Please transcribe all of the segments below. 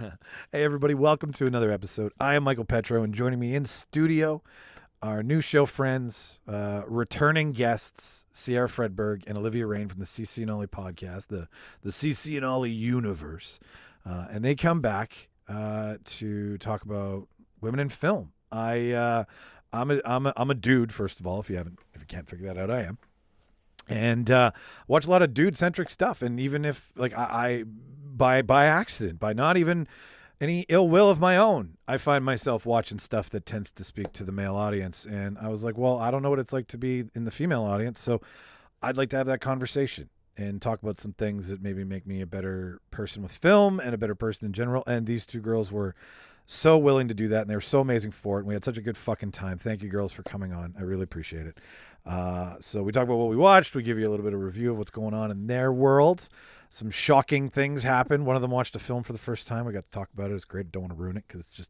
Hey, everybody. Welcome to another episode. I am Michael Petrow, and joining me in studio, our new show friends, returning guests, Ciera Fredborg and Olivia Raine from the CC and Ollie podcast, the CC and Ollie universe. And they come back to talk about women in film. I'm a dude, first of all. If you can't figure that out, I am. And watch a lot of dude-centric stuff. And even if, like, I by accident, by not even any ill will of my own, I find myself watching stuff that tends to speak to the male audience. And I was like, well, I don't know what it's like to be in the female audience, so I'd like to have that conversation and talk about some things that maybe make me a better person with film and a better person in general. And these two girls were so willing to do that, and they were so amazing for it, and we had such a good fucking time. Thank you, girls, for coming on. I really appreciate it. So we talk about what we watched. We give you a little bit of review of what's going on in their world. Some shocking things happened. One of them watched a film for the first time. We got to talk about it. It's great. Don't want to ruin it because it's just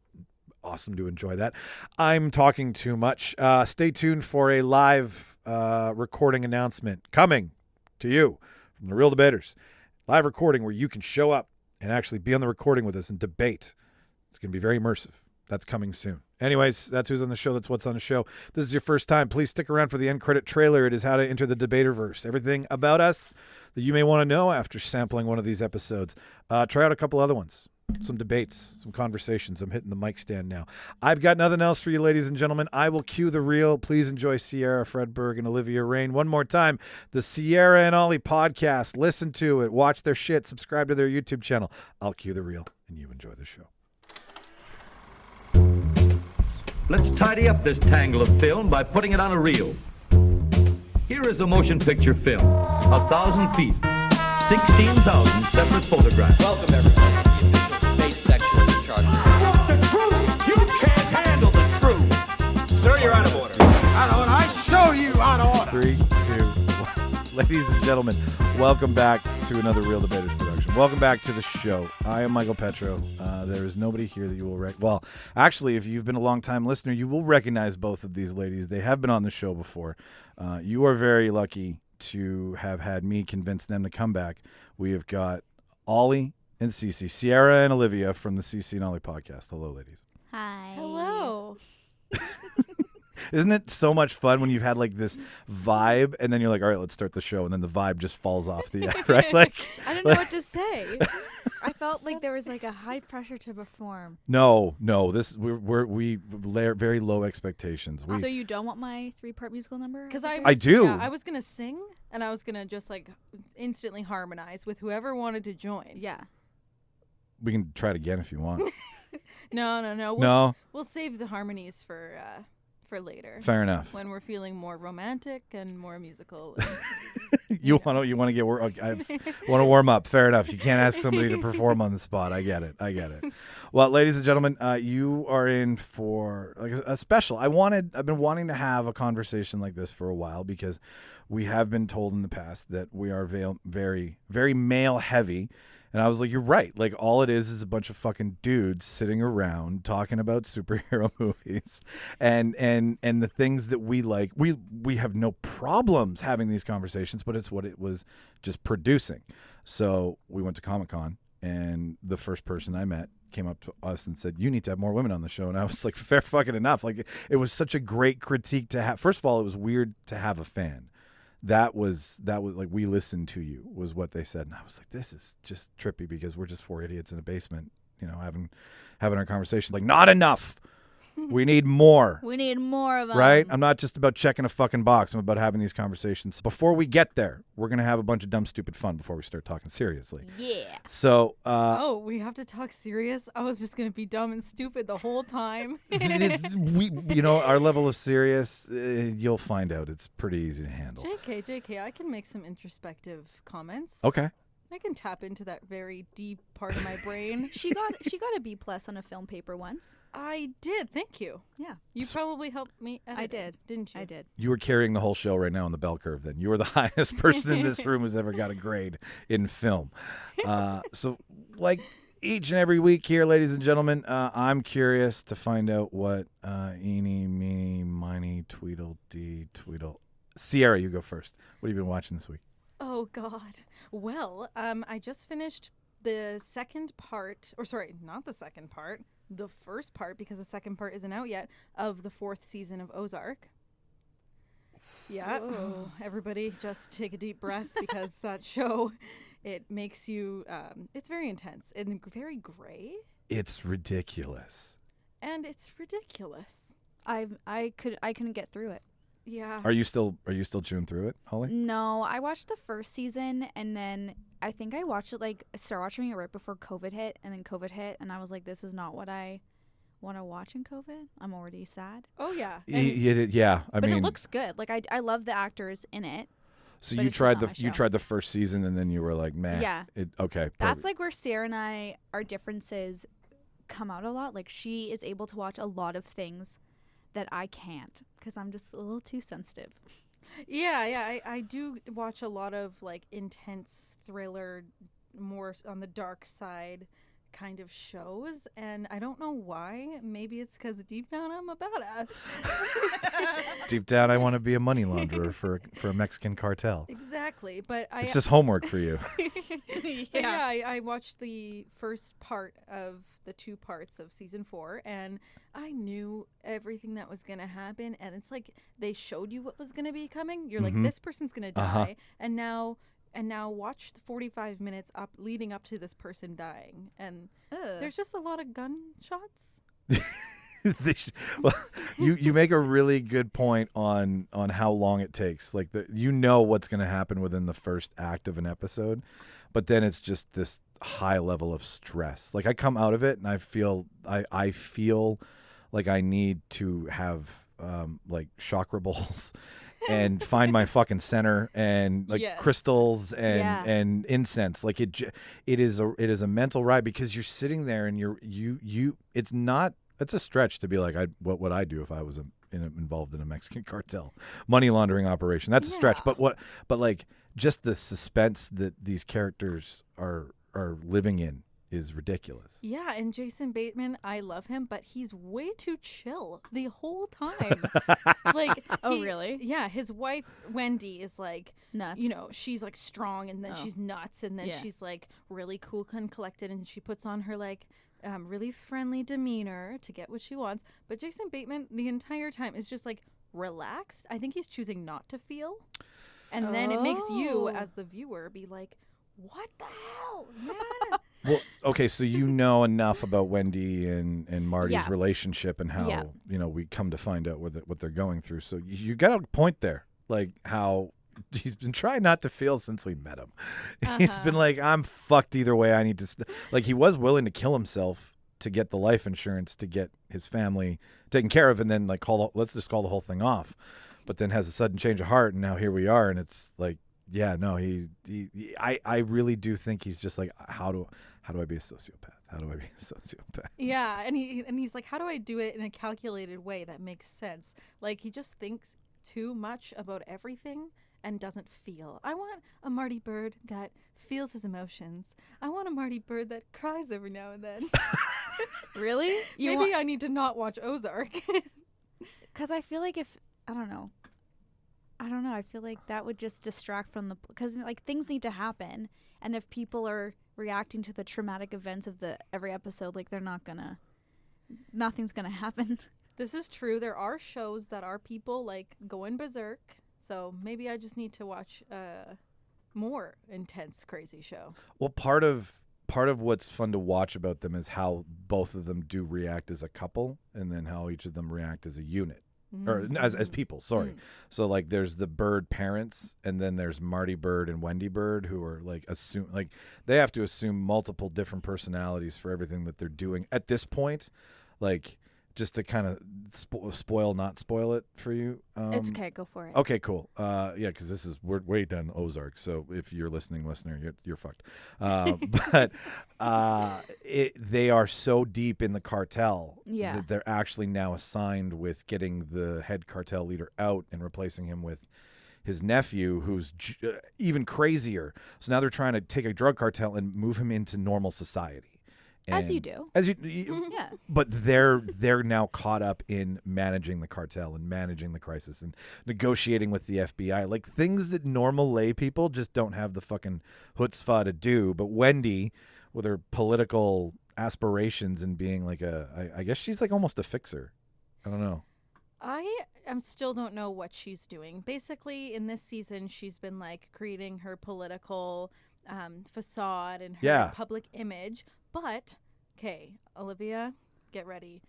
awesome to enjoy that. I'm talking too much. Stay tuned for a live recording announcement coming to you from the Reel Debaters. Live recording where you can show up and actually be on the recording with us and debate. It's going to be very immersive. That's coming soon. Anyways, that's who's on the show. That's what's on the show. If this is your first time, please stick around for the end credit trailer. It is how to enter the Debaterverse. Everything about us that you may want to know after sampling one of these episodes. Try out a couple other ones. Some debates, some conversations. I'm hitting the mic stand now. I've got nothing else for you, ladies and gentlemen. I will cue the reel. Please enjoy Ciera Fredborg and Olivia Raine. One more time, the Ciera and Ollie podcast. Listen to it. Watch their shit. Subscribe to their YouTube channel. I'll cue the reel, and you enjoy the show. Let's tidy up this tangle of film by putting it on a reel. Here is a motion picture film, 1,000 feet, 16,000 separate photographs. Welcome, everybody, to the official space section of the charter. What's the truth? You can't handle the truth. Sir, you're out of order. Out of order. I show you out of order. 3, 2, 1. Ladies and gentlemen, welcome back to another Reel Debaters production. Welcome back to the show. I am Michael Petrow. There is nobody here that you will well, actually, if you've been a long-time listener, you will recognize both of these ladies. They have been on the show before. You are very lucky to have had me convince them to come back. We have got Ollie and Cece, Ciera and Olivia from the CC and Ollie podcast. Hello, ladies. Hi. Hello. Isn't it so much fun when you've had like this vibe and then you're like, all right, let's start the show, and then the vibe just falls off the end, right? Like, I don't know what to say. I felt like there was like a high pressure to perform. No, we very low expectations. So you don't want my 3-part musical number? Because I do. Yeah, I was gonna sing and I was gonna just like instantly harmonize with whoever wanted to join. Yeah. We can try it again if you want. No. We'll save the harmonies for later. Fair enough. When we're feeling more romantic and more musical. You want to get want to warm up. Fair enough. You can't ask somebody to perform on the spot. I get it. Well, ladies and gentlemen, you are in for like a special. I've been wanting to have a conversation like this for a while because we have been told in the past that we are very, very male heavy. And I was like, you're right. Like, all it is a bunch of fucking dudes sitting around talking about superhero movies and the things that we like. We have no problems having these conversations, but it's what it was just producing. So we went to Comic-Con, and the first person I met came up to us and said, you need to have more women on the show. And I was like, fair fucking enough. Like, it was such a great critique to have. First of all, it was weird to have a fan. That was like, we listened to you was what they said. And I was like, this is just trippy because we're just 4 idiots in a basement, having our conversation. Like, not enough. We need more. We need more of them. Right? I'm not just about checking a fucking box. I'm about having these conversations. Before we get there, we're going to have a bunch of dumb, stupid fun before we start talking seriously. Yeah. So, we have to talk serious? I was just going to be dumb and stupid the whole time. our level of serious, you'll find out. It's pretty easy to handle. JK, I can make some introspective comments. Okay. I can tap into that very deep part of my brain. She got a B+ on a film paper once. I did. Thank you. Yeah. You probably helped me edit I did. Didn't you? I did. You were carrying the whole show right now on the bell curve then. You were the highest person in this room who's ever got a grade in film. So, like each and every week here, ladies and gentlemen, I'm curious to find out what eeny, meeny, miny, tweedledee, tweedle. Ciera, you go first. What have you been watching this week? Oh, God. Well, I just finished the second part, or sorry, not the second part, the first part, because the second part isn't out yet, of the 4th season of Ozark. Yeah, everybody just take a deep breath because that show, it makes you, it's very intense and very gray. It's ridiculous. And it's ridiculous. I couldn't get through it. Yeah. Are you still chewing through it, Holly? No, I watched the first season and then I think I watched it I started watching it right before COVID hit, and then COVID hit and I was like, this is not what I want to watch in COVID. I'm already sad. Oh yeah. Yeah. I but mean, it looks good. Like I love the actors in it. so but you it's just tried not my show. tried the first season and then you were like, man. Yeah. Okay. That's like where Ciera and our differences come out a lot. Like she is able to watch a lot of things that I can't because I'm just a little too sensitive. Yeah. I do watch a lot of like intense thriller, more on the dark side kind of shows, and I don't know why. Maybe it's because deep down I'm a badass. Deep down, I want to be a money launderer for a Mexican cartel. Exactly, but It's just homework for you. I watched the first part of the 2 parts of season 4, and I knew everything that was gonna happen. And it's like they showed you what was gonna be coming. You're like, this person's gonna die, and now watch the 45 minutes leading up to this person dying, and there's just a lot of gunshots. Well, you make a really good point on how long it takes. Like what's going to happen within the first act of an episode, but then it's just this high level of stress. Like I come out of it and I feel like I need to have like chakra bowls and find my fucking center and like crystals and incense. Like it is a mental ride because you're sitting there and it's a stretch to be like, what would I do if I was involved in a Mexican cartel money laundering operation? That's a stretch. But like just the suspense that these characters are living in is ridiculous. Yeah, and Jason Bateman, I love him, but he's way too chill the whole time. Like, really? Yeah, his wife Wendy is like Nuts. You know, she's like strong, and then she's nuts, and then she's like really cool and collected, and she puts on her like really friendly demeanor to get what she wants. But Jason Bateman the entire time is just like relaxed. I think he's choosing not to feel, and then it makes you as the viewer be like, what the hell, man? Well, okay, so you know enough about Wendy and Marty's relationship and how we come to find out what they're going through. So you got a point there, like how he's been trying not to feel since we met him. He's been like, I'm fucked either way. I need to like he was willing to kill himself to get the life insurance to get his family taken care of, and then like let's just call the whole thing off. But then has a sudden change of heart, and now here we are, and it's like. Yeah, no, I really do think he's just like, how do I be a sociopath? How do I be a sociopath? Yeah, and he's like, how do I do it in a calculated way that makes sense? Like he just thinks too much about everything and doesn't feel. I want a Marty Bird that feels his emotions. I want a Marty Bird that cries every now and then. Really? Maybe I need to not watch Ozark. Because I feel like I don't know. I feel like that would just distract from because like things need to happen, and if people are reacting to the traumatic events of every episode, like nothing's gonna happen. This is true. There are shows that are people like going berserk. So maybe I just need to watch a more intense, crazy show. Well, part of what's fun to watch about them is how both of them do react as a couple, and then how each of them react as a unit. Or as people, sorry. So like there's the Bird parents, and then there's Marty Bird and Wendy Bird, who are like they have to assume multiple different personalities for everything that they're doing at this point, like just to kind of not spoil it for you. It's okay, go for it. Okay, cool. Yeah, because we're way done Ozark, so if you're listening, listener, you're fucked. But they are so deep in the cartel that they're actually now assigned with getting the head cartel leader out and replacing him with his nephew, who's even crazier. So now they're trying to take a drug cartel and move him into normal society. As you do. Yeah. But they're now caught up in managing the cartel and managing the crisis and negotiating with the FBI, like things that normal lay people just don't have the fucking chutzpah to do. But Wendy political aspirations and being like I guess she's like almost a fixer. I don't know. I still don't know what she's doing. Basically, in this season, she's been like creating her political facade and her public image. But, okay, Olivia, get ready.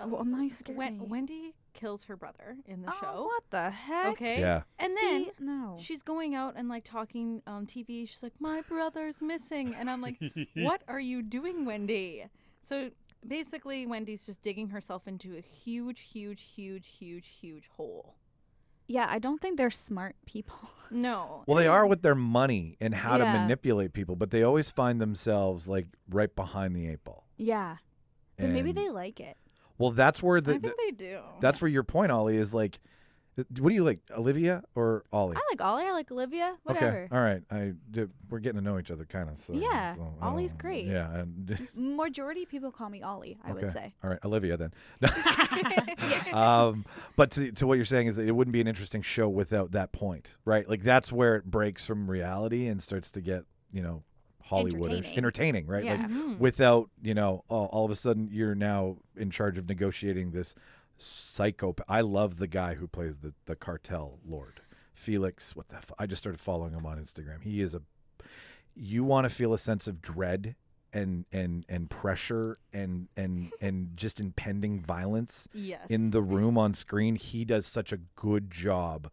Well, nice. Wendy kills her brother in the show. What the heck? Okay. Yeah. And See, then no. she's going out and like talking on TV. She's like, my brother's missing. And I'm like, what are you doing, Wendy? So basically, Wendy's just digging herself into a huge hole. Yeah, I don't think they're smart people. No. Well, they are with their money and how to Yeah. manipulate people, but they always find themselves like right behind the 8 ball. Yeah. But maybe And- they like it. Well, that's where I think they do. that's where your point, Ollie, is like. What do you like, Olivia or Ollie? I like Ollie. I like Olivia. Whatever. Okay, all right. We're getting to know each other, kind of. So, Yeah, so, Ollie's great. Yeah. Majority of people call me Ollie, I would say. All right, Olivia then. Yes. But to what you're saying is that it wouldn't be an interesting show without that point, right? Like that's where it breaks from reality and starts to get, Hollywoodish, entertaining, right? Yeah. Like Mhm. without, all of a sudden you're now in charge of negotiating this psychopath. I love the guy who plays the cartel lord, Felix. I just started following him on Instagram. He is you want to feel a sense of dread and pressure and just impending violence Yes. in the room on screen. He does such a good job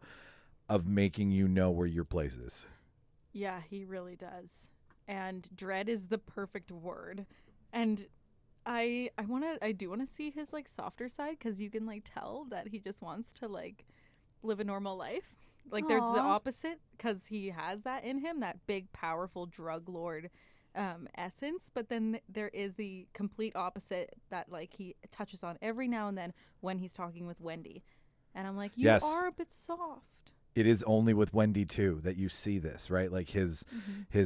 of making you know where your place is. Yeah, he really does. And dread is the perfect word. And I do want to see his like softer side, because you can like tell that he just wants to like live a normal life. Like there's the Aw. opposite, because he has that in him, that big powerful drug lord essence. But then there is the complete opposite that like he touches on every now and then when he's talking with Wendy. And I'm like, you Yes. are a bit soft. It is only with Wendy too that you see this, right? Like his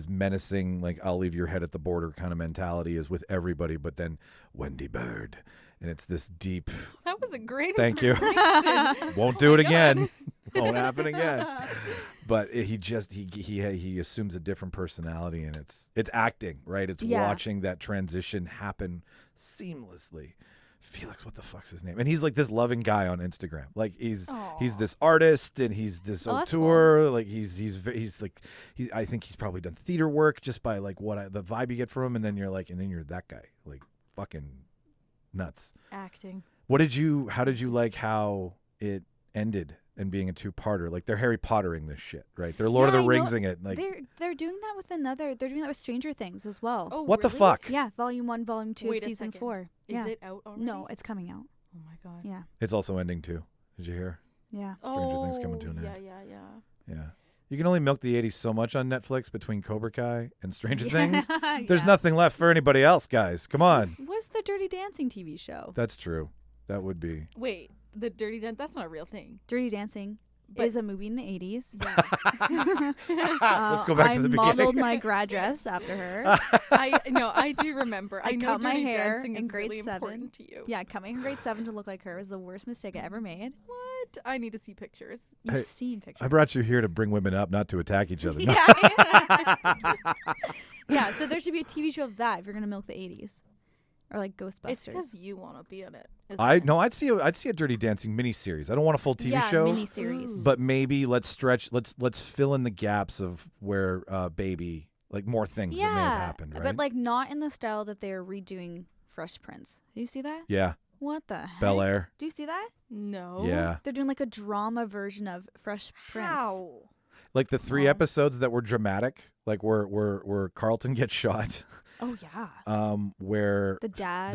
menacing, like I'll leave your head at the border kind of mentality is with everybody, but then Wendy Bird, and it's this deep. That was a great Thank you. impersonation. Won't do it again. Won't happen again. But he assumes a different personality, and it's acting, right? It's Yeah. watching that transition happen seamlessly. Felix, what the fuck's his name? And he's like this loving guy on Instagram. Like he's this artist, and he's this that's auteur. Like he's like I think he's probably done theater work just by like the vibe you get from him, and then you're that guy, like fucking nuts. Acting. How did you like how it ended and being a 2-parter? Like they're Harry Pottering this shit, right? They're Lord of the Ringsing it. Like they're doing that with they're doing that with Stranger Things as well. Oh, what the really? fuck? Yeah, volume 1, volume 2, Wait a season second. 4. Is Yeah. it out already? No, it's coming out. Oh my god. Yeah. It's also ending too. Did you hear? Yeah. Stranger Things coming to an yeah, end. yeah. Yeah. You can only milk the 80s so much on Netflix between Cobra Kai and Stranger Things. Yeah. There's nothing left for anybody else, guys. Come on. What's the Dirty Dancing TV show? That's true. That would be. Wait, the Dirty Dance, that's not a real thing. Dirty Dancing But- is a movie in the 80s. Let's go back to the I beginning. modeled my grad dress after her. I do remember. I know cut my Dirty hair Dancing in is grade really 7. important to you. Yeah, coming in grade 7 to look like her was the worst mistake I ever made. What? I need to see pictures. You've Hey, seen pictures. I brought you here to bring women up, not to attack each other. No. Yeah, so there should be a TV show of that if you're gonna milk the 80s, or like It's Ghostbusters. because you want to be in it. I'd see a Dirty Dancing miniseries. I don't want a full TV yeah, show. miniseries. But maybe let's fill in the gaps of where Baby, like more things that may have happened, right? but like not in the style that they're redoing Fresh Prince. Do you see that? yeah, What the heck? Bel Air. Do you see that? No. Yeah, They're doing like a drama version of Fresh Prince. How? like the 3 episodes that were dramatic, like where Carlton gets shot, Oh yeah. where The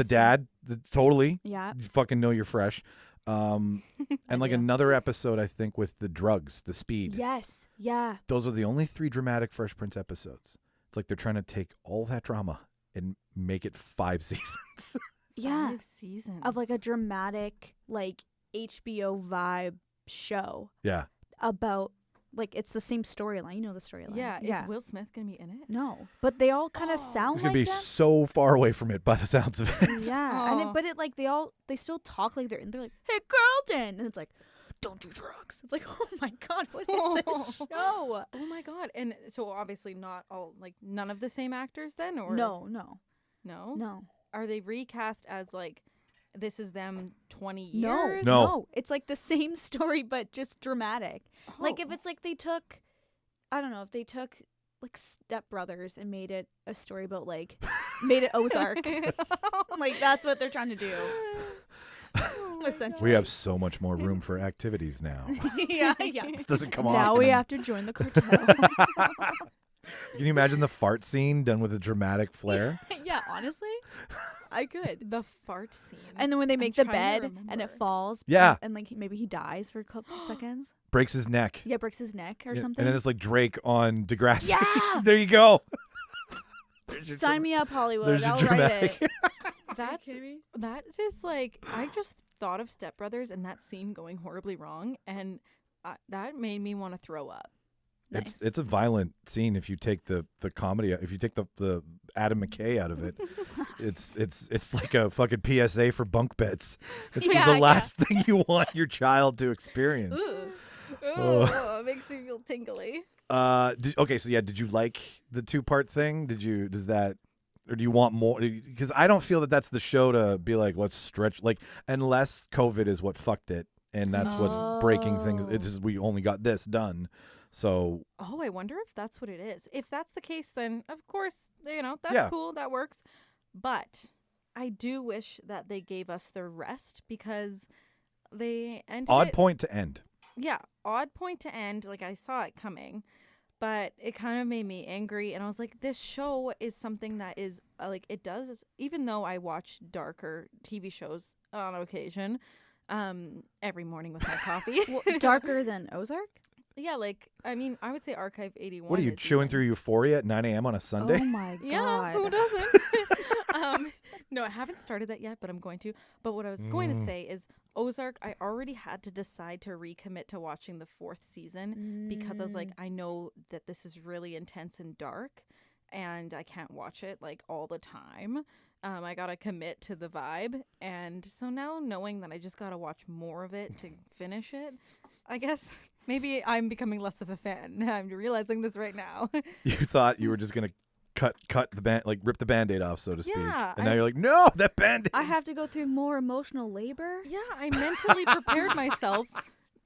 dad. totally, Yeah. you fucking know you're fresh, and like another episode I think with the drugs, the speed. Yes. Yeah. Those are the only 3 dramatic Fresh Prince episodes. It's like they're trying to take all that drama and make it 5 seasons. Yeah. 5 seasons. Of like a dramatic like HBO vibe show Yeah. about like it's the same storyline. You know the storyline. Yeah. Yeah. Is Will Smith going to be in it? No, but they all kind of sound It's like going to be them. so far away from it by the sounds of it. Yeah, and Aw. but it like they still talk like they're like, hey Carlton, and it's like, don't do drugs. It's like, oh my God, what is this show? Oh my God. And so obviously not all, like, none of the same actors then? Or No. No? Are they recast as, like, this is them 20 years? No. It's like the same story, but just dramatic. Like, if it's like they took, I don't know, if they took like Step Brothers and made it a story about like, made it Ozark. Like, that's what they're trying to do. We have so much more room for activities now. yeah. This doesn't come off. Now we have to join the cartel. Can you imagine the fart scene done with a dramatic flair? Yeah, honestly, I could. The fart scene. And then when they make the trying to bed and it remember. falls, Yeah. and like maybe he dies for a couple seconds. Breaks his neck. Yeah, breaks his neck or Yeah, something. And then it's like Drake on Degrassi. Yeah! There you go. Sign me up, Hollywood. There's your I'll write dramatic. it. That just like, I just thought of Step Brothers and that scene going horribly wrong, and that made me want to throw up. Nice. It's a violent scene if you take the comedy, if you take the Adam McKay out of it. It's like a fucking PSA for bunk beds. It's the last thing you want your child to experience. It makes me feel tingly. Did you like the 2-part thing? Or do you want more? Because I don't feel that that's the show to be like, let's stretch, like, unless COVID is what fucked it, and that's what's breaking things. It is, we only got this done. So. Oh, I wonder if that's what it is. If that's the case, then of course, that's cool. That works. But I do wish that they gave us the rest, because they ended Odd it, point to end. Yeah, odd point to end. Like, I saw it coming, but it kind of made me angry. And I was like, this show is something that is like, it does, even though I watch darker TV shows on occasion, every morning with my coffee. Darker than Ozark? Yeah, like, I mean, I would say Archive 81. What are you, chewing through Euphoria at 9 a.m. on a Sunday? Oh my God. Yeah, who doesn't? No, I haven't started that yet, but I'm going to. But what I was going to say is Ozark, I already had to decide to recommit to watching the 4th season because I was like, I know that this is really intense and dark, and I can't watch it like all the time. I got to commit to the vibe. And so now, knowing that I just got to watch more of it to finish it, I guess maybe I'm becoming less of a fan. I'm realizing this right now. You thought you were just gonna cut the band, like rip the Band-Aid off, so to speak. Yeah, And now you're like, no, that Band-Aid. I have to go through more emotional labor. Yeah, I mentally prepared myself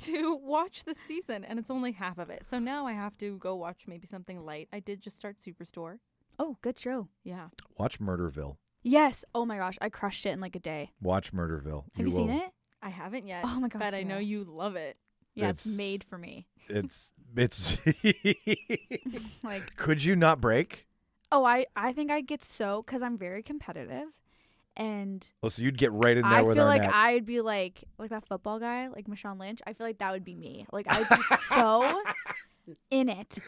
to watch the season, and it's only half of it. So now I have to go watch maybe something light. I did just start Superstore. Oh, good show. Yeah. Watch Murderville. Yes. Oh my gosh, I crushed it in like a day. Watch Murderville. Have you seen it? I haven't yet. Oh my God, But I know Ciera. you love it. Yeah, it's It's- made for me. It's Like, Could you not break? oh, I think I'd get so, because I'm very competitive, and Oh, so you'd get right in there I with feel Arnett. like I'd be like that football guy, like Marshawn Lynch. I feel like that would be me. Like, I'd be so in it.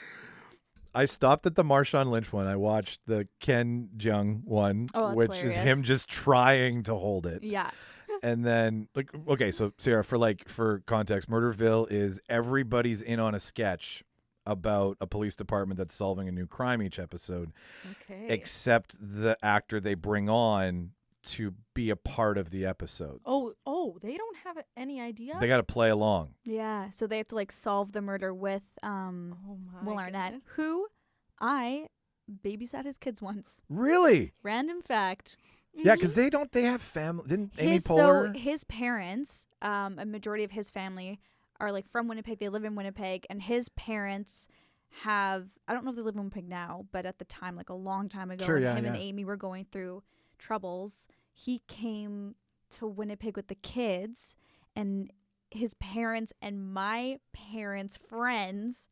I stopped at the Marshawn Lynch one. I watched the Ken Jeong one, Oh, that's which is hilarious. him just trying to hold it. Yeah. And then, like, okay, so Ciera, for context, Murderville is everybody's in on a sketch about a police department that's solving a new crime each episode, Okay. except the actor they bring on to be a part of the episode. Oh, they don't have any idea? They got to play along. Yeah. So they have to like solve the murder with Oh my Will Arnett, goodness. who I babysat his kids once. Really? Random fact. Yeah, because they have family. Didn't Amy So Poehler? his parents, a majority of his family are like from Winnipeg. They live in Winnipeg, and his parents have, I don't know if they live in Winnipeg now, but at the time, like a long time ago, Sure, when yeah, him and yeah. Amy were going through troubles, he came to Winnipeg with the kids, and his parents and my parents' friends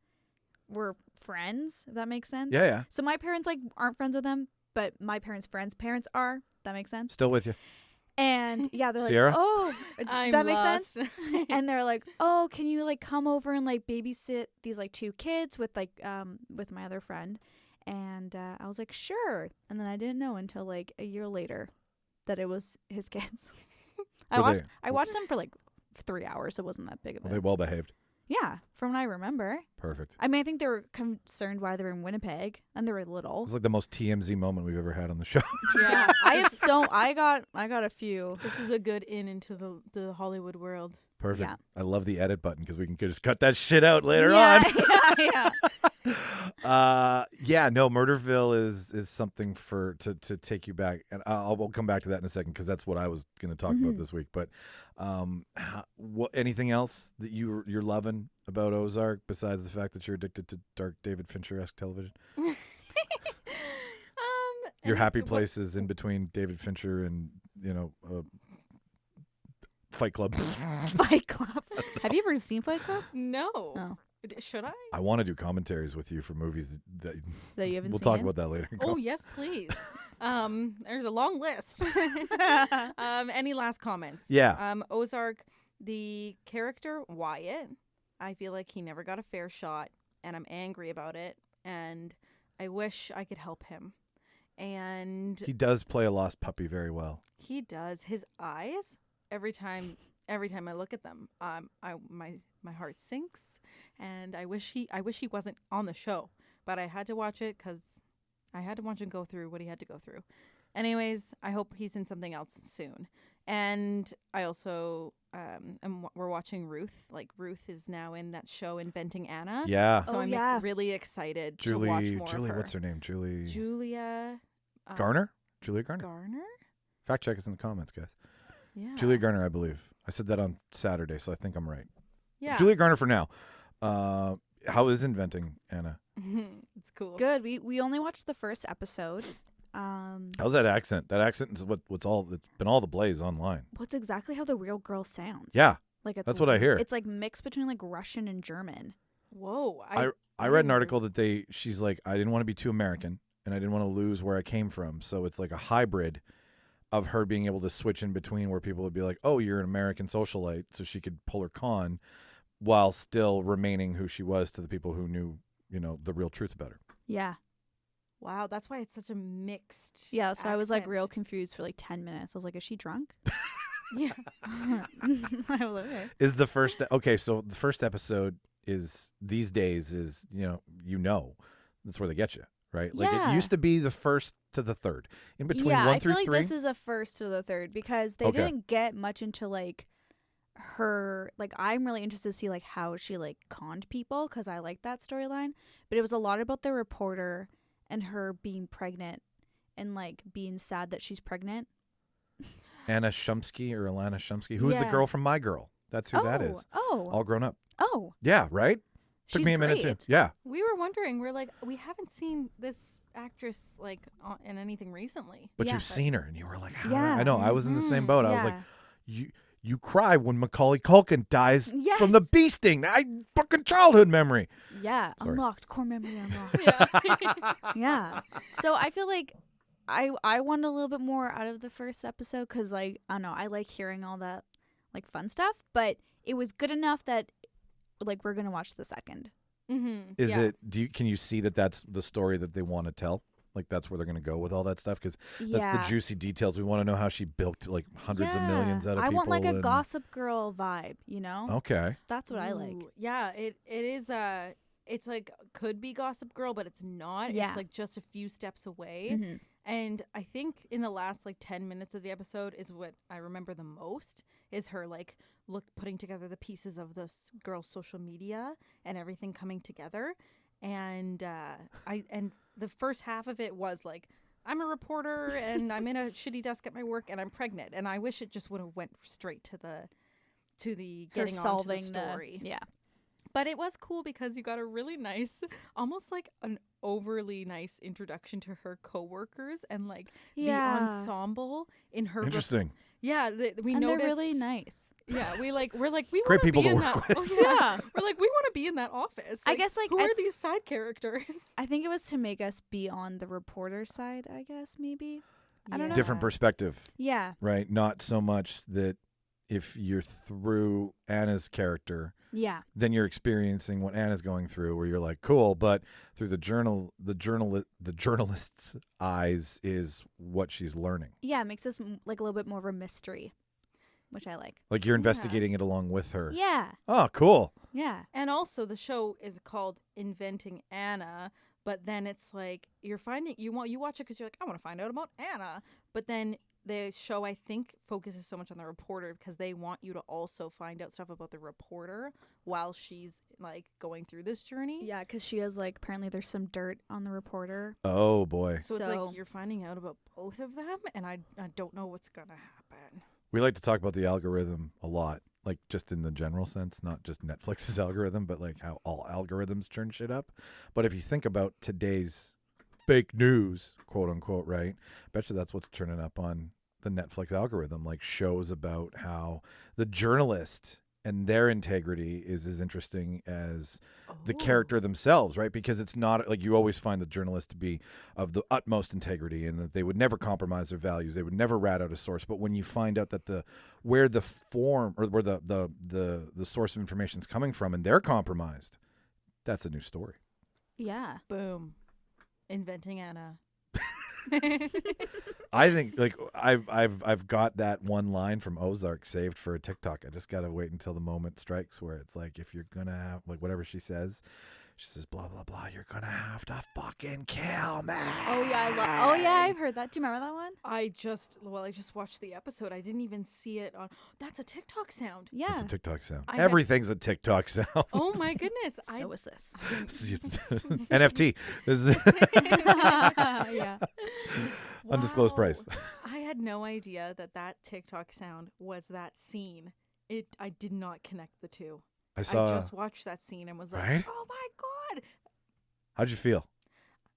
were friends, if that makes sense. Yeah, yeah. So my parents like aren't friends with them, but my parents' friends' parents are. That makes sense. Still with you. And yeah, they're Ciera? like, oh, I'm that makes lost. sense. And they're like, oh, can you like come over and like babysit these like 2 kids with like with my other friend? And I was like, sure. And then I didn't know until like a year later that it was his kids. I Were watched they- I watched them for like 3 hours. So it wasn't that big of Were a. they well behaved? Yeah, from what I remember. Perfect. I mean, I think they were concerned why they were in Winnipeg, and they were little. It's like the most TMZ moment we've ever had on the show. Yeah. I got a few. This is a good in into the Hollywood world. Perfect. Yeah. I love the edit button because we can just cut that shit out later yeah, on. yeah. No, Murderville is something to take you back, and we'll come back to that in a second because that's what I was going to talk about this week. But anything else that you're loving about Ozark besides the fact that you're addicted to dark David Fincher-esque television? Your happy place is in between David Fincher and Fight Club. Fight Club. Have you ever seen Fight Club? No. Oh. Should I? I want to do commentaries with you for movies that you haven't we'll seen? talk about that later. Oh, yes, please. There's a long list. Any last comments? Yeah. Ozark, the character Wyatt, I feel like he never got a fair shot, and I'm angry about it, and I wish I could help him. And He does play a lost puppy very well. he does. His eyes, every time I look at them, my heart sinks, and I wish he wasn't on the show, but I had to watch it because I had to watch him go through what he had to go through. Anyways, I hope he's in something else soon. And I also we're watching Ruth. Like, Ruth is now in that show Inventing Anna. Yeah. So I'm really excited to watch more of her. What's her name? Julia Garner? Julia Garner? Garner? Fact check us in the comments, guys. Yeah. Julia Garner, I believe. I said that on Saturday, so I think I'm right. Yeah. Julia Garner for now. How is Inventing Anna? It's cool. Good. We only watched the first episode. How's that accent? That accent is it's been all the blaze online. What's exactly how the real girl sounds? Yeah. Like That's what I hear. It's like mixed between like Russian and German. Whoa. I read an article that she's like, I didn't want to be too American and I didn't want to lose where I came from. So it's like a hybrid of her being able to switch in between where people would be like, oh, you're an American socialite. So she could pull her con while still remaining who she was to the people who knew, the real truth about her. Yeah. Wow, that's why it's such a mixed. Yeah, so I was like accent. real confused for like 10 minutes. I was like, is she drunk? Yeah. I was like, okay. Is so the first episode is these days is, that's where they get you, right? Like it used to be the first to the third. In between yeah, 1 I through feel like 3. this is a first to the third because they Okay. didn't get much into like her, like I'm really interested to see like how she like conned people because I like that storyline, but it was a lot about the reporter and her being pregnant and like being sad that she's pregnant. Anna Shumsky or Alana Shumsky, who's the Yeah. girl from My Girl. That's who that is. Oh. All grown up. Oh. Yeah, right? Took She's me a minute great. too. Yeah. We were wondering. We're like, we haven't seen this actress like in anything recently. But Yeah. you've seen her and you were like, how Yeah. I know. I was in the same boat. I was like, Yeah. you cry when Macaulay Culkin dies from the Yes. bee sting. Fucking childhood memory. Yeah. Sorry. Unlocked. Core memory unlocked. Yeah. So I feel like I want a little bit more out of the first episode because like I don't know, I like hearing all that like fun stuff, but it was good enough that like we're gonna watch the second. Mm-hmm. Is it? Can you see that that's the story that they want to tell? Like that's where they're going to go with all that stuff because that's the juicy details. We want to know how she bilked like hundreds of millions out of I people. want like a and- Gossip Girl vibe, you know? Okay. That's what I like. Yeah, it is. It's like could be Gossip Girl, but it's not. Yeah. It's like just a few steps away. Mm-hmm. And I think in the last like 10 minutes of the episode is what I remember the most is her like putting together the pieces of this girl's social media and everything coming together. And the first half of it was like, I'm a reporter and I'm in a shitty desk at my work and I'm pregnant. And I wish it just would have went straight to the Her getting onto solving the story. yeah. But it was cool because you got a really nice, almost like an overly nice introduction to her coworkers and like the ensemble in her. Interesting. Yeah, we and noticed. they're really nice. Yeah, we Great want people be to in work that. with. Yeah, we're like we want to be in that office. I guess, like, who I are these side characters? I think it was to make us be on the reporter side, I guess, maybe. I don't know. Different perspective, Yeah. right? Not so much that if you're through Anna's character, Yeah. then you're experiencing what Anna's going through, where you're like, cool, but through the journalist's eyes is what she's learning. Yeah, it makes us like a little bit more of a mystery. which I like. Like you're investigating it along with her. Yeah. Oh, cool. Yeah. And also the show is called Inventing Anna, but then it's like you watch it because you're like, I want to find out about Anna. But then the show, I think, focuses so much on the reporter because they want you to also find out stuff about the reporter while she's like going through this journey. Yeah, because she has like, apparently there's some dirt on the reporter. Oh boy. So it's like you're finding out about both of them, and I don't know what's gonna happen. We like to talk about the algorithm a lot, like just in the general sense, not just Netflix's algorithm, but like how all algorithms turn shit up. But if you think about today's fake news, quote unquote, right? Bet you that's what's turning up on the Netflix algorithm, like shows about how the journalist and their integrity is as interesting as the character themselves, right? Because it's not like you always find the journalist to be of the utmost integrity and that they would never compromise their values. They would never rat out a source. But when you find out that where the source of information is coming from and they're compromised, that's a new story. Yeah. Boom. Inventing Anna. I think like I've got that one line from Ozark saved for a TikTok. I just gotta wait until the moment strikes where it's like, if you're gonna have like whatever she says blah blah blah, you're gonna have to fucking kill me. Oh yeah, I've heard that. Do you remember that one? I just watched the episode. I didn't even see it on. That's a TikTok sound. Yeah. It's a TikTok sound. I Everything's a TikTok sound. Oh my goodness. So is this. NFT. This is Yeah. undisclosed price. I had no idea that TikTok sound was that scene. I did not connect the two. I just watched that scene and was like, Right? oh my God. How'd you feel?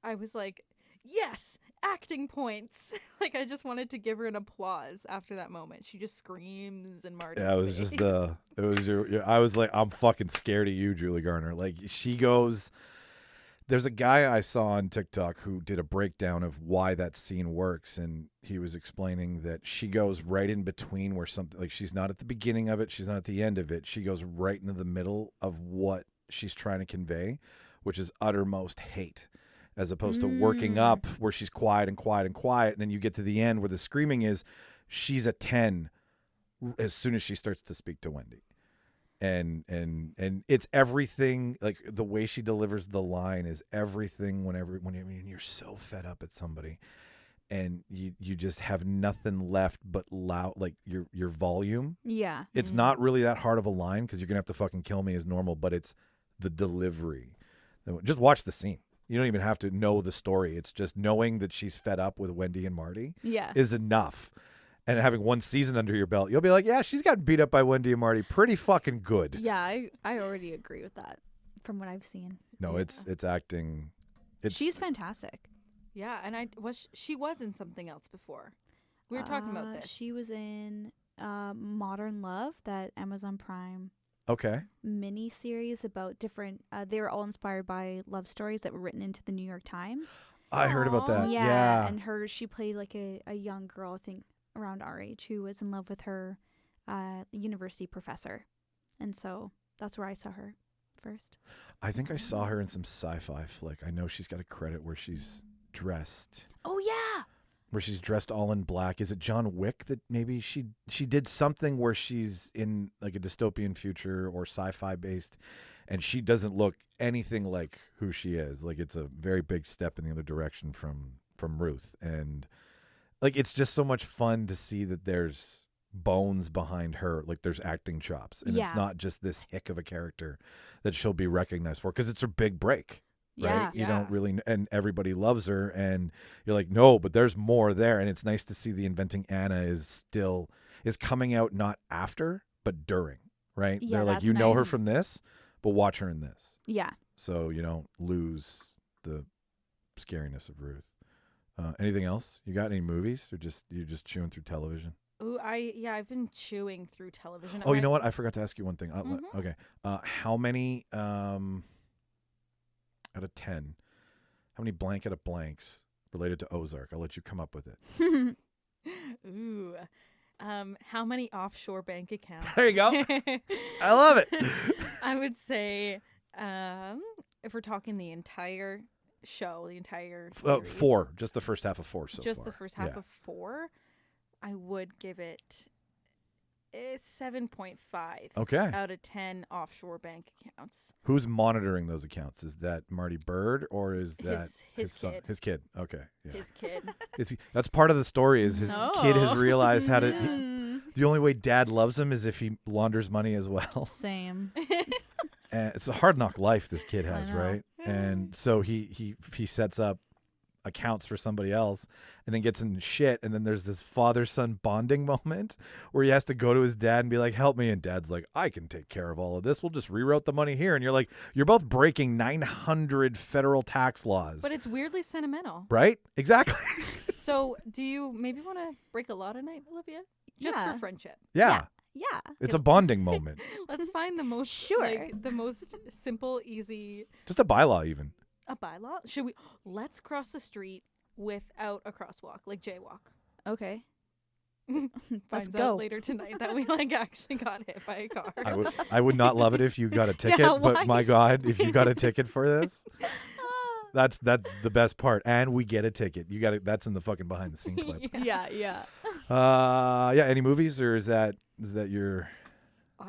I was like, yes, acting points. Like I just wanted to give her an applause after that moment. She just screams and Marty's Yeah, it was face. just it was I was like, I'm fucking scared of you, Julie Garner. Like she goes. There's a guy I saw on TikTok who did a breakdown of why that scene works, and he was explaining that she goes right in between where something, like she's not at the beginning of it, she's not at the end of it. She goes right into the middle of what she's trying to convey, which is uttermost hate, as opposed to working up where she's quiet and quiet and quiet, and then you get to the end where the screaming is. She's a 10 as soon as she starts to speak to Wendy. And it's everything, like the way she delivers the line is everything when you're so fed up at somebody and you just have nothing left but loud, like your volume. Yeah. It's not really that hard of a line because you're gonna have to fucking kill me as normal, but it's the delivery. Just watch the scene. You don't even have to know the story. It's just knowing that she's fed up with Wendy and Marty is enough. And having one season under your belt, you'll be like, yeah, she's gotten beat up by Wendy and Marty pretty fucking good. Yeah, I already agree with that from what I've seen. No, it's acting. She's fantastic. Yeah, and she was in something else before. We were talking about this. She was in Modern Love, that Amazon Prime mini series about different. They were all inspired by love stories that were written into the New York Times. I heard about that. Yeah, and she played like a young girl, I think, around our age, who was in love with her university professor. And so that's where I saw her first. I think I saw her in some sci-fi flick. I know she's got a credit where she's dressed. Oh, yeah. Where she's dressed all in black. Is it John Wick that maybe she did something where she's in like a dystopian future or sci-fi based and she doesn't look anything like who she is. Like it's a very big step in the other direction from Ruth. And like, it's just so much fun to see that there's bones behind her. Like, there's acting chops. And it's not just this hick of a character that she'll be recognized for because it's her big break, right? You don't really, and everybody loves her. And you're like, no, but there's more there. And it's nice to see the Inventing Anna is coming out not after, but during, right? Yeah, they're like, that's you know her nice. from this, but watch her in this. Yeah. So you don't lose the scariness of Ruth. Anything else? You got any movies, or you're just chewing through television? Ooh, I've been chewing through television. Oh, you know what? I forgot to ask you one thing. Okay, how many out of 10? How many blank out of blanks related to Ozark? I'll let you come up with it. Ooh, how many offshore bank accounts? There you go. I love it. I would say, if we're talking the entire show, the entire series, 4, just the first half of 4 so just far. the first half of 4, I would give it 7.5 Okay. out of 10 offshore bank accounts. Who's monitoring those accounts? Is that Marty Bird or is that His son? kid. His kid. Okay. Yeah. His kid. That's part of the story. Is his kid has realized how to. Mm. The only way Dad loves him is if he launders money as well. Same. And it's a hard knock life this kid has, know. right? And so he sets up accounts for somebody else and then gets in shit, and then there's this father-son bonding moment where he has to go to his dad and be like, help me, and Dad's like, I can take care of all of this, we'll just reroute the money here. And you're like, you're both breaking 900 federal tax laws, But it's weirdly sentimental. right? Exactly. So do you maybe want to break a law tonight, Olivia? Just Yeah. for friendship. Yeah. Yeah. It's a bonding moment. Let's find the most the most simple, easy Just a bylaw even. a bylaw. Should we let's cross the street without a crosswalk, like jaywalk. Okay. Finds go. out later tonight that we like actually got hit by a car. I would not love it if you got a ticket, Yeah, but why? my God, if you got a ticket for this, that's the best part. And we get a ticket. You got it. That's in the fucking behind the scene clip. Yeah, yeah. Yeah. Any movies, or is that your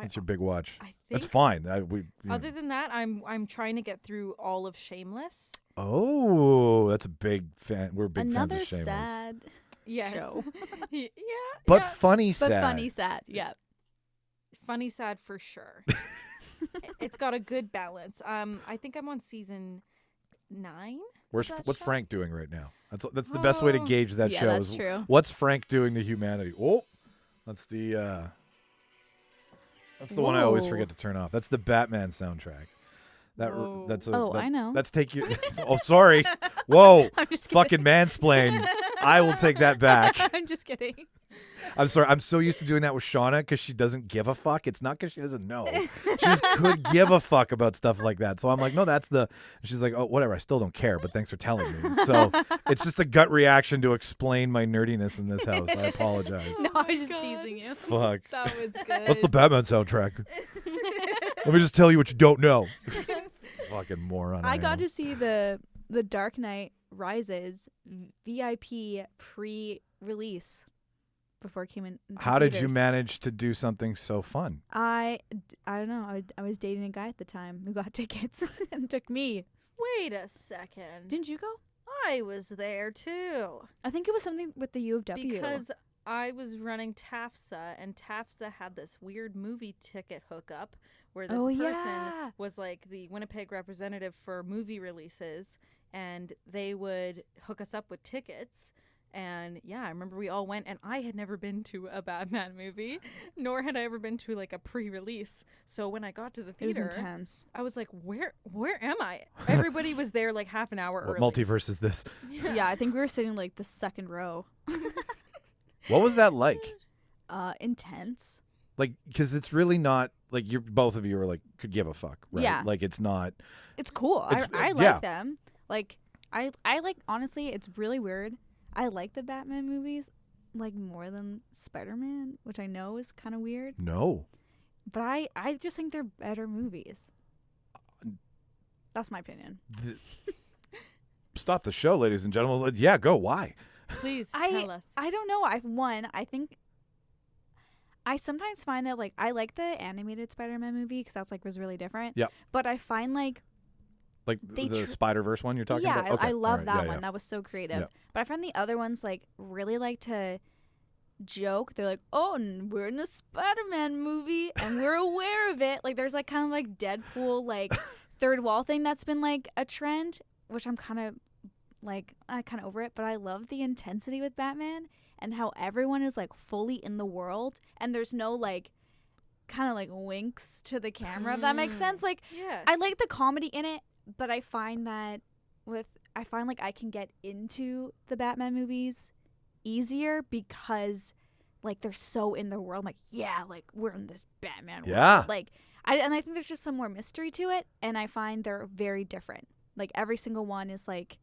that's your big watch? I think That's fine. Other than that, I'm trying to get through all of Shameless. Oh, that's a big fan. We're big Another fans of Shameless. sad Yes. show. yeah. But yeah. funny, But sad. funny sad. Yeah. Funny sad for sure. It's got a good balance. I think I'm on season 9. What's that show? Frank doing right now? That's the best way to gauge that Yeah, show. that's is true. What's Frank doing to humanity? Oh, that's the one I always Whoa. forget to turn off. That's the Batman soundtrack. Whoa. I know. That's take you. Oh, sorry. Whoa. I'm just Fucking mansplain. I will take that back. I'm just kidding. I'm sorry. I'm so used to doing that with Shauna because she doesn't give a fuck. It's not because she doesn't know. She just could give a fuck about stuff like that. So I'm like, no, that's the. She's like, oh, whatever. I still don't care, but thanks for telling me. So it's just a gut reaction to explain my nerdiness in this house. I apologize. No, I was just teasing you. Fuck. That was good. What's the Batman soundtrack? Let me just tell you what you don't know. Fucking moron. I am. got to see the Dark Knight Rises VIP pre-release before it came in. How did you theaters. manage to do something so fun? I don't know. I was dating a guy at the time who got tickets and took me. Wait a second. Didn't you go? I was there too. I think it was something with the U of W. Because I was running TAFSA, and TAFSA had this weird movie ticket hookup where this Oh, person yeah. was like the Winnipeg representative for movie releases, and they would hook us up with tickets. And yeah, I remember we all went, and I had never been to a Batman movie, nor had I ever been to like a pre-release. So when I got to the it was theater, intense. I was like, where am I? Everybody was there like half an hour What early. multiverse is this? Yeah, I think we were sitting like the second row. What was that like? Intense. Like, because it's really not like you're both of you are like could give a fuck, right? Yeah. Like it's not. It's cool. It's- I like yeah. them. Like I like, honestly, it's really weird. I like the Batman movies like more than Spider-Man, which I know is kind of weird, No. but I just think they're better movies. That's my opinion. Stop the show, ladies and gentlemen. Yeah, go. Why? Please I tell us. I don't know. I think I sometimes find that like I like the animated Spider-Man movie because that's like was really different. Yep. But I find like Like They the tr- Spider-Verse one you're talking yeah, about? Okay. I love All right. that Yeah, one. yeah. That was so creative. Yeah. But I find the other ones like really like to joke. They're like, oh, we're in a Spider-Man movie and we're aware of it. Like there's like kind of like Deadpool like third wall thing that's been like a trend, which I'm kind of over it. But I love the intensity with Batman and how everyone is like fully in the world and there's no like kind of like winks to the camera, if that makes sense. Like Yes. I like the comedy in it, but I find like I can get into the Batman movies easier because like they're so in the world. I'm like, yeah, like we're in this Batman Yeah. world. Like I think there's just some more mystery to it, and I find they're very different. Like every single one is like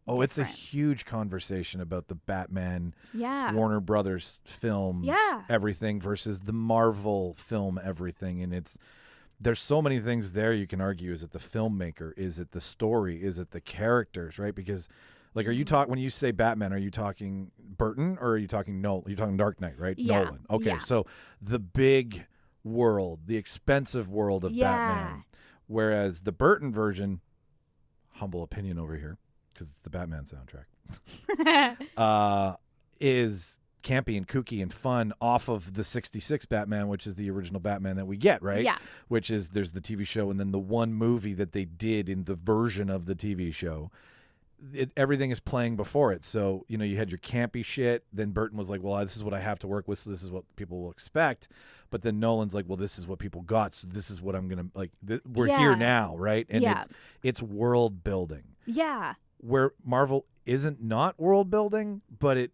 Oh, it's a different. huge conversation about the Batman Yeah. Warner Brothers film Yeah. everything versus the Marvel film everything, and there's so many things there you can argue. Is it the filmmaker? Is it the story? Is it the characters? Right? Because Like, are you when you say Batman, are you talking Burton or are you talking Nolan? You're talking Dark Knight, right? Yeah. Nolan. Okay, Yeah. so the big world, the expensive world of Batman. Whereas the Burton version, humble opinion over here, because it's the Batman soundtrack, is campy and kooky and fun off of the 66 Batman, which is the original Batman that we get, right? Yeah. Which is, there's the TV show and then the one movie that they did in the version of the TV show. Everything is playing before it. So, you know, you had your campy shit. Then Burton was like, well, this is what I have to work with, so this is what people will expect. But then Nolan's like, well, this is what people got, so this is what I'm going to, like, we're here now, right? And it's world building. Yeah. Where Marvel isn't not world building, but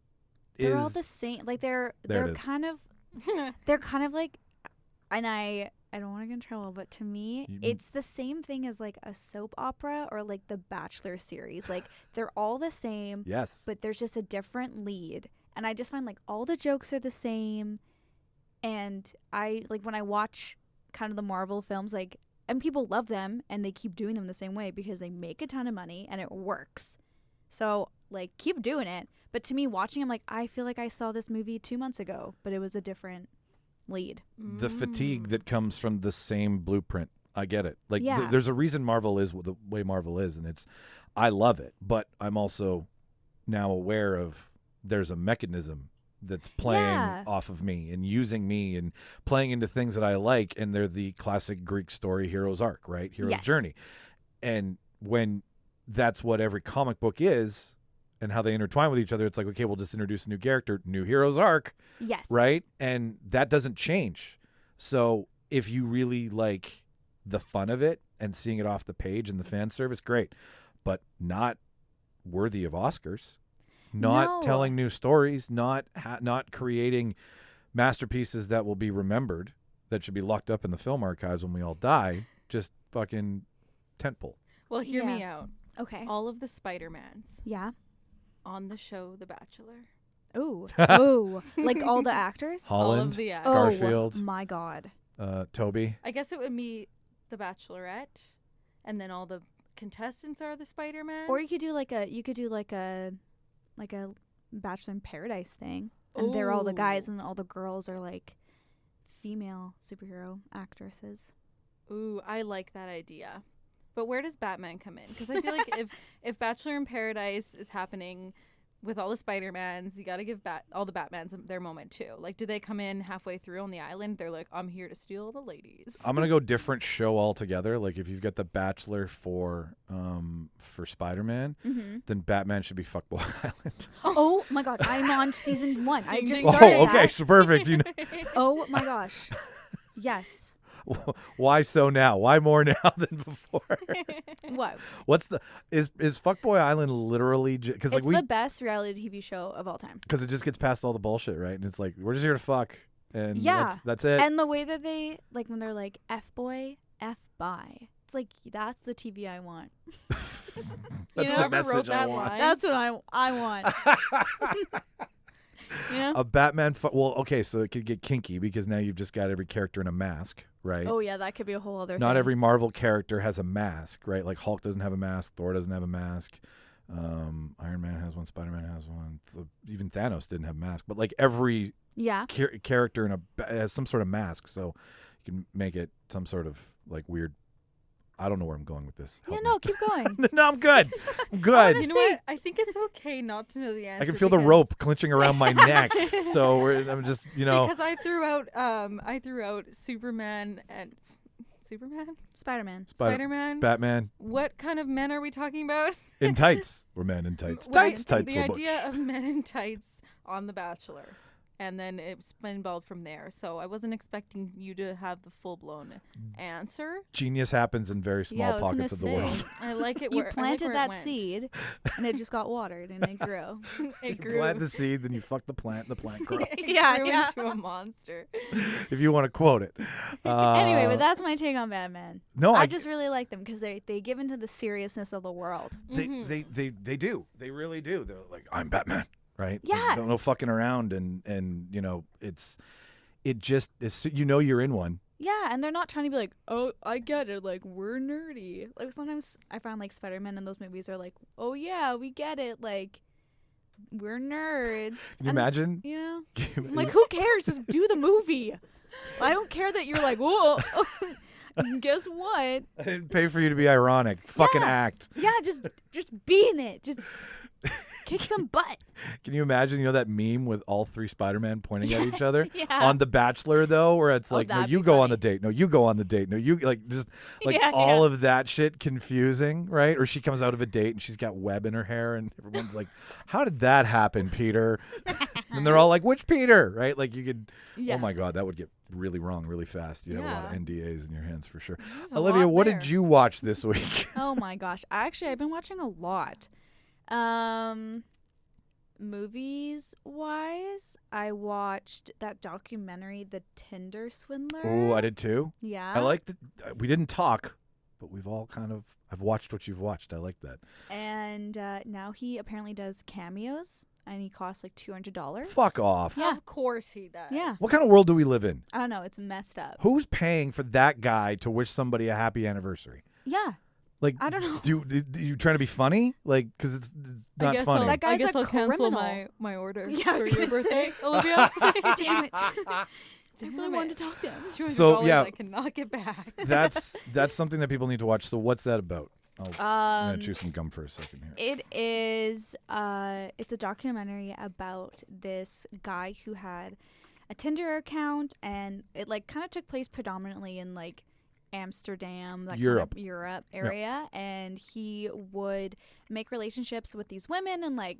they're all the same. Like, they're kind of like, and I don't want to get in trouble, but to me, it's the same thing as like a soap opera or like the Bachelor series. Like, they're all the same. Yes. But there's just a different lead. And I just find like all the jokes are the same. And I like when I watch kind of the Marvel films, like, and people love them and they keep doing them the same way because they make a ton of money and it works. So like, keep doing it. But to me, watching them, like, I feel like I saw this movie 2 months ago, but it was a different lead. The fatigue that comes from the same blueprint. I get it. Like, Yeah. there's a reason Marvel is the way Marvel is, and I love it. But I'm also now aware of there's a mechanism that's playing off of me and using me and playing into things that I like, and they're the classic Greek story hero's arc, right? Hero's journey. And when that's what every comic book is and how they intertwine with each other, it's like, okay, we'll just introduce a new character, new hero's arc. Yes. Right? And that doesn't change. So if you really like the fun of it and seeing it off the page and the fan service, great. But not worthy of Oscars. Not telling new stories, not creating masterpieces that will be remembered, that should be locked up in the film archives when we all die. Just fucking tentpole. Well, hear me out. Okay. All of the Spider-Mans Yeah. on the show The Bachelor. Ooh. Ooh. Like all the actors? Holland, All of the actors. Garfield, Oh my God. Toby. I guess it would be The Bachelorette, and then all the contestants are the Spider-Mans. Or you could do like a Bachelor in Paradise thing. And they're all the guys and all the girls are like female superhero actresses. Ooh, I like that idea. But where does Batman come in? Because I feel like if Bachelor in Paradise is happening with all the Spider-Mans, you got to give all the Batmans their moment too. Like, do they come in halfway through on the island? They're like, I'm here to steal the ladies. I'm gonna go different show altogether. Like, if you've got the Bachelor for Spider-Man, then Batman should be Fuckboy Island. Oh my God. I'm on season 1. I just ding. started Oh, okay, that. so perfect. You know, Oh my gosh. Yes. why so now? Why more now than before? What? What's is Fuckboy Island literally because like It's the best reality TV show of all time. because it just gets past all the bullshit, right? And it's like, we're just here to fuck, and Yeah. that's it. And the way that they, like, when they're like, F-boy, F-bi. It's like, that's the TV I want. That's You the never message wrote I that want. line. That's what I want. You know? A Batman. Well, okay, so it could get kinky because now you've just got every character in a mask, right? Oh, yeah, that could be a whole other Not thing. every Marvel character has a mask, right? Like Hulk doesn't have a mask, Thor doesn't have a mask, Iron Man has one, Spider-Man has one, even Thanos didn't have a mask. But like every Yeah. character has some sort of mask, so you can make it some sort of like weird. I don't know where I'm going with this. Yeah, Help no, me. keep going. No, I'm good. I'm good. You know what? I think it's okay not to know the answer. I can feel the because- rope clinching around my neck, so I'm just, Because I threw out Superman and Superman, Spider-Man. Spider-Man. Batman What kind of men are we talking about? in tights. We're men in tights. Well, Tights. The We're idea butch. of men in tights on The Bachelor. And then it spinballed from there. So I wasn't expecting you to have the full-blown answer. Genius happens in very small Yeah, I was gonna pockets of the say. world. I like it You where I like planted where it that went. seed, and it just got watered, and it grew. It You grew. plant the seed, then you fuck the plant grows. Yeah, grew yeah. into a monster. If you want to quote it. Anyway, but that's my take on Batman. No, I just really like them because they give into the seriousness of the world. they do. They really do. They're like, I'm Batman, right? Yeah. Don't no fucking around, and it just is. You're in one Yeah, and they're not trying to be like, oh, I get it, like, we're nerdy. Like, sometimes I find, like, Spider-Man in those movies are like, oh, yeah, we get it, like, we're nerds. Can you imagine? You know? I'm like, who cares? Just do the movie. I don't care that you're like, whoa. Guess what? I didn't pay for you to be ironic. Fucking act. Yeah, just be in it. Just kick some butt. Can you imagine, that meme with all three Spider-Man pointing at each other? Yeah. On The Bachelor, though, where it's like, no, that'd you be go on funny. the date. No, you go on the date. No, you, like, just, like, Yeah, all yeah. of that shit confusing, right? Or she comes out of a date and she's got web in her hair and everyone's like, how did that happen, Peter? And they're all like, which Peter? Right? Like, you could, Yeah. oh my God, that would get really wrong really fast. You'd have a lot of Yeah. NDAs in your hands for sure. There's a Olivia, lot what there. did you watch this week? Oh my gosh. I've been watching a lot. Movies wise, I watched that documentary, The Tinder Swindler. Oh, I did too. Yeah. I like that. We didn't talk, but we've all kind of, I've watched what you've watched. I like that. And now he apparently does cameos, and he costs like $200. Fuck off. Yeah. Of course he does. Yeah. What kind of world do we live in? I don't know. It's messed up. Who's paying for that guy to wish somebody a happy anniversary? Yeah. Like, I don't know. Do you trying to be funny? Like, because it's I not guess funny. I'll, That guy's I guess a I'll cancel criminal. my order Yeah, I was for your gonna birthday, say. Olivia. Damn it. I really wanted to talk to him. It's $200 So, yeah. I cannot get back. That's something that people need to watch. So what's that about? I'm gonna chew some gum for a second here. It is it's a documentary about this guy who had a Tinder account, and it like kind of took place predominantly in like Amsterdam, that Europe. kind of Europe area, and he would make relationships with these women and like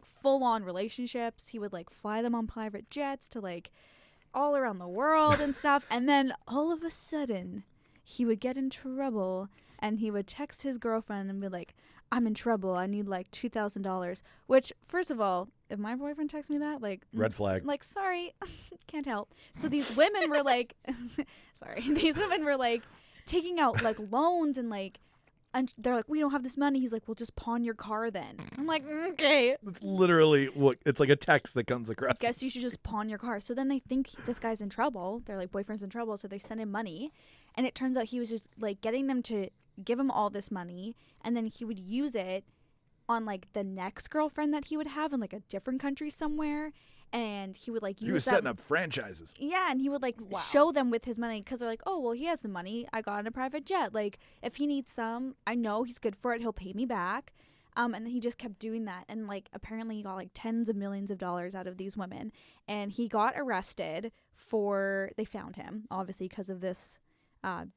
full on relationships. He would like fly them on private jets to like all around the world and stuff, and then all of a sudden he would get in trouble and he would text his girlfriend and be like, I'm in trouble, I need like $2,000. Which, first of all, if my boyfriend texts me that, like, Red flag. like, sorry, can't help. So these women were like these women were like taking out like loans and like, and they're like, we don't have this money. He's like, well, just pawn your car then. I'm like, okay, It's literally what it's like a text that comes across. guess you should just pawn your car. So then they think this guy's in trouble. They're like, boyfriend's in trouble. So they send him money. And it turns out he was just like getting them to give him all this money. And then he would use it on like the next girlfriend that he would have in like a different country somewhere. And he would like use He was that. setting up franchises. Yeah, and he would like show them with his money because they're like, oh, well, he has the money. I got on a private jet. Like, if he needs some, I know he's good for it. He'll pay me back. And then he just kept doing that. And like, apparently he got like tens of millions of dollars out of these women. And he got arrested they found him, obviously, because of this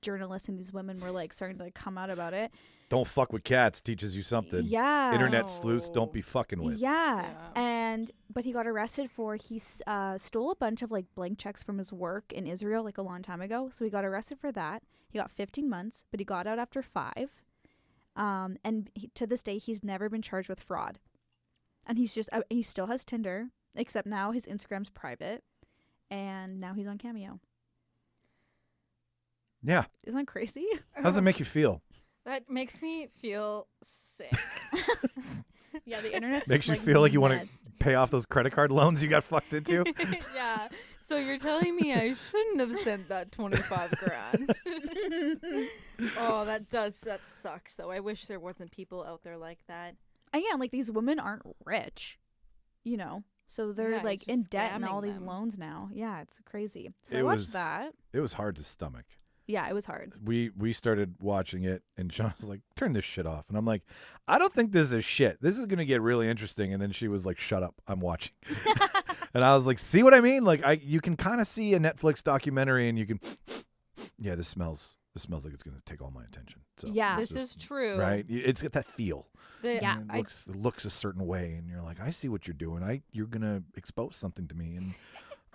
journalist. And these women were like starting to like come out about it. Don't fuck with cats teaches you something. Yeah. Internet sleuths don't be fucking with. Yeah. Yeah. But he got arrested for he stole a bunch of like blank checks from his work in Israel like a long time ago. So he got arrested for that. He got 15 months, but he got out after 5. And to this day, he's never been charged with fraud. And he's just he still has Tinder, except now his Instagram's private, and now he's on Cameo. Yeah. Isn't that crazy? How does it make you feel? That makes me feel sick. Yeah, the internet's Makes you like, feel like you want nuts. to pay off those credit card loans you got fucked into? Yeah. So you're telling me I shouldn't have sent that 25 grand. Oh, that sucks though. I wish there wasn't people out there like that. And yeah, like these women aren't rich, so they're Yeah, like he's in just debt and all scamming these them. loans now. Yeah, it's crazy. So It I watched was- that. It was hard to stomach. Yeah, it was hard. We started watching it, and Sean was like, turn this shit off. And I'm like, I don't think this is shit. This is going to get really interesting. And then she was like, shut up. I'm watching. And I was like, see what I mean? Like, you can kind of see a Netflix documentary, and you can, yeah, this smells like it's going to take all my attention. So Yeah. it's This is just- true. Right? It's got that feel. Yeah. And it looks a certain way, and you're like, I see what you're doing. You're going to expose something to me, and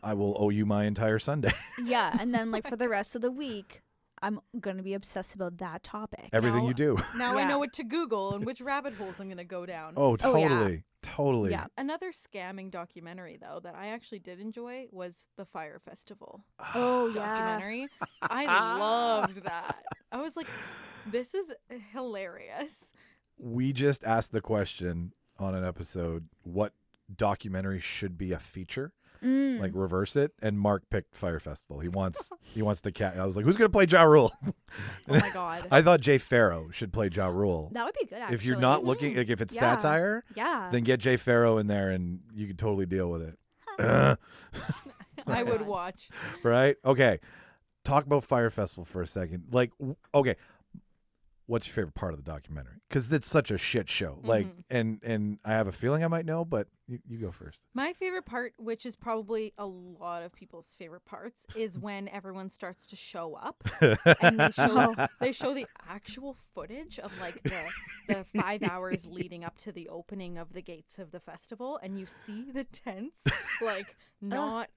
I will owe you my entire Sunday. Yeah, and then like for the rest of the week, I'm going to be obsessed about that topic. Everything Now- you do. Now I Yeah. know what to Google and which rabbit holes I'm going to go down. Oh, Oh, yeah. totally. Totally. Yeah. Another scamming documentary, though, that I actually did enjoy was the Fire Festival Oh, yeah. documentary. I loved that. I was like, this is hilarious. We just asked the question on an episode, what documentary should be a feature? like reverse it. And Mark picked Fire Festival. He wants the cat. I was like, who's gonna play Ja Rule? Oh my god. I thought Jay Farrow should play Ja Rule. That would be good, actually. If you're not looking, like if it's Yeah. satire, Yeah. then get Jay Farrow in there, and you can totally deal with it. I would watch. Right? Okay. Talk about Fire Festival for a second. Like, okay, what's your favorite part of the documentary? Because it's such a shit show. Like, and I have a feeling I might know, but you go first. My favorite part, which is probably a lot of people's favorite parts, is when everyone starts to show up and they show the actual footage of like the 5 hours leading up to the opening of the gates of the festival, and you see the tents like not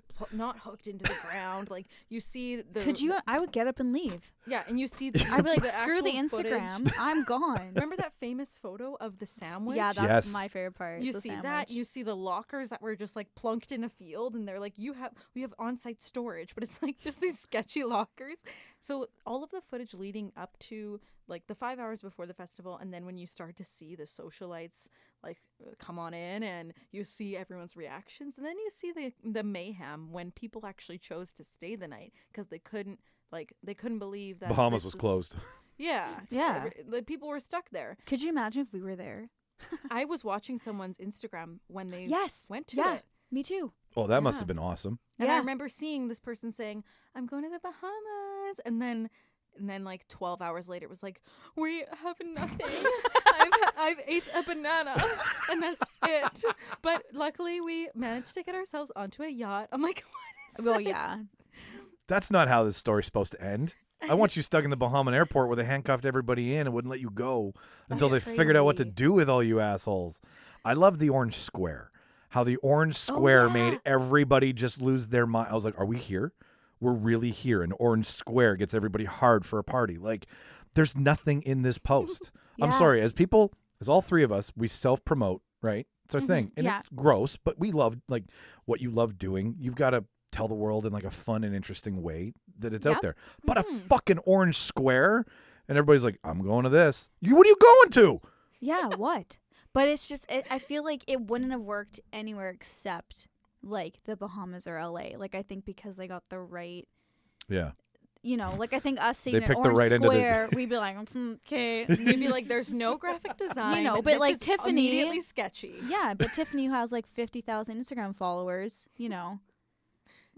hooked into the ground. Like you see the. Could you? I would get up and leave. Yeah, and you see. I'd be like, the screw the actual Instagram. footage. I'm gone. Remember that famous photo of the sandwich? Yeah, that's Yes. my favorite part. You is the see sandwich. that. You see the lockers that were just like plunked in a field, and they're like, we have on-site storage, but it's like just these sketchy lockers. So all of the footage leading up to like the 5 hours before the festival, and then when you start to see the socialites like come on in, and you see everyone's reactions, and then you see the mayhem when people actually chose to stay the night because they couldn't believe that Bahamas this was closed. Yeah, Yeah. The people were stuck there. Could you imagine if we were there? I was watching someone's Instagram when they Yes. went to Yeah. it. Me too. Oh, that must Yeah. have been awesome. And I Yeah. remember seeing this person saying, "I'm going to the Bahamas," and then like 12 hours later, it was like, "We have nothing. I've ate a banana, and that's it." But luckily, we managed to get ourselves onto a yacht. I'm like, "What is Well, this?" yeah. That's not how this story's supposed to end. I want you stuck in the Bahamian airport where they handcuffed everybody in and wouldn't let you go until they That's figured out what to crazy. do with all you assholes. I love the orange square. How the orange square yeah. made everybody just lose their mind. I was like, are we here? We're really here. And orange square gets everybody hard for a party. Like, there's nothing in this post. I'm Yeah. sorry. As all three of us, we self-promote, right? It's our thing. And Yeah. it's gross, but we love, like, what you love doing. You've got to tell the world in, like, a fun and interesting way that it's out Yep. there. But a fucking orange square, and everybody's like, I'm going to this. What are you going to? Yeah, what? But it's just, I feel like it wouldn't have worked anywhere except like the Bahamas or LA. Like I think because they got the right, Yeah. like I think us seeing They an picked the orange right end of the- square, we'd be like, okay. You'd be like, "There's no graphic design." but This like is Tiffany- immediately sketchy. Yeah, but Tiffany, who has like 50,000 Instagram followers,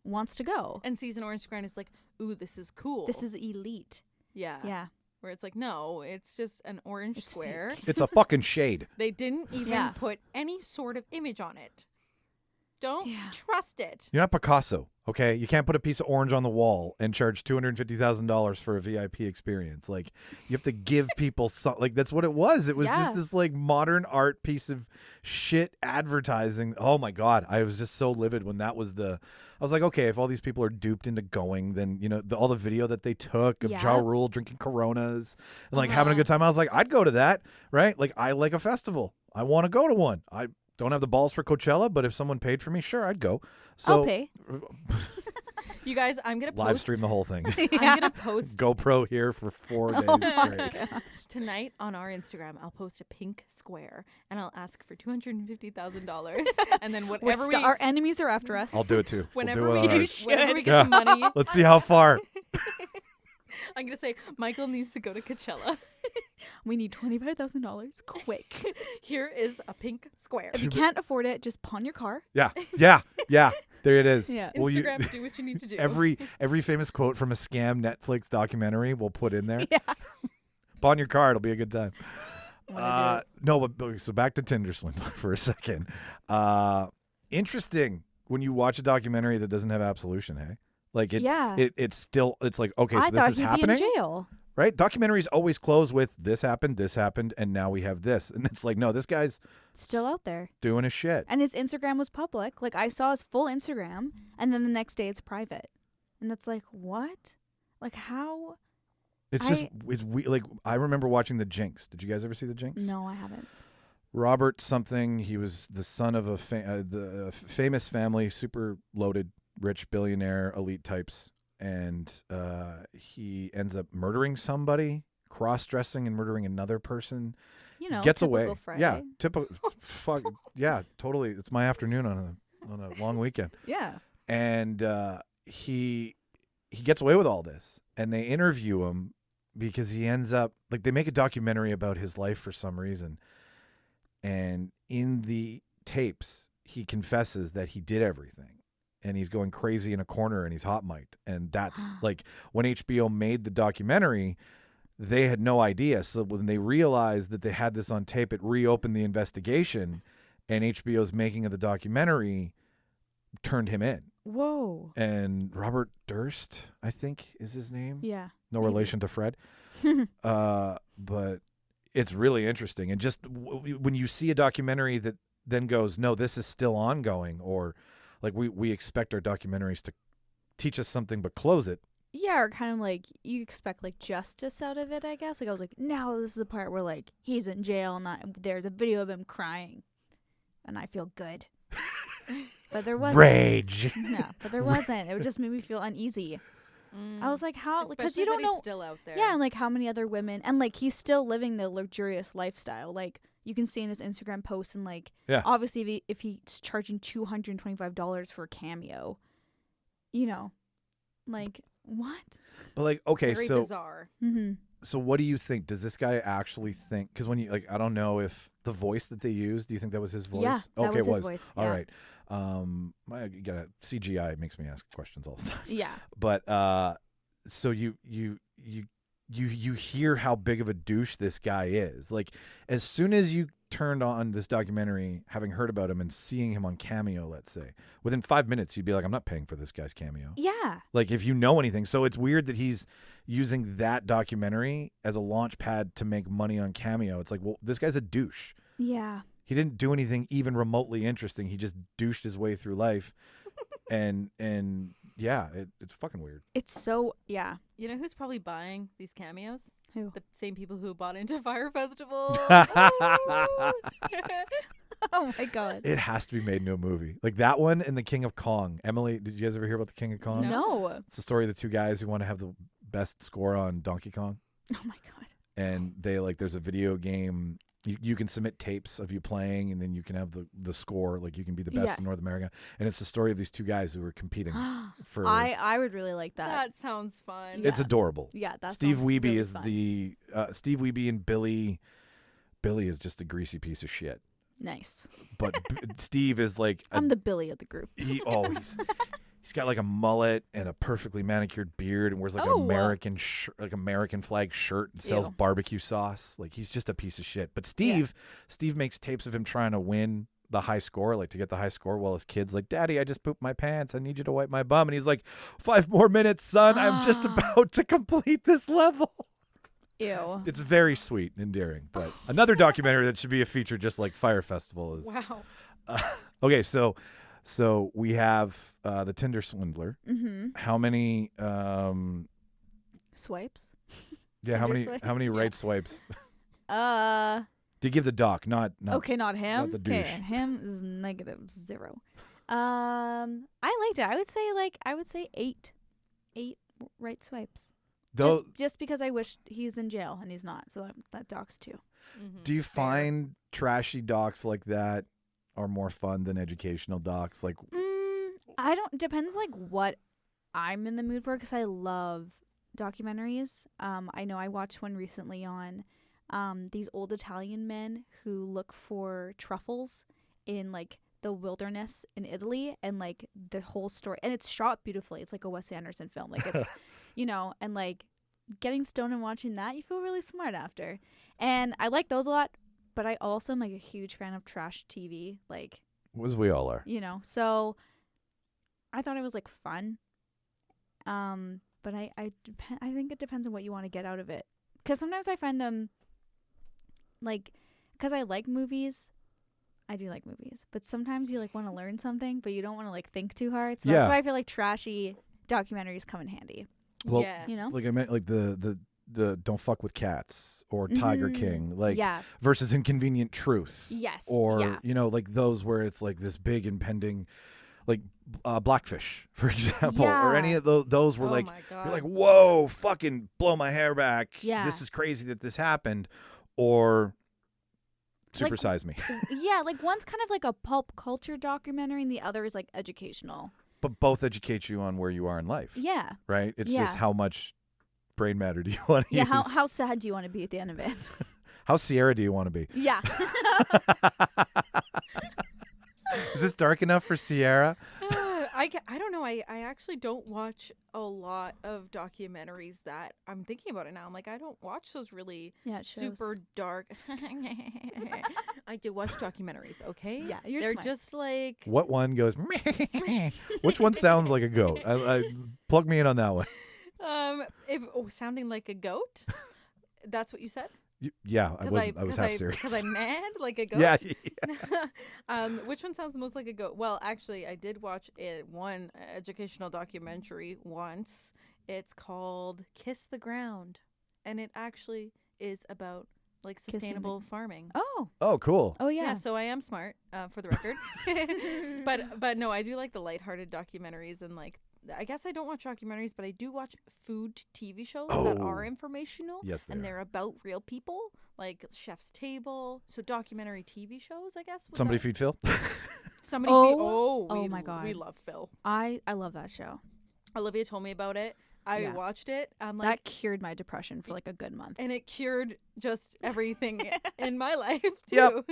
wants to go. And sees an orange square and is like, "Ooh, this is cool. This is elite. yeah." Yeah. Where it's like, no, it's just an orange It's square. fake. It's a fucking shade. They didn't even Yeah. put any sort of image on it. Don't Yeah. trust it. You're not Picasso, okay? You can't put a piece of orange on the wall and charge $250,000 for a VIP experience. Like, you have to give people something. Like, that's what it was. It was Yeah. just this, like, modern art piece of shit advertising. Oh, my God. I was just so livid when that was I was like, okay, if all these people are duped into going, then, all the video that they took of Ja Yeah. Rule drinking Coronas and, like, having a good time, I was like, I'd go to that, right? Like, I like a festival. I want to go to one. I don't have the balls for Coachella, but if someone paid for me, sure, I'd go. So I'll pay. You guys, I'm gonna live post stream the whole thing. I'm gonna post GoPro here for 4 days straight. tonight on our Instagram. I'll post a pink square and I'll ask for $250,000, and then whatever Our enemies are after us. I'll do it too. whenever we'll we do it ours. whenever we get Yeah. the money, Let's see how far. I'm gonna say Michael needs to go to Coachella. We need $25,000 quick. Here is a pink square. If you can't afford it, just pawn your car. Yeah. There it is. Yeah. Well, Instagram, do what you need to do. every famous quote from a scam Netflix documentary we'll put in there. Yeah. Pawn your car. It'll be a good time. No, but so back to Tinder swindler for a second. Interesting when you watch a documentary that doesn't have absolution, hey? Like Yeah. it's like, okay, so I this thought is he'd happening. be in jail. Right? Documentaries always close with this happened, and now we have this. And it's like, no, this guy's Still out there. doing his shit. And his Instagram was public. Like I saw his full Instagram, and then the next day it's private. And that's like, what? Like how? It's like I remember watching The Jinx. Did you guys ever see The Jinx? No, I haven't. Robert something. He was the son of the famous family, super loaded, rich billionaire, elite types, and he ends up murdering somebody, cross-dressing and murdering another person. You know, Gets typical away. Friday. Yeah, typical. Fuck yeah, totally. It's my afternoon on a on a long weekend. Yeah. And he gets away with all this, and they interview him because he ends up like they make a documentary about his life for some reason, and in the tapes he confesses that he did everything, and he's going crazy in a corner and he's hot mic'd, and that's like when HBO made the documentary, they had no idea. So when they realized that they had this on tape, it reopened the investigation, and HBO's making of the documentary turned him in. Whoa. And Robert Durst, I think, is his name. Yeah. No maybe. relation to Fred. But it's really interesting. And just when you see a documentary that then goes, no, this is still ongoing, or like we expect our documentaries to teach us something but close it. Yeah, or kind of like you expect like justice out of it, I guess. Like I was like, now this is the part where like he's in jail and there's a video of him crying, and I feel good. But there wasn't. Rage. No, but there wasn't. It just made me feel uneasy. I was like, how? Because Especially you don't that he's know. still out there. Yeah, and like how many other women, and like he's still living the luxurious lifestyle. Like you can see in his Instagram posts, and like obviously if he's charging $225 for a cameo, you know, like what? But like, okay, Very so bizarre. Mm-hmm. so what do you think? Does this guy actually think? Because when you like, I don't know if the voice that they used. Do you think that was his voice? Yeah, that okay, was it his voice. All yeah. right. CGI makes me ask questions all the time. Yeah. But so you hear how big of a douche this guy is. Like as soon as you turned on this documentary, having heard about him and seeing him on Cameo, let's say, within 5 minutes you'd be like, I'm not paying for this guy's cameo. Yeah. Like if you know anything. So it's weird that he's using that documentary as a launch pad to make money on Cameo. It's like, well, this guy's a douche. Yeah. He didn't do anything even remotely interesting. He just douched his way through life. and yeah, it's fucking weird. It's so yeah. You know who's probably buying these cameos? Who? The same people who bought into Fire Festival. Oh my god. It has to be made into a movie. Like that one and The King of Kong. Emily, did you guys ever hear about The King of Kong? No. It's the story of the two guys who want to have the best score on Donkey Kong. Oh my god. And they like there's a video game. You can submit tapes of you playing, and then you can have the score. Like you can be the best in North America. And it's the story of these two guys who were competing for. I would really like that. That sounds fun. It's adorable. Yeah, that's Steve Wiebe really is fun. the Steve Wiebe and Billy. Billy is just a greasy piece of shit. Nice. But Steve is like I'm the Billy of the group. He's got like a mullet and a perfectly manicured beard and wears like an American flag shirt and sells barbecue sauce. Like he's just a piece of shit. But Steve makes tapes of him trying to win the high score, like to get the high score, while his kid's like, Daddy, I just pooped my pants. I need you to wipe my bum. And he's like, 5 more minutes, son. I'm just about to complete this level. Ew. It's very sweet and endearing. But another documentary that should be a feature just like Fire Festival is. Wow. Okay, so we have the Tinder swindler. Mm-hmm. How many Swipes? yeah, Tinder how many swipes? right swipes? Uh Do you give the doc, not okay, not him. not the douche. Okay, him is -0. I liked it. I would say 8 right swipes. Though, Just because I wish he's in jail and he's not, so that docks too. Mm-hmm. do you find trashy docs like that are more fun than educational docs? Like, I don't. Depends like what I'm in the mood for, because I love documentaries. I know I watched one recently on these old Italian men who look for truffles in like the wilderness in Italy, and like the whole story, and it's shot beautifully. It's like a Wes Anderson film. Like it's and like getting stoned and watching that, you feel really smart after. And I like those a lot, but I also am like a huge fan of trash TV, like as we all are. So I thought it was like fun. But I think it depends on what you want to get out of it. Because sometimes I find them like, because I like movies. I do like movies, but sometimes you like want to learn something, but you don't want to like think too hard. So that's why I feel like trashy documentaries come in handy. Well, yes. like I meant, like the Don't Fuck with Cats or Tiger King, like versus Inconvenient Truth. Yes. Or like those where it's like this big impending, like Blackfish, for example, or any of those were like you're like, whoa, fucking blow my hair back. Yeah. This is crazy that this happened. Or Supersize Me. Yeah, like one's kind of like a pulp culture documentary and the other is like educational. But both educate you on where you are in life. Yeah. Right? It's Yeah. just how much brain matter do you want to Yeah, use? how sad do you want to be at the end of it? How Ciera do you want to be? Yeah. Is this dark enough for Ciera? I don't know. I actually don't watch a lot of documentaries that I'm thinking about it now. I'm like, I don't watch those really Yeah, it shows. super dark. I do watch documentaries, okay? Yeah, you're They're smart. just like, What one goes, which one sounds like a goat? I plug me in on that one. sounding like a goat. That's what you said? Yeah, I was half serious. Because I'm mad like a goat? Yeah. Which one sounds the most like a goat? Well, actually, I did watch one educational documentary once. It's called Kiss the Ground. And it actually is about like sustainable farming. Oh. Oh, cool. Oh Yeah, yeah. so I am smart, for the record. but no, I do like the lighthearted documentaries and like I guess I don't watch documentaries, but I do watch food TV shows that are informational. Yes, they and are. they're about real people, like Chef's Table. So documentary TV shows, I guess. Somebody feed Phil. Somebody Oh. feed. Oh my God. we love Phil. I love that show. Olivia told me about it. I Yeah. watched it. I'm like, That cured my depression for like a good month. and it cured just everything in my life too. Yep.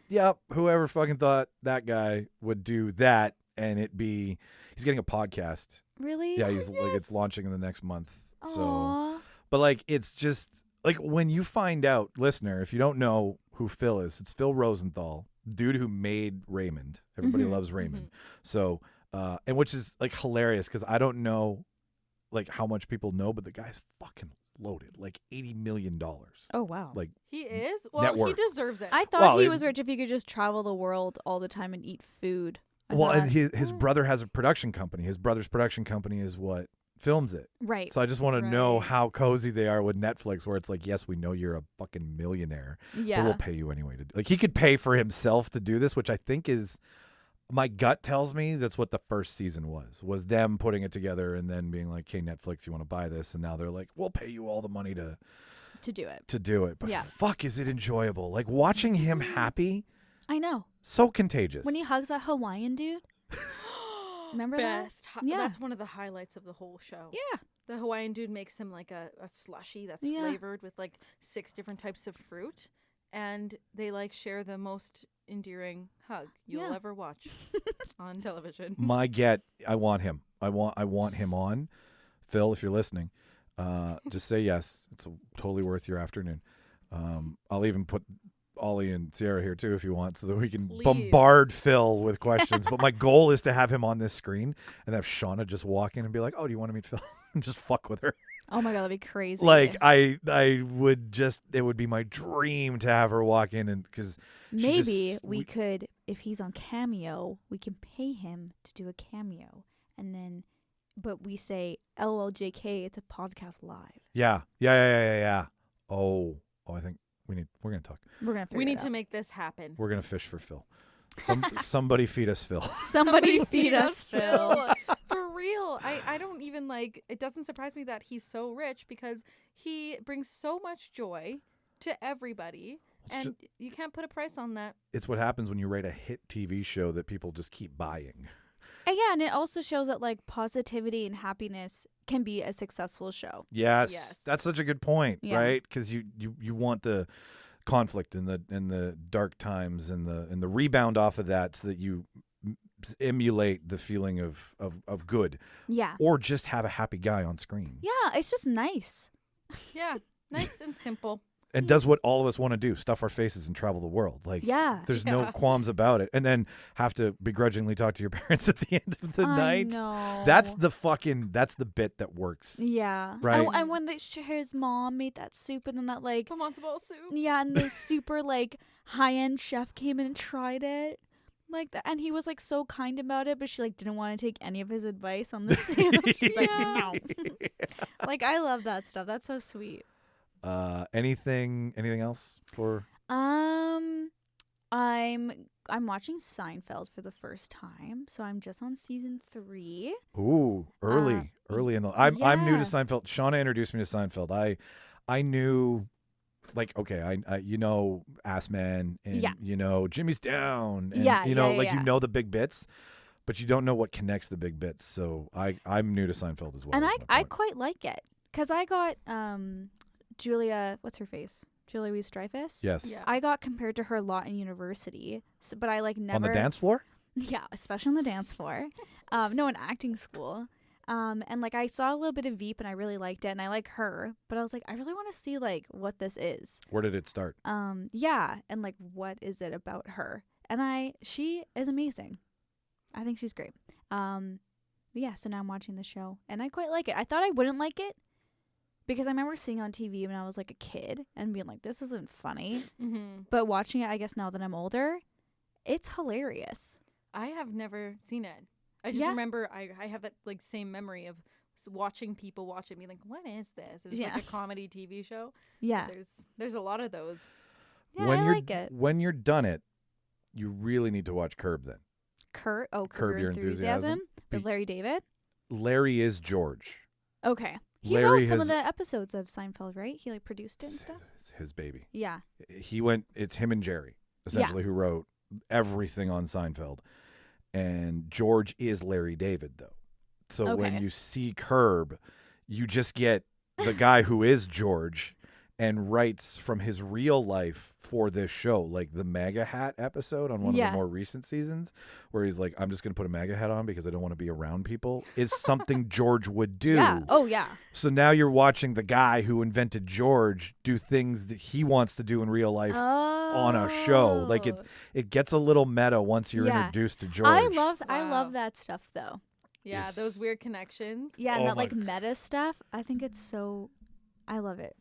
Yep. Whoever fucking thought that guy would do that and it be, he's getting a podcast. Really? Yeah, he's like, it's launching in the next month. So, Aw. but like, it's just like when you find out, listener, if you don't know who Phil is, it's Phil Rosenthal, dude who made Raymond. Everybody loves Raymond. So, and which is like hilarious because I don't know like how much people know, but the guy's fucking loaded, like $80 million. Oh wow. Like He is. Well, Network. he deserves it. I thought Well, he it- was rich if he could just travel the world all the time and eat food. I well, and thought- his brother has a production company. His brother's production company is what films it. Right. So I just want to know Right. how cozy they are with Netflix, where it's like, yes, we know you're a fucking millionaire, Yeah. but we'll pay you anyway. Like he could pay for himself to do this, which I think is, my gut tells me that's what the first season was them putting it together and then being like, hey, Netflix, you want to buy this? And now they're like, we'll pay you all the money to do it. do it. But Yeah. fuck, is it enjoyable? Like watching him happy, I know. so contagious. When he hugs that Hawaiian dude. Remember Best. Yeah. That's one of the highlights of the whole show. that? Yeah. The Hawaiian dude makes him like a slushy that's Yeah. flavored with like 6 different types of fruit. And they like share the most endearing hug you'll Yeah. ever watch on television. My get, I want him. I want him on. Phil, if you're listening, just say yes. It's totally worth your afternoon. I'll even put Ollie and Ciera here too if you want, so that we can Please. bombard Phil with questions. But my goal is to have him on this screen and have Shauna just walk in and be like, "Oh, do you want to meet Phil?" and just fuck with her. Oh my god, that'd be crazy. Like it would be my dream to have her walk in, and because maybe we could, if he's on Cameo, we can pay him to do a cameo, and then, but we say LLJK, it's a podcast live. yeah. Oh, I think we're gonna talk. We're gonna. We need to make this happen. We're gonna fish for Phil. Somebody feed us Phil. Somebody feed us, Phil. For real. I don't even like, it doesn't surprise me that he's so rich because he brings so much joy to everybody. It's And you can't put a price on that. It's what happens when you write a hit TV show that people just keep buying. And yeah, and it also shows that like positivity and happiness can be a successful show. Yes. That's such a good point, Yeah. right? Because you want the conflict and the dark times and the rebound off of that, so that you emulate the feeling of good, Yeah. or just have a happy guy on screen. Yeah, it's just nice. Yeah. Nice and simple. And does what all of us want to do, stuff our faces and travel the world. Like, Yeah. there's no qualms about it. And then have to begrudgingly talk to your parents at the end of the I night. know. That's the bit that works. Yeah. Right. And when his mom made that soup, and then that like, The matzo ball soup. yeah, and the super like high-end chef came in and tried it. Like that, and he was like so kind about it, but she like didn't want to take any of his advice on the soup. She's like, no. Like, I love that stuff. That's so sweet. Anything else for? I'm watching Seinfeld for the first time, so I'm just on season 3. Ooh, early in the. I'm new to yeah. Seinfeld. Shauna introduced me to Seinfeld. I knew like, okay, I you know, Ass Man, and Yeah. you know, Jimmy's Down, and Yeah, you know, yeah, like yeah. you know the big bits, but you don't know what connects the big bits. So I'm new to Seinfeld as well. And is my I point. quite like it because I got Julia, what's her face? Julia Louis-Dreyfus. Yes. Yeah. I got compared to her a lot in university, so, but I like never On the dance floor. Yeah, especially on the dance floor. No, in acting school. And like I saw a little bit of Veep and I really liked it, and I like her, but I was like, I really want to see like what this is. Where did it start? Yeah, and like what is it about her? And she is amazing. I think she's great. But yeah, so now I'm watching the show and I quite like it. I thought I wouldn't like it because I remember seeing it on TV when I was like a kid and being like, this isn't funny. Mm-hmm. But watching it, I guess now that I'm older, it's hilarious. I have never seen it. I just Yeah. remember I have that like same memory of watching people watch it and be like, what is this? It's Yeah. like a comedy TV show. Yeah. There's a lot of those. Yeah, when I you're like it. when you're done it, you really need to watch Curb then. Curb Curb Your Enthusiasm. with Be- Larry David. Larry is George. Okay. He Larry wrote some of has- the episodes of Seinfeld, right? He like produced it and stuff. It's his baby. Yeah. It's him and Jerry essentially who wrote everything on Seinfeld. And George is Larry David though. So when Okay. you see Curb, you just get the guy who is George and writes from his real life for this show, like the MAGA hat episode on one of Yeah. the more recent seasons, where he's like, I'm just going to put a MAGA hat on because I don't want to be around people, is something George would do. Yeah. Oh yeah. So now you're watching the guy who invented George do things that he wants to do in real life on a show. Like it gets a little meta once you're Yeah. introduced to George. I Wow. love that stuff though. Yeah, It's- those weird connections. Yeah, and Oh that my like meta stuff. I think it's so I love it.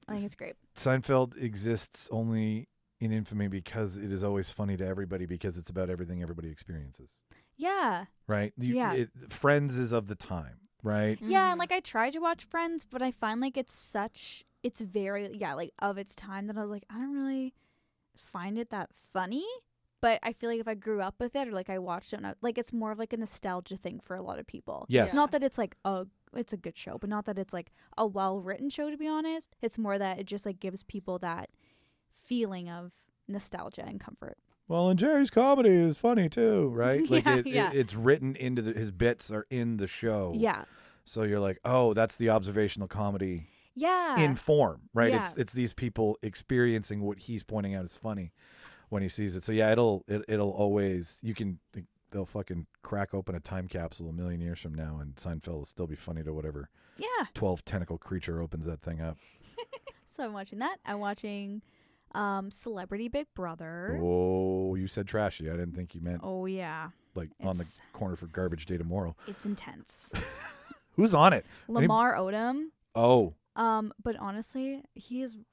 I think it's great. Seinfeld exists only in infamy because it is always funny to everybody because it's about everything everybody experiences. Yeah. Right? Yeah. Friends is of the time, right? Yeah, and like I tried to watch Friends, but I find like it's very like of its time that I was like, I don't really find it that funny. But I feel like if I grew up with it or like I watched it, and like it's more of like a nostalgia thing for a lot of people. Yes. It's not that it's like it's a good show, but not that it's like a well-written show, to be honest. It's more that it just like gives people that feeling of nostalgia and comfort. Well, and Jerry's comedy is funny too, right? Like Yeah. it's written into his bits are in the show. Yeah. So you're like, oh, that's the observational comedy Yeah. in form, right? Yeah. It's these people experiencing what he's pointing out as funny when he sees it. So yeah, it'll always they'll fucking crack open a time capsule a million years from now, and Seinfeld will still be funny to whatever Yeah. 12 tentacle creature opens that thing up. So I'm watching that. I'm watching Celebrity Big Brother. Oh, you said trashy. I didn't think you meant Oh yeah. like on the It's- corner for garbage day tomorrow. It's intense. Who's on it? Lamar Odom. Oh, But honestly,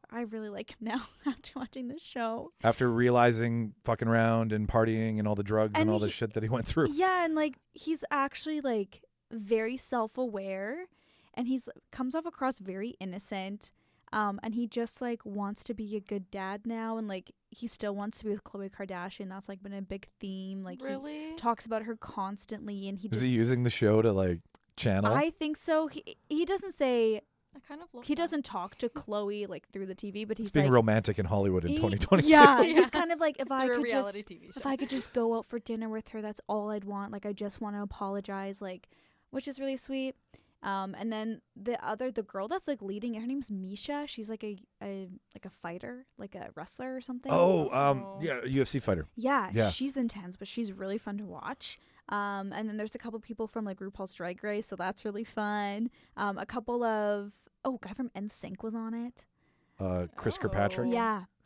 I really like him now after watching this show. after realizing fucking around and partying and all the drugs and And all the he- shit that he went through. Yeah, and like he's actually like very self-aware, and he's comes off across very innocent. And he just like wants to be a good dad now, and like he still wants to be with Khloe Kardashian. That's like been a big theme. Like Really? he talks about her constantly, and he Is just he using the show to like channel? I think so. He doesn't say I kind of love he that. doesn't talk to Chloe like through the TV, but he's It's being like romantic in Hollywood in he- 2022. Yeah, Yeah. he's kind of like if I Through a could reality just TV show. if I could just go out for dinner with her, that's all I'd want. Like I just want to apologize, like, which is really sweet. And then the girl that's like leading it, her name's Misha. She's like a fighter, like a wrestler or something. Oh. Yeah, UFC fighter. Yeah, Yeah. she's intense, but she's really fun to watch. And then there's a couple people from like RuPaul's Drag Race, so that's really fun. A couple of guy from NSYNC was on it. Chris Oh. Kirkpatrick.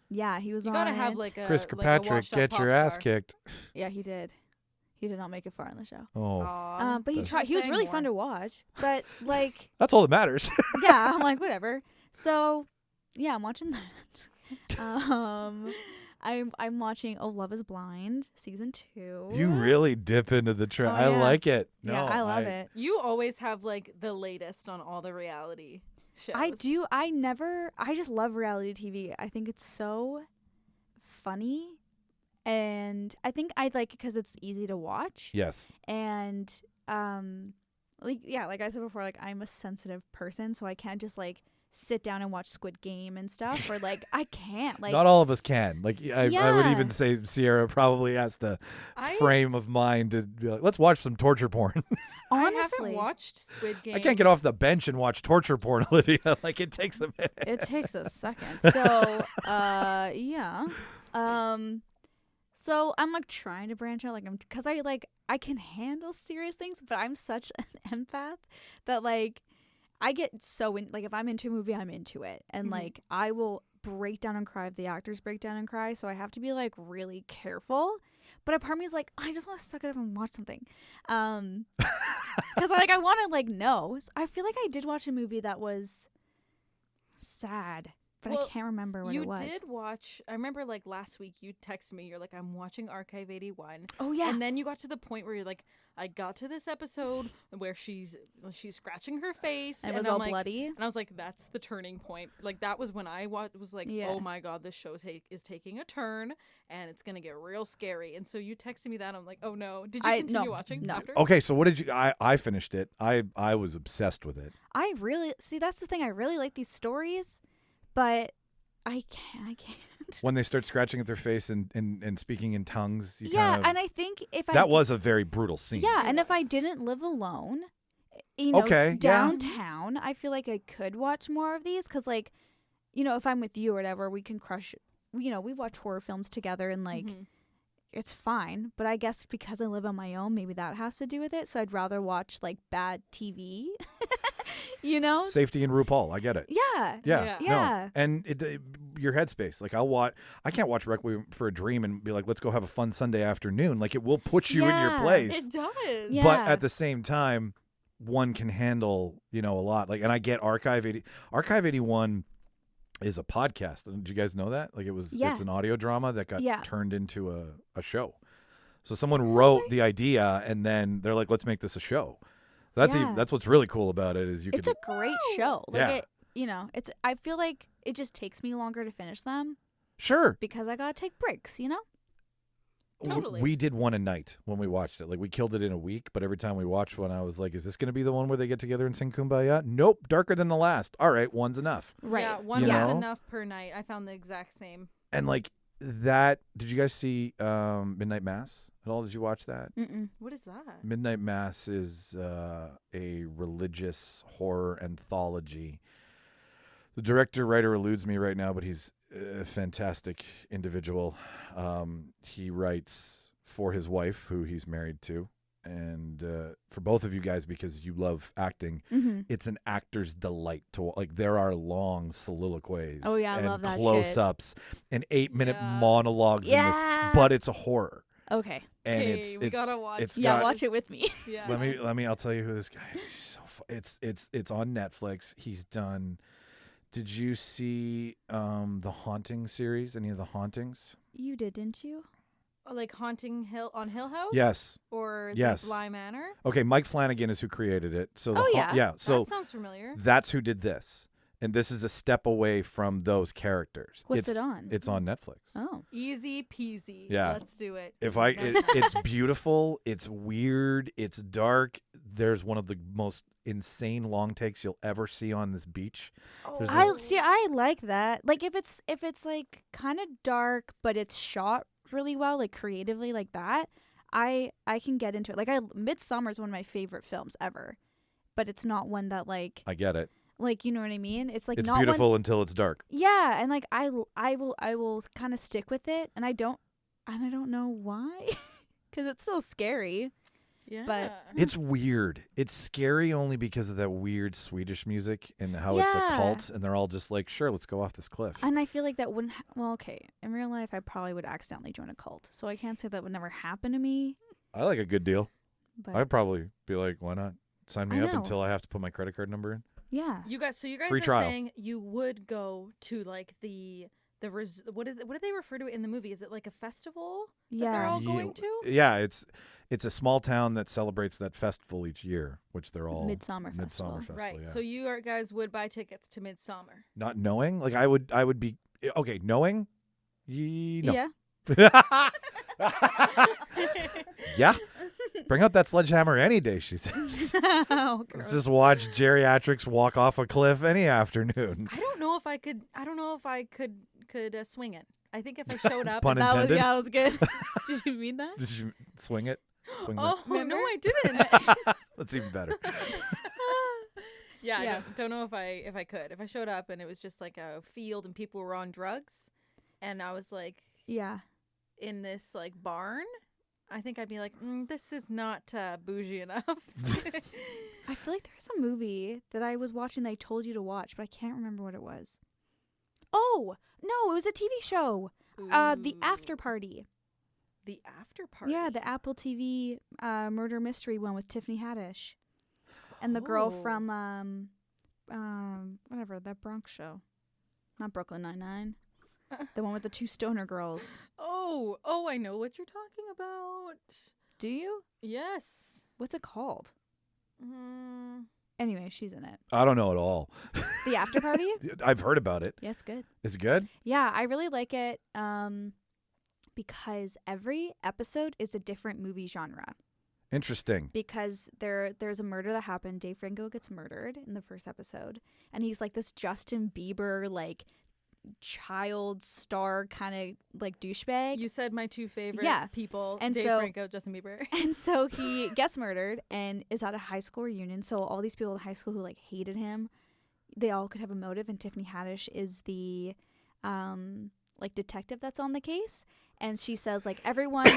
Yeah, he was You on gotta it. have like a Chris like a Kirkpatrick, washed-up get pop your ass star. kicked. Yeah, he did. He did not make it far on the show. Oh, Aw. But he That's- tried. He was Saying really more. fun to watch. But like, that's all that matters. yeah, I'm like whatever. So yeah, I'm watching that. I'm watching Love Is Blind season 2. You really dip into the trend. Oh, I yeah. like it. No, Yeah, I love it. You always have like the latest on all the reality shows. I do. I just love reality TV. I think it's so funny, and I think I like it because it's easy to watch. Yes. And like I said before, like I'm a sensitive person, so I can't just like sit down and watch Squid Game and stuff, or like I can't. Like Not all of us can. Like I would Yeah. even say Ciera probably has the frame of mind to be like, let's watch some torture porn. I honestly, haven't watched Squid Game. I can't get off the bench and watch torture porn, Olivia. Like it takes a minute. it takes a second. So yeah. So I'm like trying to branch out, like because I can handle serious things, but I'm such an empath that like I get so in, like if I'm into a movie, I'm into it, and like I will break down and cry if the actors break down and cry. So I have to be like really careful. But a part of me is like, I just want to suck it up and watch something, because like I want to like know. So I feel like I did watch a movie that was sad. But Well, I can't remember what it was. You did watch. I remember like last week you texted me. You're like, I'm watching Archive 81. Oh yeah. And then you got to the point where you're like, I got to this episode where she's scratching her face And it was I'm all like, bloody. And I was like, that's the turning point. Like that was when I was like, Yeah. oh my god, this show is taking a turn and it's gonna get real scary. And so you texted me that. And I'm like, oh no. Did you continue no, watching no. after? Okay, so what did you? I finished it. I was obsessed with it. I really see. That's the thing. I really like these stories, but I can't. When they start scratching at their face and speaking in tongues, you Yeah, kind of, and I think if I that did- was a very brutal scene. yeah, It and if I was. didn't live alone, you know, Okay, yeah. downtown, I feel like I could watch more of these because, like, you know, if I'm with you or whatever, we can crush. You know, we watch horror films together and like. It's fine, but I guess because I live on my own, maybe that has to do with it. So I'd rather watch like bad TV, you know? Safety and RuPaul, I get it. Yeah. Yeah, Yeah. no. And your headspace. Like I can't watch Requiem for a Dream and be like, let's go have a fun Sunday afternoon. Like it will put you in your Yeah. place. It does. Yeah. But at the same time, one can handle, you know, a lot. Like, and I get Archive 81 is a podcast. Did you guys know that? Like Yeah. it's an audio drama that got Yeah. turned into a show. So someone wrote the idea and then they're like, let's make this a show. That's Yeah. that's what's really cool about it is you It's can a great show. Like Yeah. it, you know, I feel like it just takes me longer to finish them sure. because I gotta take breaks, you know? Totally. We did one a night when we watched it. Like we killed it in a week, but every time we watched one, I was like, is this going to be the one where they get together and sing Kumbaya? Nope, darker than the last. All right, one's enough. Right. Yeah, one You was know? enough per night. I found the exact same. And like that, did you guys see Midnight Mass at all? Did you watch that? Mm-mm. What is that? Midnight Mass is a religious horror anthology. The director-writer eludes me right now, but he's a fantastic individual. He writes for his wife, who he's married to, and for both of you guys, because you love acting, Mm-hmm. it's an actor's delight to like. There are long soliloquies, Oh, yeah, I and love that shit. close-ups, and 8-minute Yeah. monologues in Yeah. this, but it's a horror, Okay. and Okay, we it's gotta watch it's this. Yeah, got- watch it with me. Yeah. let me. I'll tell you who this guy is. He's so it's on Netflix. He's done. Did you see the Haunting series? Any of the Hauntings? You did, didn't you? Like Haunting Hill on Hill House? Yes. Or Yes. the Bly Manor? Okay, Mike Flanagan is who created it. So Oh, yeah. yeah. So That sounds familiar. that's who did this, and this is a step away from those characters. What's it's, it on? It's on Netflix. Oh. Easy peasy. Yeah. Let's do it. It's beautiful. It's weird. It's dark. There's one of the most insane long takes you'll ever see on this beach. There's this- I like that. Like if it's like kind of dark, but it's shot really well, like creatively, like that. I can get into it. Like Midsummer is one of my favorite films ever, but it's not one that like I get it. you know what I mean. It's like It's not beautiful One, until it's dark. yeah, and like I will kind of stick with it, and I don't know why, because it's so scary. Yeah. But- It's weird. It's scary only because of that weird Swedish music and how it's a Yeah. cult, and they're all just like, sure, let's go off this cliff. And I feel like that wouldn't. Well, okay, in real life, I probably would accidentally join a cult, so I can't say that would never happen to me. I like a good deal. But I'd probably be like, why not? Sign me I up know. until I have to put my credit card number in. yeah, You guys Free are trial. saying you would go to like what do they refer to it in the movie? Is it like a festival that they're yeah. all going to? Yeah, it's a small town that celebrates that festival each year, which they're all Midsummer Festival. Festival, Right. yeah. So you guys would buy tickets to Midsummer. Not knowing, like I would be okay. Knowing, no. Yeah. Yeah. Bring out that sledgehammer any day, she says. Oh, Let's gross. just watch geriatrics walk off a cliff any afternoon. I don't know if I could. I don't know if I could swing it. I think if I showed up. Pun and That was, intended. that was good. Did you mean that? Did you swing it? Swing oh no, Remember? I didn't. That's even better. Yeah, I Yeah. don't know if I could. If I showed up and it was just like a field and people were on drugs, and I was like Yeah. in this like barn, I think I'd be like, this is not bougie enough. I feel like there's a movie that I was watching that I told you to watch, but I can't remember what it was. Oh, no, it was a TV show. The After Party. The After Party. Yeah, the Apple TV murder mystery one with Tiffany Haddish. And the girl Oh. from whatever, that Bronx show. Not Brooklyn Nine-Nine. The one with the two stoner girls. Oh, I know what you're talking about. Do you? Yes. What's it called? Mm, Anyway, she's in it. I don't know at all. The After Party? I've heard about it. Yeah, it's good. Is it good? Yeah, I really like it because every episode is a different movie genre. Interesting. Because there's a murder that happened. Dave Franco gets murdered in the first episode. And he's like this Justin Bieber, like, child star kind of, like, douchebag. you said my two favorite Yeah. people, And Dave so- Franco, Justin Bieber. And so he gets murdered and is at a high school reunion. So all these people in high school who like hated him, they all could have a motive. And Tiffany Haddish is the like detective that's on the case. And she says like everyone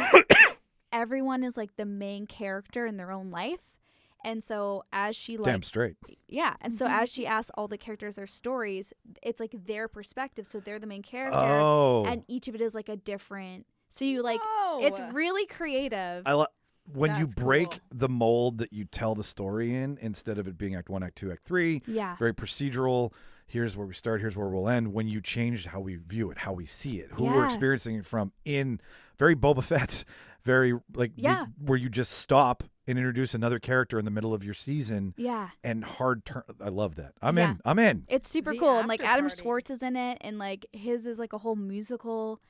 is like the main character in their own life. And so as she like Damn straight. yeah, and so as she asks all the characters their stories, it's like their perspective. So they're the main character, Oh. and each of it is like a different. So you like Whoa. it's really creative. When you That's break cool. the mold that you tell the story in, instead of it being act 1, act 2, act 3, Yeah. very procedural. Here's where we start. Here's where we'll end. When you change how we view it, how we see it, who we're Yeah. experiencing it from, in very Boba Fett, very like Yeah. where you just stop and introduce another character in the middle of your season Yeah. and hard turn. I love that. I'm Yeah. in. I'm in. It's super The cool. And like After Adam Party. Schwartz is in it, and like his is like a whole musical.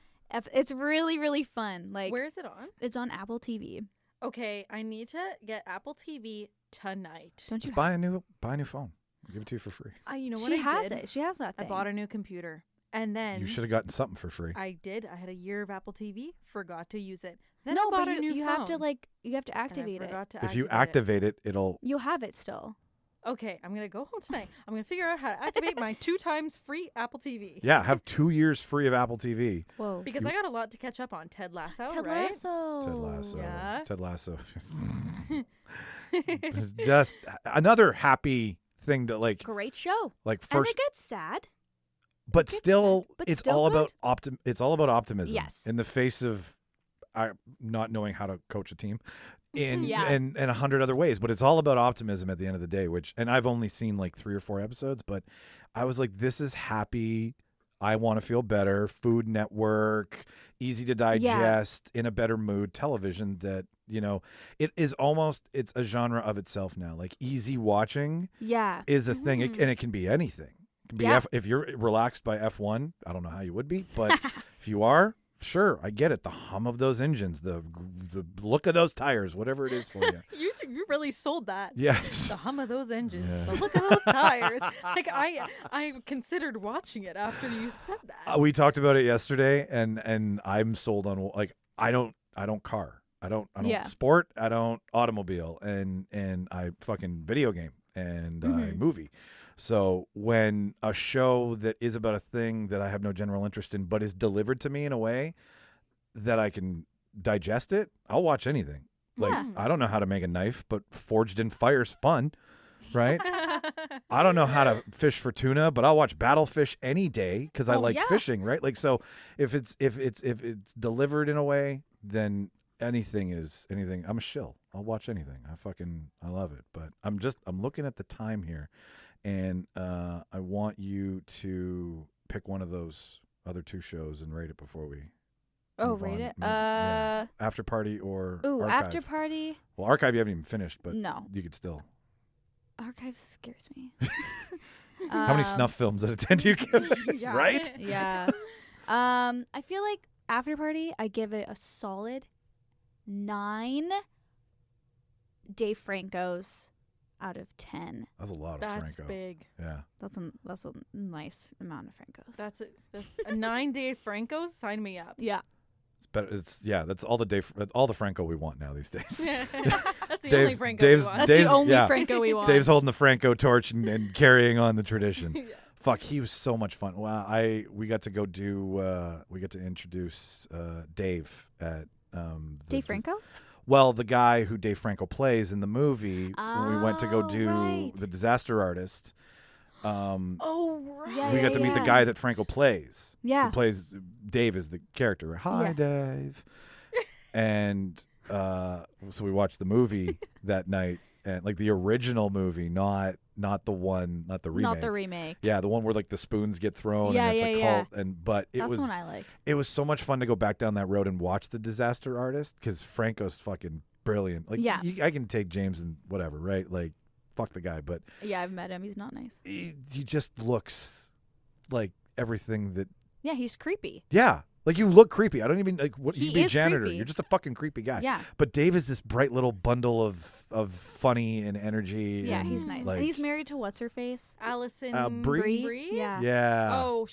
It's really, really fun. Like Where is it on? it's on Apple TV. Okay, I need to get Apple TV tonight. Don't you? Just buy a new phone. I'll give it to you for free. You know what She I has did? it. She has that I thing. bought a new computer, and then You should have gotten something for free. I did. I had a year of Apple TV. Forgot to use it. Then No, I bought but a new you phone. have to like you have to and I activate it. forgot to If you activate activate it, it'll. You'll have it still. Okay, I'm gonna go home tonight. I'm gonna figure out how to activate my 2 times free Apple TV. Yeah, have 2 years free of Apple TV. Whoa. Because I got a lot to catch up on. Ted Lasso, Ted right? Lasso. Ted Lasso. Yeah. Ted Lasso. Just another happy thing to like Great show. like And first it gets sad. but gets still sad, but it's still all good. about it's all about optimism. Yes. In the face of not knowing how to coach a team in Yeah. and 100 other ways, but it's all about optimism at the end of the day, which and I've only seen like 3 or 4 episodes, but I was like, this is happy. I want to feel better. Food Network, easy to digest, in a better mood television that, you know, it is almost, it's a genre of itself now. Like easy watching Yeah. is a thing, and it can be anything. It can be Yeah. if you're relaxed by F1, I don't know how you would be, but if you are, sure, I get it. The hum of those engines, the look of those tires, whatever it is for you. You really sold that. Yes. The hum of those engines. Yeah. The look of those tires. Like I considered watching it after you said that. We talked about it yesterday, and I'm sold on like I don't car, I don't Yeah. sport, I don't automobile, and I fucking video game and movie. So when a show that is about a thing that I have no general interest in, but is delivered to me in a way that I can digest it, I'll watch anything. Like Yeah. I don't know how to make a knife, but Forged in Fire's fun, right? I don't know how to fish for tuna, but I'll watch Battlefish any day because I Oh, like yeah. fishing, right? Like so, if it's delivered in a way, then anything is anything. I'm a shill. I'll watch anything. I love it. But I'm looking at the time here, and I want you to pick one of those other 2 shows and rate it before we. Oh, move rate on. it. Yeah. After Party or Ooh, Archive. After Party. Well, Archive you haven't even finished, but No. you could still. Archive scares me. How many snuff films out of 10 do you give? Yeah. Right? Yeah. I feel like After Party, I give it a solid 9. Dave Franco's out of 10. That's a lot of That's Franco. big. Yeah. That's a nice amount of Francos. That's a 9-day Franco. Sign me up. yeah. It's better. That's all the Franco we want now these days. That's the Dave- only Franco Dave's- we want. That's Dave's- the only yeah. Franco we want. Dave's holding the Franco torch and carrying on the tradition. Yeah. Fuck, he was so much fun. Wow, we got to go do. We got to introduce Dave at. Dave Franco? Well, the guy who Dave Franco plays in the movie, when we went to go Oh, do right. The Disaster Artist. Oh, right. Yeah, We got to meet the yeah. guy that Franco plays. Yeah. Who plays Dave is the character. Hi, Yeah. Dave. And so we watched the movie that night, and like the original movie, not the remake. Not the remake. Yeah, the one where like the spoons get thrown Yeah, and it's yeah, a yeah. cult. But it That's was one I like. it was so much fun to go back down that road and watch The Disaster Artist because Franco's fucking brilliant. Like, Yeah. I can take James and whatever, right? Like, fuck the guy, but Yeah, I've met him. He's not nice. he just looks like everything that. Yeah, he's creepy. Yeah, like you look creepy. I don't even like what He you'd be a is janitor. creepy. You're just a fucking creepy guy. Yeah. But Dave is this bright little bundle of funny and energy. Yeah, and, he's nice. like, And he's married to what's her face? Allison Brie? Yeah. Yeah. Oh,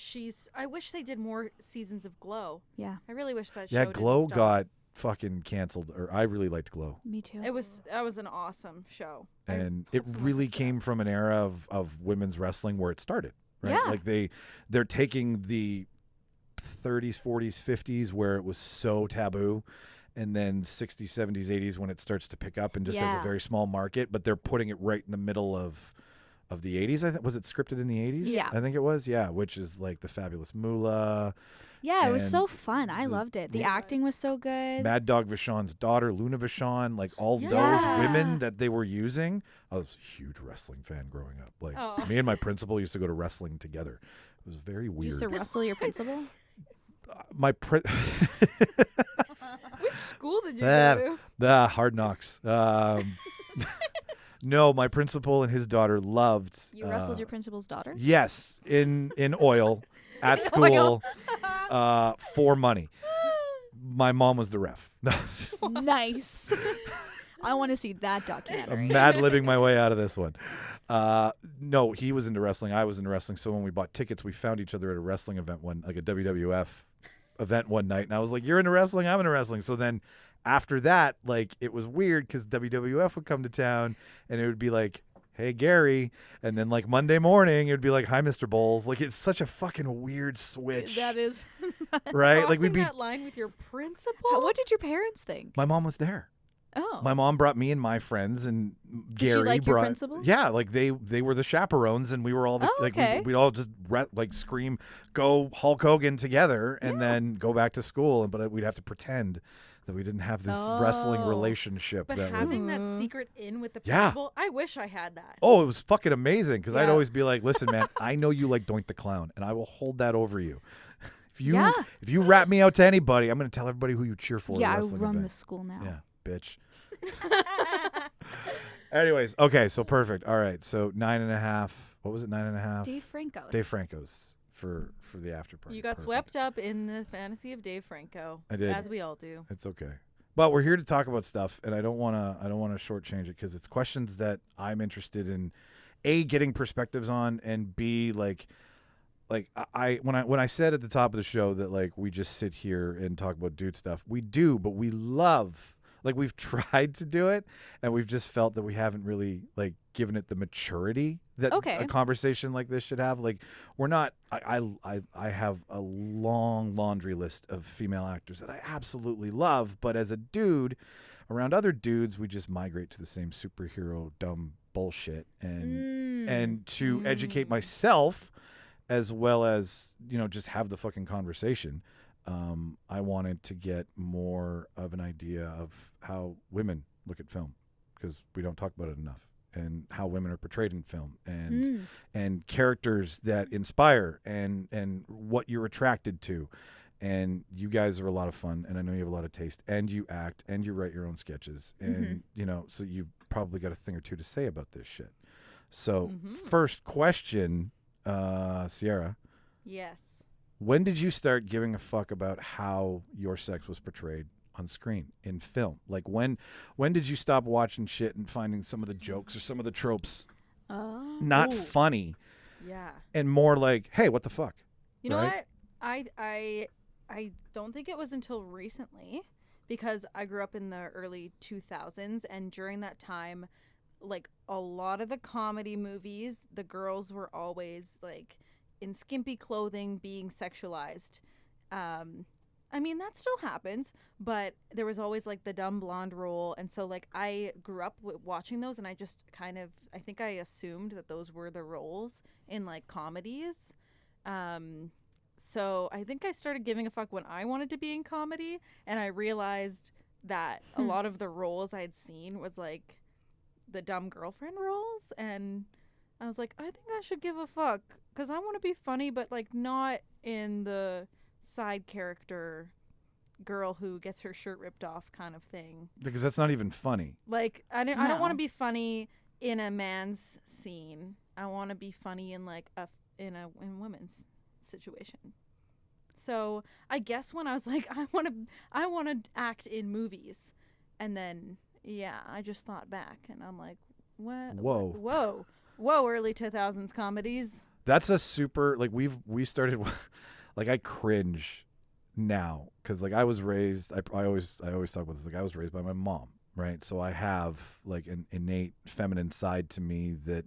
I wish they did more seasons of Glow. Yeah. I really wish that show Yeah, didn't Glow stop. got fucking canceled. Or I really liked Glow. Me too. That was an awesome show. I And hope it someone really does that. came from an era of women's wrestling where it started, right? Yeah. Like they're taking the 30s, 40s, 50s where it was so taboo, and then 60s, 70s, 80s when it starts to pick up and just has a Yeah. very small market, but they're putting it right in the middle of the 80s. I think was it scripted in the 80s? Yeah. I think it was. Yeah, which is like the Fabulous Moolah, Yeah, it was so and fun. I loved it. The Yeah. acting was so good. Mad Dog Vachon's daughter, Luna Vachon, like all Yeah. those women that they were using. I was a huge wrestling fan growing up. Like Oh. me and my principal used to go to wrestling together. It was very You weird. used to wrestle your principal? Which school did you go to? Hard Knocks. No, my principal and his daughter loved. You wrestled your principal's daughter? Yes, in oil at school for money. My mom was the ref. Nice. I want to see that I'm documentary. mad-libbing my way out of this one. No, he was into wrestling. I was into wrestling. So when we bought tickets, we found each other at a wrestling event like a WWF event one night. And I was like, you're into wrestling? I'm into wrestling. So then after that, like, it was weird because WWF would come to town and it would be like, hey, Gary. And then like Monday morning, it would be like, hi, Mr. Bowles. Like, it's such a fucking weird switch. That is. right? Like, Crossing we'd be. that line with your principal. What did your parents think? My mom was there. Oh. My mom brought me and my friends, and Gary she like your brought. principal? Yeah, like they were the chaperones, and we were all the, Oh, like okay. we'd all just like scream, "Go Hulk Hogan" together, and then go back to school. But we'd have to pretend that we didn't have this wrestling Oh. relationship. But that having would, that secret in with the Yeah. principal, I wish I had that. oh, it was fucking amazing because I'd Yeah. always be like, "Listen, man, I know you like Doink the Clown, and I will hold that over you." Yeah. If you rat me out to anybody, I'm going to tell everybody who you cheer for. at a Yeah, I wrestling run event. the school now. Yeah, bitch. Anyways, okay, so perfect. All right, so 9.5. What was it? 9.5. Dave Franco's. Dave Franco's for the after party. You got Perfect. swept up in the fantasy of Dave Franco. I did. As we all do. It's okay, but we're here to talk about stuff, and I don't want to shortchange it because it's questions that I'm interested in. A, getting perspectives on, and B, like when I said at the top of the show that like we just sit here and talk about dude stuff, we do, but we love. Like, we've tried to do it, and we've just felt that we haven't really, like, given it the maturity that Okay. a conversation like this should have. Like, we're not – I have a long laundry list of female actors that I absolutely love, but as a dude, around other dudes, we just migrate to the same superhero dumb bullshit. And to educate myself as well as, you know, just have the fucking conversation – I wanted to get more of an idea of how women look at film because we don't talk about it enough, and how women are portrayed in film, and characters that inspire, and what you're attracted to. And you guys are a lot of fun, and I know you have a lot of taste, and you act, and you write your own sketches, and you know, so you've probably got a thing or two to say about this shit. So first question, Ciera. Yes. When did you start giving a fuck about how your sex was portrayed on screen in film? Like when did you stop watching shit and finding some of the jokes or some of the tropes not funny Yeah. and more like, hey, what the fuck? You know Right? what? I don't think it was until recently, because I grew up in the early 2000s, and during that time, like a lot of the comedy movies, the girls were always like in skimpy clothing, being sexualized. I mean, that still happens, but there was always like the dumb blonde role. And so like I grew up watching those, and I just I think I assumed that those were the roles in like comedies. So I think I started giving a fuck when I wanted to be in comedy, and I realized that a lot of the roles I had seen was like the dumb girlfriend roles, and I was like, I think I should give a fuck, because I want to be funny, but like not in the side character girl who gets her shirt ripped off kind of thing. Because that's not even funny. Like I don't want to be funny in a man's scene. I want to be funny in like in women's situation. So I guess when I was like, I want to act in movies, and then I just thought back, and I'm like, what? Whoa, early 2000s comedies. That's a super, like, we started, like, I cringe now because like I was raised, I always talk about this, like I was raised by my mom, right? So I have like an innate feminine side to me that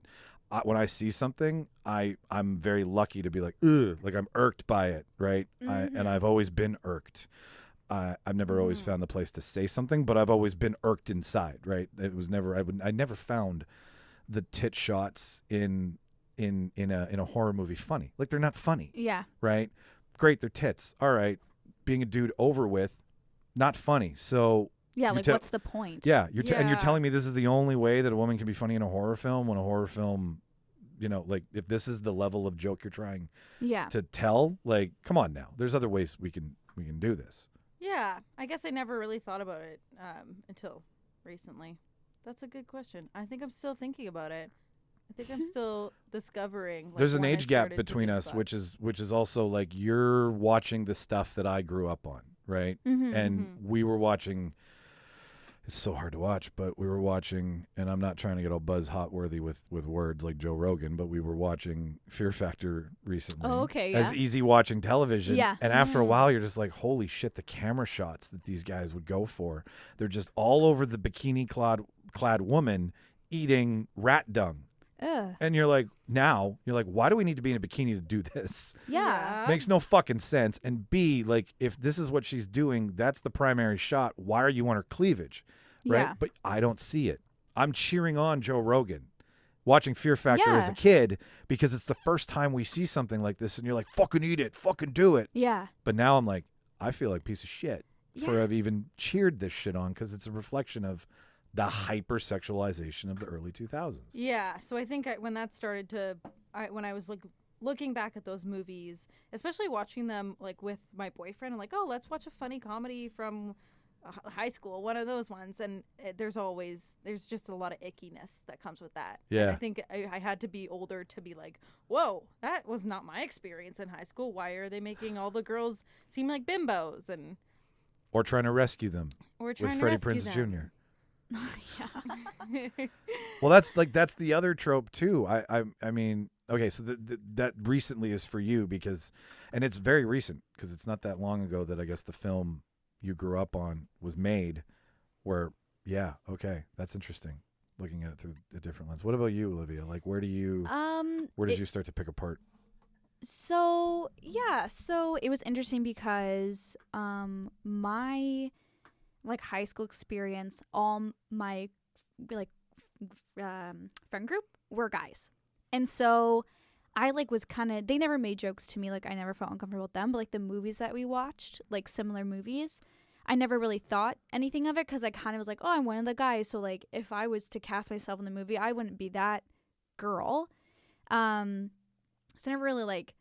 when I see something, I'm very lucky to be like, ugh, like I'm irked by it, right? And I've always been irked. I've never always found the place to say something, but I've always been irked inside, right? It was never, I never found the tit shots in a horror movie funny. Like they're not funny. Yeah. Right? Great, they're tits. All right. Being a dude over with, not funny. So yeah, like what's the point? Yeah, and you're telling me this is the only way that a woman can be funny in a horror film, when a horror film, you know, like if this is the level of joke you're trying to tell, like come on now. There's other ways we can do this. Yeah, I guess I never really thought about it until recently. That's a good question. I think I'm still thinking about it. I think I'm still discovering. Like, there's an when age I gap started to between think us, about- which is also like you're watching the stuff that I grew up on, right? And we were watching. It's so hard to watch, but we were watching, and I'm not trying to get all buzz hot worthy with words like Joe Rogan, but we were watching Fear Factor recently. Oh, okay, yeah. As easy watching television. Yeah. And after a while, you're just like, holy shit, the camera shots that these guys would go for. They're just all over the bikini-clad woman eating rat dung. Ugh. And you're like, why do we need to be in a bikini to do this? Yeah. Makes no fucking sense. And B, like, if this is what she's doing, that's the primary shot. Why are you on her cleavage? Right? Yeah. But I don't see it. I'm cheering on Joe Rogan, watching Fear Factor as a Yeah. kid, because it's the first time we see something like this, and you're like, fucking eat it, fucking do it. Yeah. But now I'm like, I feel like a piece of shit for Yeah. have even cheered this shit on, because it's a reflection of the hypersexualization of the early 2000s. Yeah, so I think when that started to, when I was like looking back at those movies, especially watching them like with my boyfriend, I'm like, oh, let's watch a funny comedy from high school, one of those ones, and there's just a lot of ickiness that comes with that. Yeah. And I think I had to be older to be like, whoa, that was not my experience in high school. Why are they making all the girls seem like bimbos? And Or trying to rescue them or with trying to Freddie rescue Prinze them. Jr. Well, that's the other trope too. I mean, okay, so that recently is for you because, and it's very recent because it's not that long ago that I guess the film you grew up on was made. Where, yeah, okay, that's interesting. Looking at it through a different lens. What about you, Olivia? Like, where did you start to pick apart? So it was interesting because my like high school experience, all my like friend group were guys, and so I like was kind of, they never made jokes to me, like I never felt uncomfortable with them, but like the movies that we watched, like similar movies, I never really thought anything of it because I kind of was like, oh, I'm one of the guys, so like if I was to cast myself in the movie, I wouldn't be that girl. So I never really like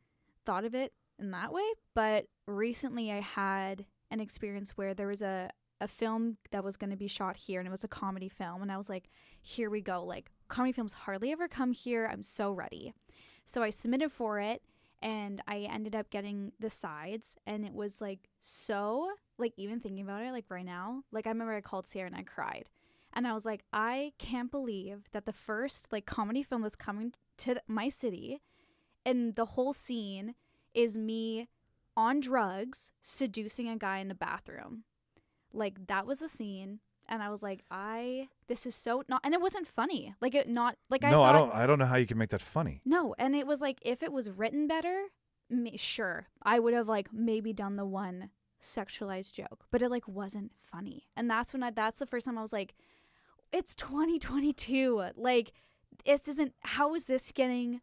thought of it in that way. But recently I had an experience where there was a film that was going to be shot here, and it was a comedy film, and I was like, here we go, like comedy films hardly ever come here, I'm so ready. So I submitted for it, and I ended up getting the sides, and it was like so, like, even thinking about it, like right now, like I remember I called Ciera and I cried, and I was like, I can't believe that the first like comedy film that's coming to my city, and the whole scene is me on drugs seducing a guy in the bathroom. Like, that was the scene. And I was like, this is so not, and it wasn't funny. Like, it not, like, No, thought, I don't know how you can make that funny. no. And it was like, if it was written better, sure, I would have like maybe done the one sexualized joke, but it like wasn't funny. And that's the first time I was like, it's 2022. Like, this isn't, how is this getting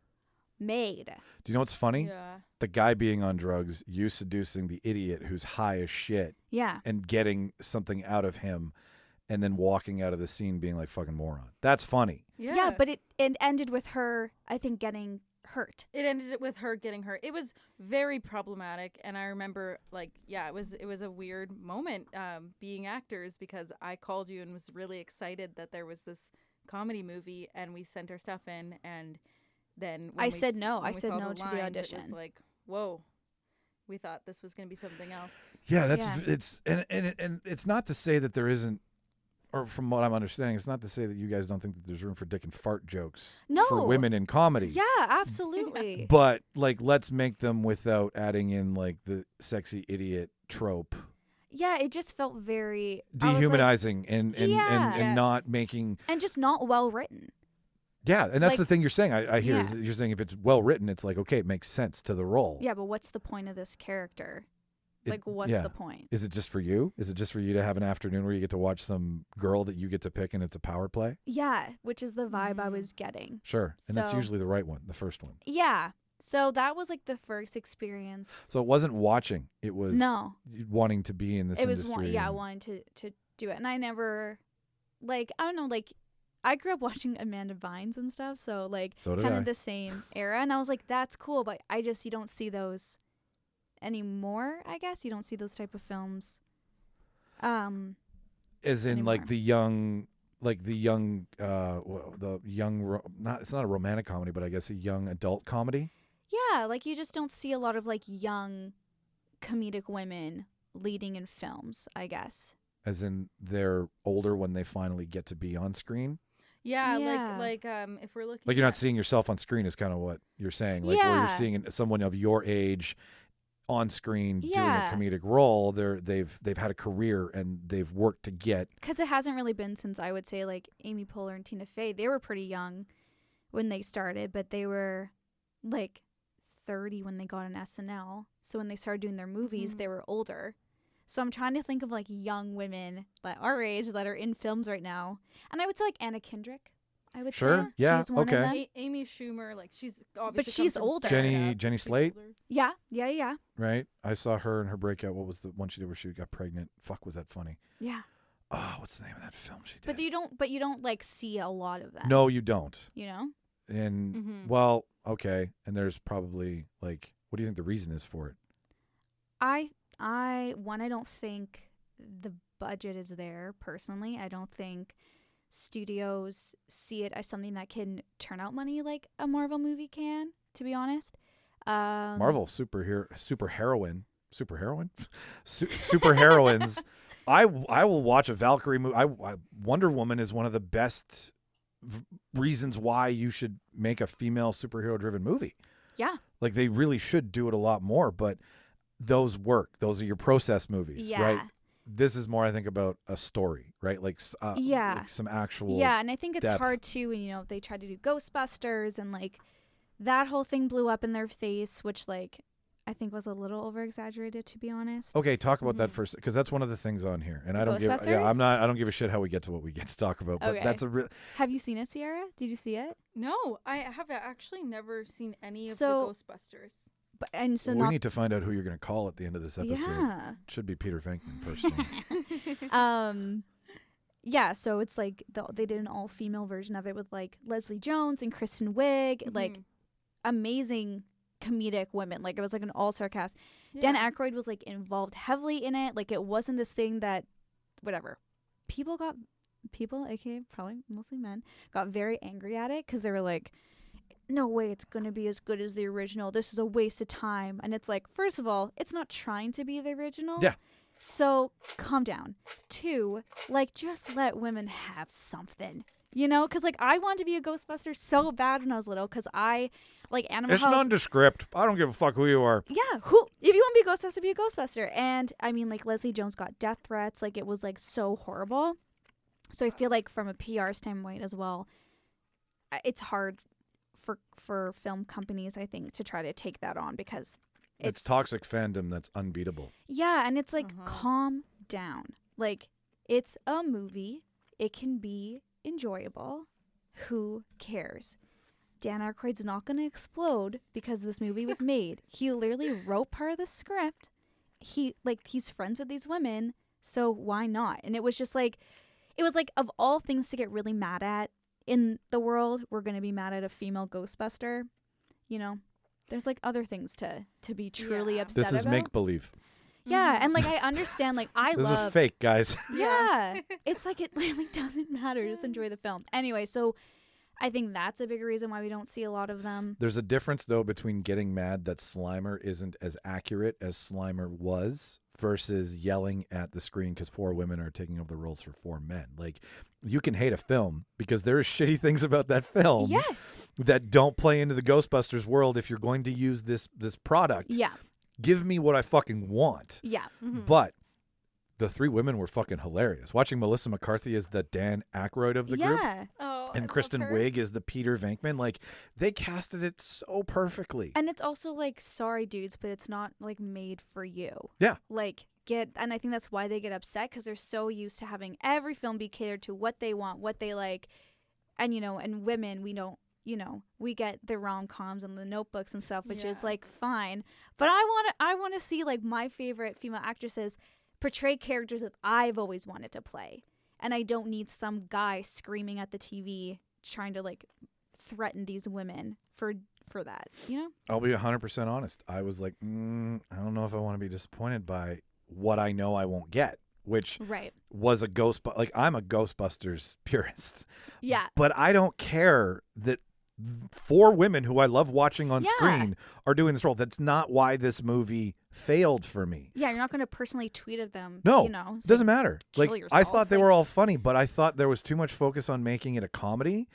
made? Do you know what's funny? Yeah. The guy being on drugs, you seducing the idiot who's high as shit Yeah. and getting something out of him, and then walking out of the scene being like, fucking moron. That's funny. Yeah, but it ended with her, I think, getting hurt. It ended with her getting hurt. It was very problematic, and I remember, like, yeah, it was a weird moment being actors, because I called you and was really excited that there was this comedy movie, and we sent our stuff in, and then when I said no. when I we said saw no to the lines, audition. It was like, whoa, we thought this was going to be something else. Yeah, that's Yeah. it's and it's not to say that there isn't, or from what I'm understanding, it's not to say that you guys don't think that there's room for dick and fart jokes No. for women in comedy. Yeah, absolutely. But like, let's make them without adding in like the sexy idiot trope, Yeah, it just felt very I was like- dehumanizing and Yeah. Yes. not making. and just not well written. Yeah, and that's Like- the thing you're saying. I hear Yeah. is that you're saying if it's well written, it's like, okay, it makes sense to the role. Yeah, but what's the point of this character? It- Like, what's yeah. the point? Is it just for you? Is it just for you to have an afternoon where you get to watch some girl that you get to pick and it's a power play? Yeah, which is the vibe I was getting. Sure. And that's So- usually the right one, the first one. Yeah. So that was like the first experience. So it wasn't watching. It was No. wanting to be in this It was industry. I and- wanted to do it, and I never, like, I don't know, like, I grew up watching Amanda Bynes and stuff, so like So did kind I. of the same era, and I was like, that's cool, but you don't see those anymore. I guess you don't see those type of films. As in like anymore. the young not, it's not a romantic comedy, but I guess a young adult comedy. Yeah, like you just don't see a lot of like young comedic women leading in films, I guess. As in they're older when they finally get to be on screen. Yeah, Yeah. like if we're looking Like you're not at- seeing yourself on screen is kind of what you're saying. Like where you're Yeah. seeing someone of your age on screen Yeah. doing a comedic role. They've had a career and they've worked to get. Because it hasn't really been since, I would say, like Amy Poehler and Tina Fey. They were pretty young when they started, but they were like 30 when they got an SNL. So when they started doing their movies, they were older. So I'm trying to think of like young women that our age that are in films right now. And I would say like Anna Kendrick. I would Sure, say. yeah, She's one okay. of them. Amy Schumer, like she's obviously she's come from older. stand-up. Jenny She's Slate? older. Yeah. Right? I saw her in her breakout. What was the one she did where she got pregnant? Fuck, was that funny? Yeah. Oh, what's the name of that film she did? But you don't like see a lot of that. No, you don't. You know? And Mhm. well, okay. And there's probably like, what do you think the reason is for it? I don't think the budget is there personally. I don't think studios see it as something that can turn out money like a Marvel movie can, to be honest. Marvel super heroines. I will watch a Valkyrie movie. Wonder Woman is one of the best reasons why you should make a female superhero driven movie. Yeah. Like they really should do it a lot more, but those work. Those are your process movies, Yeah. right? This is more, I think, about a story, right? Like, Yeah. like some actual. Yeah, and I think it's depth. hard too when, they tried to do Ghostbusters and like that whole thing blew up in their face, which like I think was a little over exaggerated, to be honest. Okay, talk about that first, because that's one of the things on here, and I don't give. Yeah, Ghostbusters? I don't give a shit how we get to what we get to talk about, but Okay. that's a real. Have you seen it, Ciera? Did you see it? No, I have actually never seen any of So- the Ghostbusters. But and so we not need to find out who you're going to call at the end of this episode. Yeah. It should be Peter Venkman, personally. Yeah, so it's like they did an all-female version of it with like Leslie Jones and Kristen Wiig, like amazing comedic women. Like it was like an all-star cast. Dan Aykroyd was like involved heavily in it. Like it wasn't this thing that whatever. People, aka probably mostly men, got very angry at it because they were like, no way it's going to be as good as the original. This is a waste of time. And it's like, first of all, it's not trying to be the original. Yeah. So calm down. 2, like, just let women have something, you know? Because, like, I wanted to be a Ghostbuster so bad when I was little because I, like, Animal It's House. nondescript. I don't give a fuck who you are. Yeah, if you want to be a Ghostbuster, be a Ghostbuster. And, I mean, like, Leslie Jones got death threats. Like, it was, like, so horrible. So I feel like from a PR standpoint as well, it's hard for film companies, I think, to try to take that on because It's toxic fandom that's unbeatable. yeah, and it's like, calm down. Like, it's a movie. It can be enjoyable. Who cares? Dan Aykroyd's not going to explode because this movie was made. He literally wrote part of the script. He's friends with these women, so why not? And it was just like, of all things to get really mad at in the world, we're going to be mad at a female Ghostbuster. You know, there's like other things to be truly upset about. This is make-believe. Yeah, and like I understand, like This is fake, guys. Yeah. It's like it literally doesn't matter. Just enjoy the film. Anyway, so I think that's a big reason why we don't see a lot of them. There's a difference, though, between getting mad that Slimer isn't as accurate as Slimer was versus yelling at the screen because 4 women are taking over the roles for 4 men. Like, you can hate a film because there are shitty things about that film Yes. that don't play into the Ghostbusters world if you're going to use this product. Yeah. Give me what I fucking want. Yeah. But the 3 women were fucking hilarious. Watching Melissa McCarthy as the Dan Aykroyd of the group. Yeah. Oh, And Kristen Wiig is the Peter Venkman. Like, they casted it so perfectly. And it's also like, sorry, dudes, but it's not like made for you. Yeah. Like, and I think that's why they get upset because they're so used to having every film be catered to what they want, what they like. And, you know, and women, we don't, you know, we get the rom-coms and the Notebooks and stuff, which is like fine. But I want to see like my favorite female actresses portray characters that I've always wanted to play. And I don't need some guy screaming at the TV trying to like threaten these women for that, you know? I'll be 100% honest. I was like, I don't know if I want to be disappointed by what I know I won't get, which was a like, I'm a Ghostbusters purist. Yeah. But I don't care that 4 women who I love watching on screen are doing this role. That's not why this movie failed for me. Yeah, you're not going to personally tweet at them. No, you know, it doesn't matter. Like, yourself. I thought they were all funny, but I thought there was too much focus on making it a comedy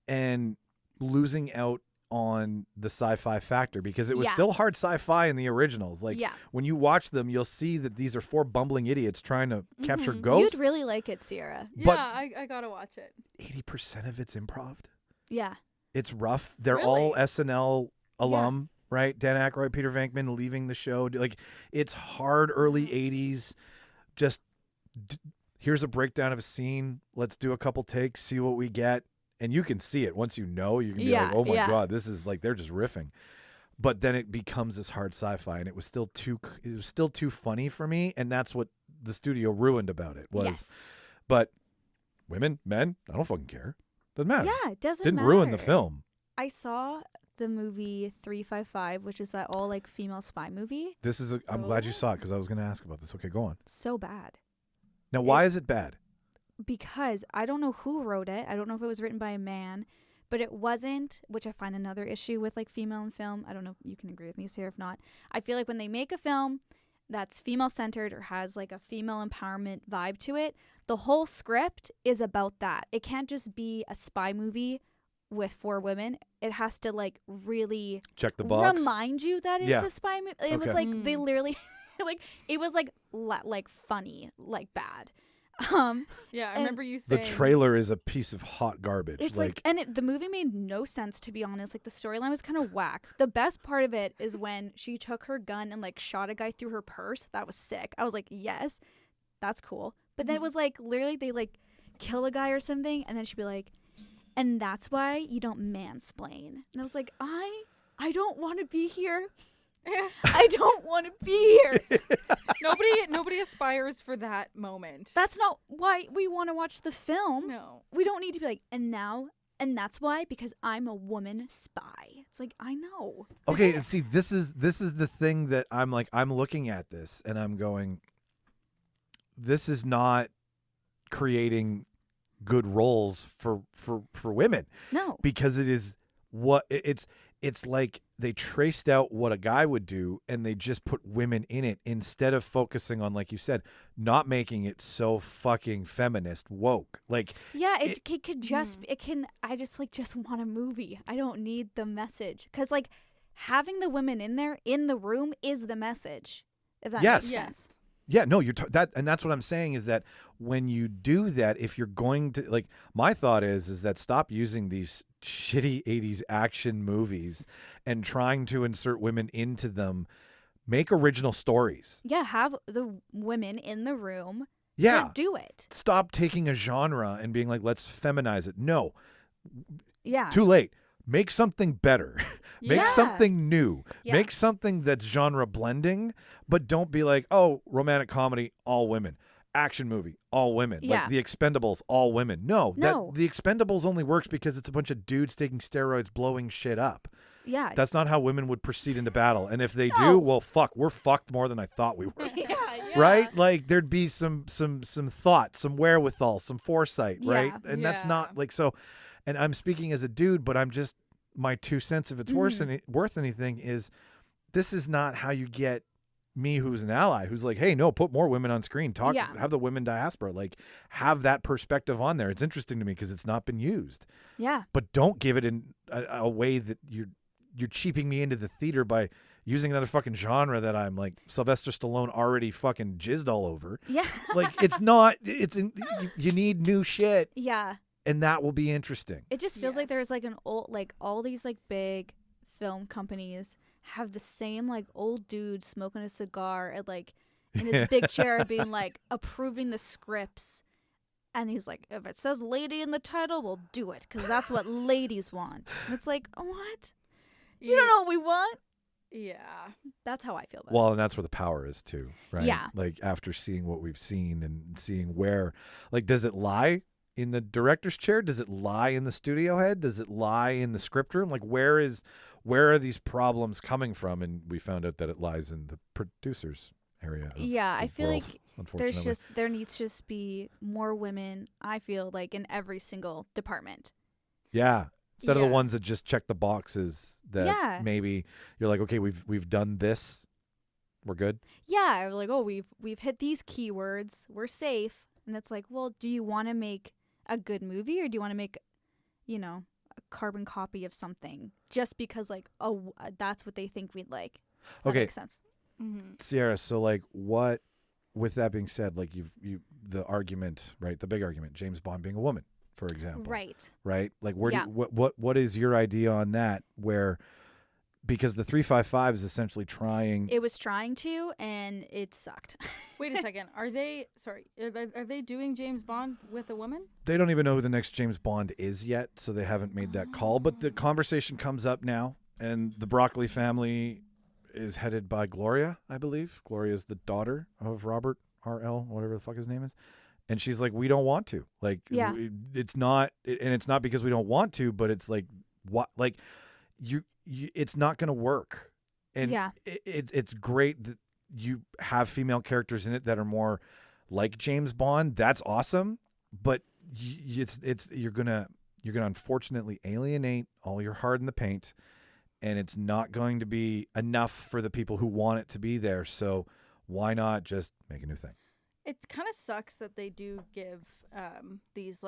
and losing out on the sci-fi factor because it was still hard sci-fi in the originals. Like, when you watch them, you'll see that these are 4 bumbling idiots trying to capture ghosts. You'd really like it, Ciera. But yeah, I gotta watch it. 80% of it's improv. Yeah. It's rough. They're all SNL alum, right? Dan Aykroyd, Peter Venkman leaving the show. Like, it's hard early 80s. Just here's a breakdown of a scene. Let's do a couple takes, see what we get. And you can see it once you know. You can be like, oh my God, this is like, they're just riffing. But then it becomes this hard sci-fi, and it was still too funny for me. And that's what the studio ruined about it was. But women, men, I don't fucking care. Doesn't matter. Yeah, it doesn't Didn't matter. ruin the film. I saw the movie 355, which is that all like female spy movie. I'm glad you saw it because I was going to ask about this. Okay, go on. So bad. Now, why is it bad? Because I don't know who wrote it. I don't know if it was written by a man, but it wasn't, which I find another issue with like female in film. I don't know if you can agree with me here. If not, I feel like when they make a film that's female centered or has like a female empowerment vibe to it, the whole script is about that. It can't just be a spy movie with 4 women. It has to like really check the box, remind you that it's a spy movie. It was like they literally like it was like funny, like bad. Yeah, I remember you saying the trailer is a piece of hot garbage. It's like the movie made no sense, to be honest. Like, the storyline was kind of whack. The best part of it is when she took her gun and like shot a guy through her purse. That was sick. I was like, yes, that's cool. But then it was like literally they like kill a guy or something, and then she'd be like, and that's why you don't mansplain. And I was like, I don't want to be here. I don't want to be here. Nobody aspires for that moment. That's not why we want to watch the film. No. We don't need to be like, and that's why, because I'm a woman spy. It's like, I know. Okay, and see, this is the thing that I'm like, I'm looking at this and I'm going, this is not creating good roles for women. No. Because it is it's like they traced out what a guy would do and they just put women in it instead of focusing on, like you said, not making it so fucking feminist woke. Like, yeah, it could just it can. I just want a movie. I don't need the message, because like having the women in there in the room is the message. If that Yes. makes Yes. sense. yeah, no, and that's what I'm saying is that when you do that, if you're going to, like, my thought is that stop using these shitty 80s action movies and trying to insert women into them. Make original stories. Yeah, have the women in the room. Yeah. To do it. Stop taking a genre and being like, let's feminize it. No. Yeah. Too late. Make something better. Make Yeah. something new. Yeah. Make something that's genre blending, but don't be like, oh, romantic comedy, all women. Action movie, all women. Yeah. Like The Expendables, all women. No. No. The Expendables only works because it's a bunch of dudes taking steroids, blowing shit up. Yeah. That's not how women would proceed into battle. And if they No. do, well, fuck, we're fucked more than I thought we were. Yeah. Right? Like there'd be some thought, some wherewithal, some foresight, right? Yeah. And that's Yeah. not like so. And I'm speaking as a dude, but I'm just my 2 cents. If it's worth anything, is this is not how you get me, who's an ally, who's like, hey, no, put more women on screen. Talk, Yeah. have the women diaspora, like have that perspective on there. It's interesting to me because it's not been used, yeah. but don't give it in a way that you're cheaping me into the theater by using another fucking genre that I'm like Sylvester Stallone already fucking jizzed all over. Yeah. Like it's not. You need new shit, Yeah. and that will be interesting. It just feels like Yes. there's like an old, like all these like big film companies have the same like old dude smoking a cigar and like in his big chair being like approving the scripts. And he's like, if it says lady in the title, we'll do it because that's what ladies want. And it's like, what? You don't know what we want? Yeah. That's how I feel about Well, and that's where the power is too, right? Yeah. Like after seeing what we've seen and seeing where, like, does it lie in the director's chair? Does it lie in the studio head? Does it lie in the script room? Like, where are these problems coming from? And we found out that it lies in the producer's area. it. Yeah, I feel like unfortunately, there needs to just be more women, I feel like, in every single department. yeah. Instead of Yeah. the ones that just check the boxes that Yeah. maybe you're like, okay, we've done this, we're good. Yeah, like, oh, we've hit these keywords, we're safe. And it's like, well, do you want to make a good movie or do you want to make, a carbon copy of something just because like, oh, that's what they think we'd like? That Okay. makes sense. Mm-hmm. Ciera, so like what, with that being said, like the argument, right? The big argument, James Bond being a woman, for example. Right. Right? Like where Yeah. what is your idea on that, where because the 355 is essentially trying It was trying to, and it sucked. Wait a second. Are they doing James Bond with a woman? they don't even know who the next James Bond is yet, so they haven't made that call, but the conversation comes up now, and the Broccoli family is headed by Gloria, I believe. Gloria is the daughter of Robert R.L., whatever the fuck his name is. And she's like, we don't want to. Like, Yeah. it's not, and it's not because we don't want to, but it's like, what, like, you it's not going to work. And Yeah. it's great that you have female characters in it that are more like James Bond. That's awesome. But you're gonna unfortunately alienate all your heart in the paint, and it's not going to be enough for the people who want it to be there. So why not just make a new thing? It kind of sucks that they do give these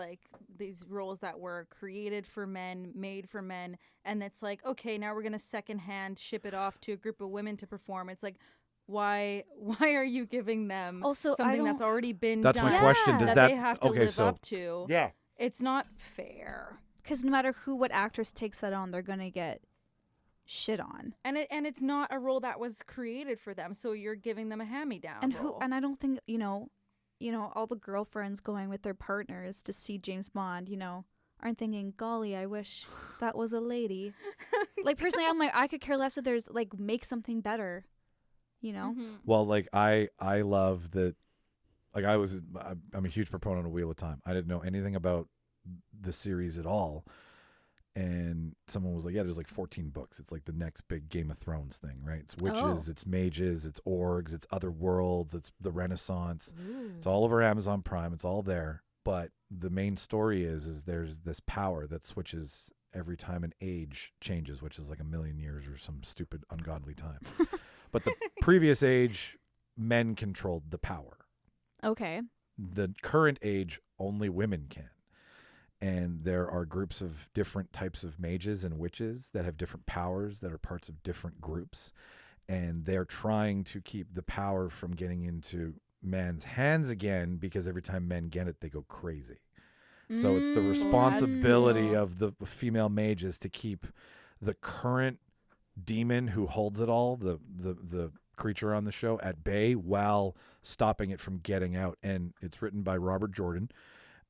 roles that were created for men, made for men, and it's like, okay, now we're gonna secondhand ship it off to a group of women to perform. It's like, why are you giving them Also, I something that's don't- already been That's done my question. Does that that they have to okay? live So up to? yeah, It's not fair. Because no matter what actress takes that on, they're going to get shit on. And it's not a role that was created for them, so you're giving them a hand-me-down And role. and I don't think, all the girlfriends going with their partners to see James Bond, aren't thinking, golly, I wish that was a lady. Like, personally, I'm like, I could care less if there's, like, make something better, Mhm. well, like I love that. Like I'm a huge proponent of Wheel of Time. I didn't know anything about the series at all. And someone was like, yeah, there's like 14 books. It's like the next big Game of Thrones thing, right? It's witches, it's mages, it's orgs, it's other worlds, it's the Renaissance. It's all over Amazon Prime. It's all there. But the main story is there's this power that switches every time an age changes, which is like 1,000,000 years or some stupid ungodly time. But the previous age, men controlled the power. Okay. The current age, only women can. And there are groups of different types of mages and witches that have different powers that are parts of different groups. And they're trying to keep the power from getting into men's hands again, because every time men get it, they go crazy. So it's the responsibility of the female mages to keep the current demon who holds it all, the creature on the show, at bay while stopping it from getting out. And it's written by Robert Jordan.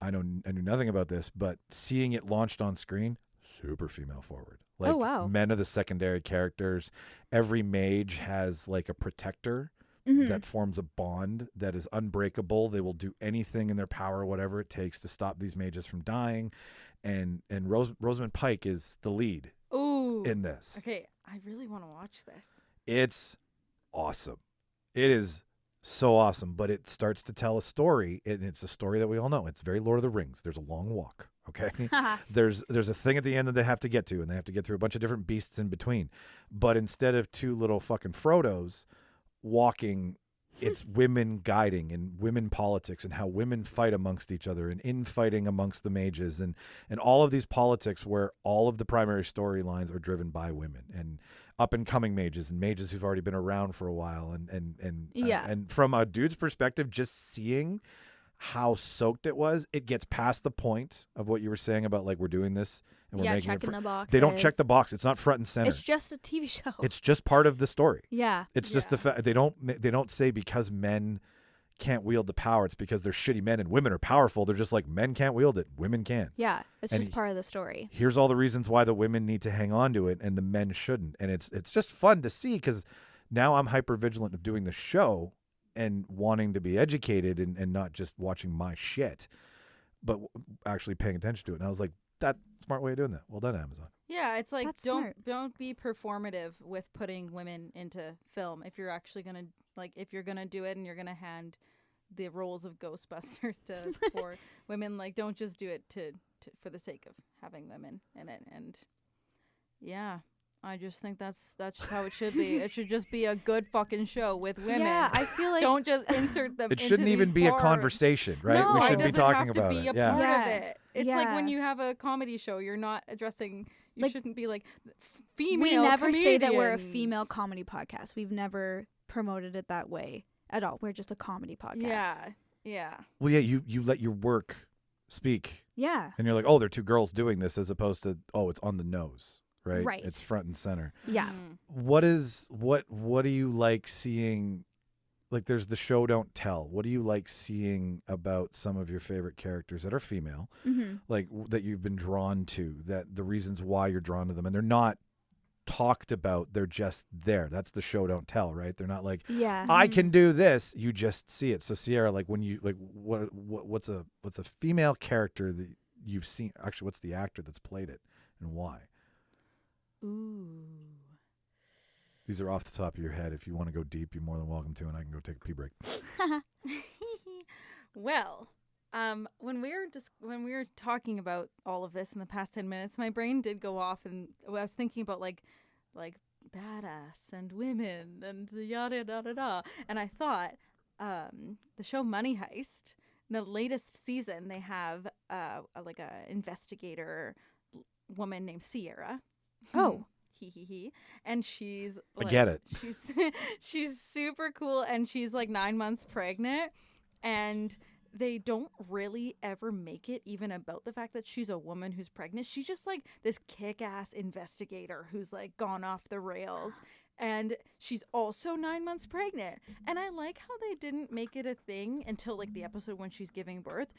I knew nothing about this, but seeing it launched on screen, super female forward. Like, oh, wow. Men are the secondary characters. Every mage has like a protector that forms a bond that is unbreakable. They will do anything in their power, whatever it takes, to stop these mages from dying. And Rosamund Pike is the lead in this. Okay, I really want to watch this. It's awesome. It is so awesome, but it starts to tell a story, and it's a story that we all know. It's very Lord of the Rings. There's a long walk, okay? There's a thing at the end that they have to get to, and they have to get through a bunch of different beasts in between. But instead of two little fucking Frodos walking, it's women guiding, and women politics, and how women fight amongst each other, and infighting amongst the mages, and all of these politics where all of the primary storylines are driven by women and up and coming mages and mages who've already been around for a while. And from a dude's perspective, just seeing how soaked it was, it gets past the point of what you were saying about like, we're doing this and we're making checking the boxes. They don't check the box. It's not front and center. It's just a TV show. It's just part of the story. Yeah. It's just the fact they don't say because men can't wield the power, it's because they're shitty men and women are powerful. They're just like, men can't wield it, women can. Yeah, it's just part of the story. Here's all the reasons why the women need to hang on to it and the men shouldn't. And it's just fun to see, because now I'm hyper vigilant of doing the show and wanting to be educated and not just watching my shit, but actually paying attention to it. And I was like, that smart way of doing that. Well done, Amazon. Yeah, it's like That's smart. don't be performative with putting women into film. If you're actually gonna if you're gonna do it and you're gonna hand the roles of Ghostbusters for women, like, don't just do it to for the sake of having women in it. And yeah, I just think that's how it should be. It should just be a good fucking show with women. Yeah, I feel like don't just insert them. It shouldn't even be a conversation, right? No, we it shouldn't be doesn't talking have to about be it. a Yeah. part of it. It's like when Yeah. you have a comedy show, you're not addressing. You Like, shouldn't be like female. we never say that we're a comedians. female comedy podcast. We've never promoted it that way at all. We're just a comedy podcast. Yeah. Well, yeah, you let your work speak. Yeah. And you're like, oh, they're two girls doing this, as opposed to, oh, it's on the nose, right? Right. It's front and center. Yeah. What do you like seeing? Like, there's the show Don't Tell. What do you like seeing about some of your favorite characters that are female, like that you've been drawn to, that the reasons why you're drawn to them, and they're not talked about, they're just there. That's the show Don't Tell, right? They're not like, Yeah. I can do this. You just see it. So Ciera, like, when you like, what's a female character that you've seen? Actually, what's the actor that's played it and why? Ooh. These are off the top of your head. If you want to go deep, you're more than welcome to, and I can go take a pee break. Well, when we were talking about all of this in the past 10 minutes, my brain did go off, and I was thinking about like badass and women and yada yada yada. And I thought the show Money Heist, in the latest season, they have a investigator woman named Ciera. Oh. He. And she's I get it. She's super cool, and she's like 9 months pregnant, and they don't really ever make it even about the fact that she's a woman who's pregnant. She's just like this kick-ass investigator who's like gone off the rails, and she's also 9 months pregnant. And I like how they didn't make it a thing until like the episode when she's giving birth.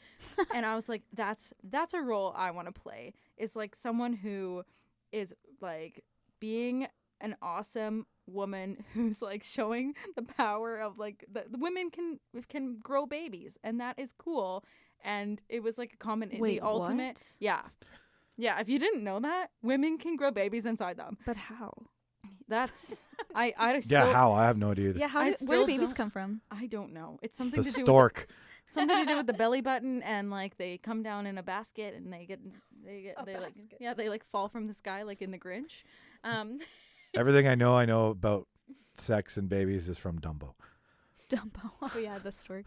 And I was like, that's a role I want to play. It's like someone who is like being an awesome woman who's like showing the power of like the women can grow babies, and that is cool. And it was like a common Wait, the ultimate what? yeah, if you didn't know that, women can grow babies inside them. But how? That's I still, Yeah, how? I have no idea. Yeah, where where still do babies don't- come from? I don't know. It's something The to do stork. something to do with the belly button, and like they come down in a basket, and they like fall from the sky like in the Grinch. Everything I know about sex and babies is from Dumbo. Dumbo. Oh yeah, the stork.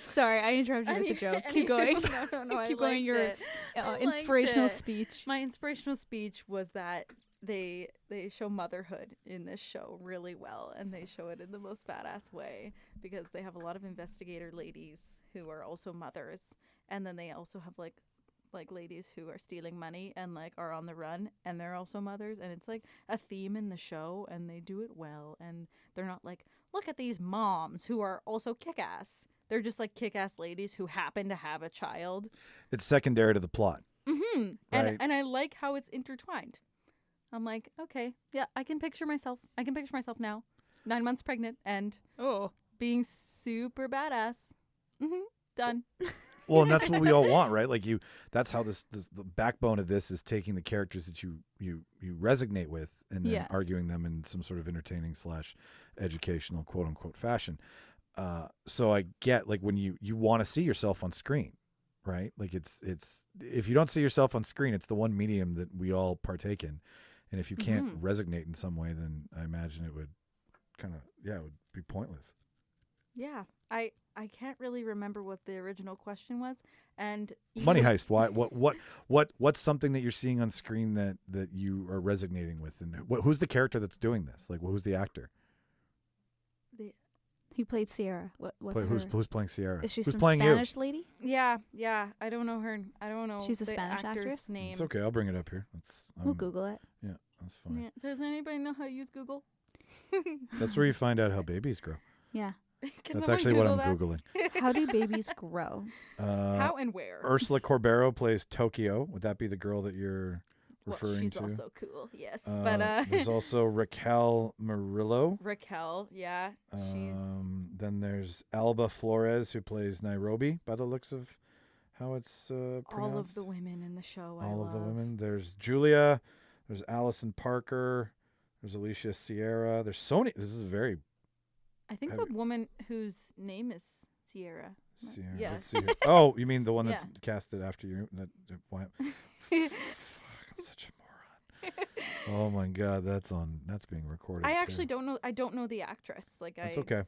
Sorry, I interrupted you with the joke. Keep going. No. Keep going. Your I inspirational liked it. speech. My inspirational speech was that they show motherhood in this show really well, and they show it in the most badass way because they have a lot of investigator ladies who are also mothers, and then they also have like ladies who are stealing money and like are on the run, and they're also mothers, and it's like a theme in the show, and they do it well, and they're not like, look at these moms who are also kick-ass. They're just like kick-ass ladies who happen to have a child. It's secondary to the plot. Mm-hmm. Right. And I like how it's intertwined. I'm like, okay, yeah, I can picture myself now, 9 months pregnant and being super badass. Done. Well, and that's what we all want, right? Like that's how this the backbone of this is taking the characters that you resonate with and then arguing them in some sort of entertaining / educational quote unquote fashion. So I get like when you want to see yourself on screen, right? Like it's if you don't see yourself on screen, it's the one medium that we all partake in. And if you can't resonate in some way, then I imagine it would it would be pointless. Yeah. I can't really remember what the original question was. And Money Heist. Why? What's something that you're seeing on screen that you are resonating with, and who's the character that's doing this? Like, who's the actor? He played Ciera. Who's playing Ciera? Is she who's some playing Spanish lady? Yeah. I don't know her. I don't know. She's a the Spanish actor's actress? Names. It's okay. I'll bring it up here. We'll Google it. Yeah, that's fine. Yeah. Does anybody know how to use Google? That's where you find out how babies grow. Yeah. That's actually what I'm Googling. How do babies grow? How and where? Ursula Corbero plays Tokyo. Would that be the girl that you're referring she's to? also cool. Yes, there's also Raquel Murillo. Raquel, yeah, she's. Then there's Alba Flores, who plays Nairobi, by the looks of how it's pronounced. All of the women in the show. All of the women. There's Julia. There's Allison Parker. There's Alicia Ciera. There's Sony. This is very. I think the woman whose name is Ciera. Ciera. Yeah. Let's see here. Oh, you mean the one that's casted after you? Why? I'm such a moron. Oh my God, that's being recorded. I actually don't know. I don't know the actress. That's okay.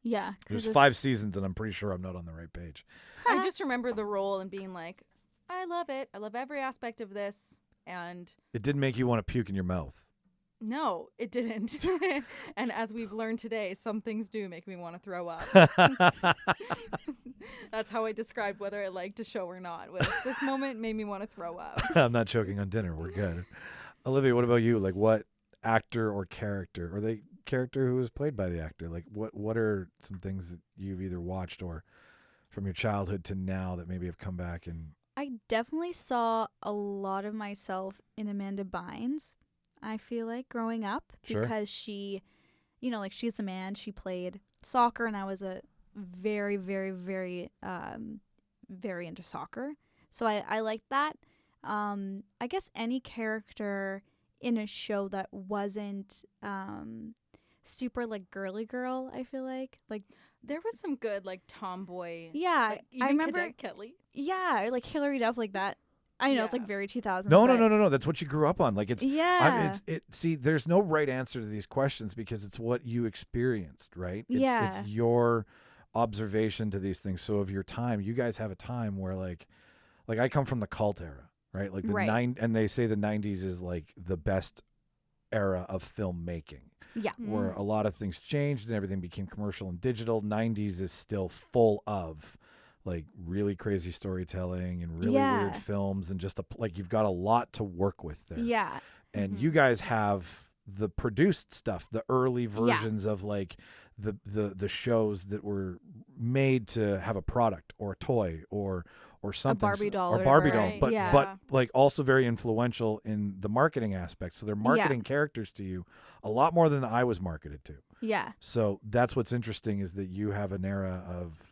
Yeah. There's 5 seasons, and I'm pretty sure I'm not on the right page. I just remember the role and being like, I love it. I love every aspect of this. And it didn't make you want to puke in your mouth. No, it didn't. And as we've learned today, some things do make me want to throw up. That's how I described whether I liked a show or not. This moment made me want to throw up. I'm not choking on dinner. We're good. Olivia, what about you? Like, what actor or character, or the character who was played by the actor? Like, what are some things that you've either watched or from your childhood to now that maybe have come back? And I definitely saw a lot of myself in Amanda Bynes. I feel like growing up because she, like she's the man. She played soccer, and I was a very, very, very, very into soccer. So I liked that. I guess any character in a show that wasn't super like girly girl, I feel like there was some good like tomboy. Yeah, like, even I remember Cadet Kelly. Yeah, like Hillary Duff, like that. I know it's like very 2000s. No. That's what you grew up on. Like it's See, there's no right answer to these questions because it's what you experienced, right? It's your observation to these things. So of your time, you guys have a time where like I come from the cult era, right? Like and they say the 90s is like the best era of filmmaking. Yeah. Where a lot of things changed and everything became commercial and digital. 90s is still full of like really crazy storytelling and really weird films and just like you've got a lot to work with there. Yeah. And you guys have the produced stuff, the early versions of like the shows that were made to have a product or a toy or something. A Barbie doll. Or Barbie doll. Right. But like also very influential in the marketing aspect. So they're marketing characters to you a lot more than I was marketed to. Yeah. So that's what's interesting is that you have an era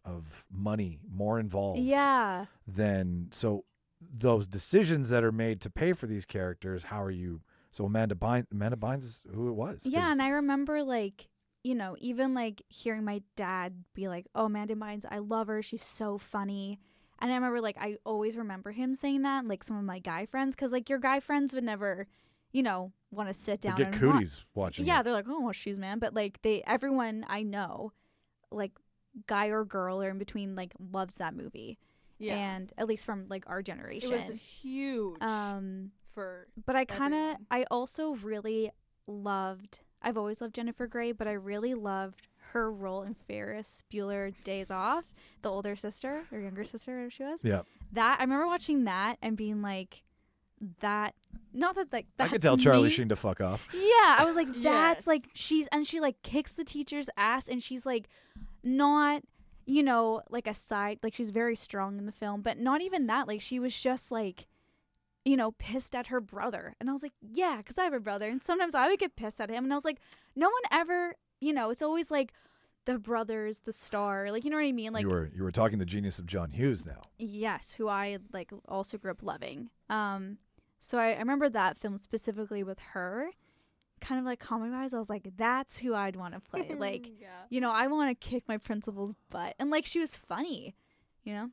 of money more involved. Yeah. Than so those decisions that are made to pay for these characters, how are you? So Amanda Bynes is who it was. Yeah, and I remember like you know, even like hearing my dad be like, "Oh, Amanda Bynes, I love her. She's so funny." And I remember, like, I always remember him saying that, like, some of my guy friends, because, like, your guy friends would never, you know, want to sit down Get and cooties watching. Yeah, it. they're like, "Oh, well, she's man," but like everyone I know, like, guy or girl or in between, like, loves that movie. Yeah. And at least from like our generation, It was huge. For but I kind of, everyone. I also really loved. I've always loved Jennifer Grey, but I really loved her role in Ferris Bueller Days Off, the older sister or younger sister, whatever she was. Yeah. That I remember watching that and being like, that. Not that like that's I could tell Charlie me. Sheen to fuck off. Yeah, I was like, that's Yes. like she like kicks the teacher's ass, and she's like not, you know, like a side, like she's very strong in the film, but not even that. Like she was just like, you know, pissed at her brother, and I was like, yeah, because I have a brother, and sometimes I would get pissed at him, and I was like, no one ever, you know, it's always like the brother's the star, like, you know what I mean, like You were talking the genius of John Hughes now. yes, who I like also grew up loving. So I remember that film specifically with her, kind of like comedy-wise. I was like, that's who I'd want to play. Like, Yeah. you know, I want to kick my principal's butt. And like, she was funny, you know?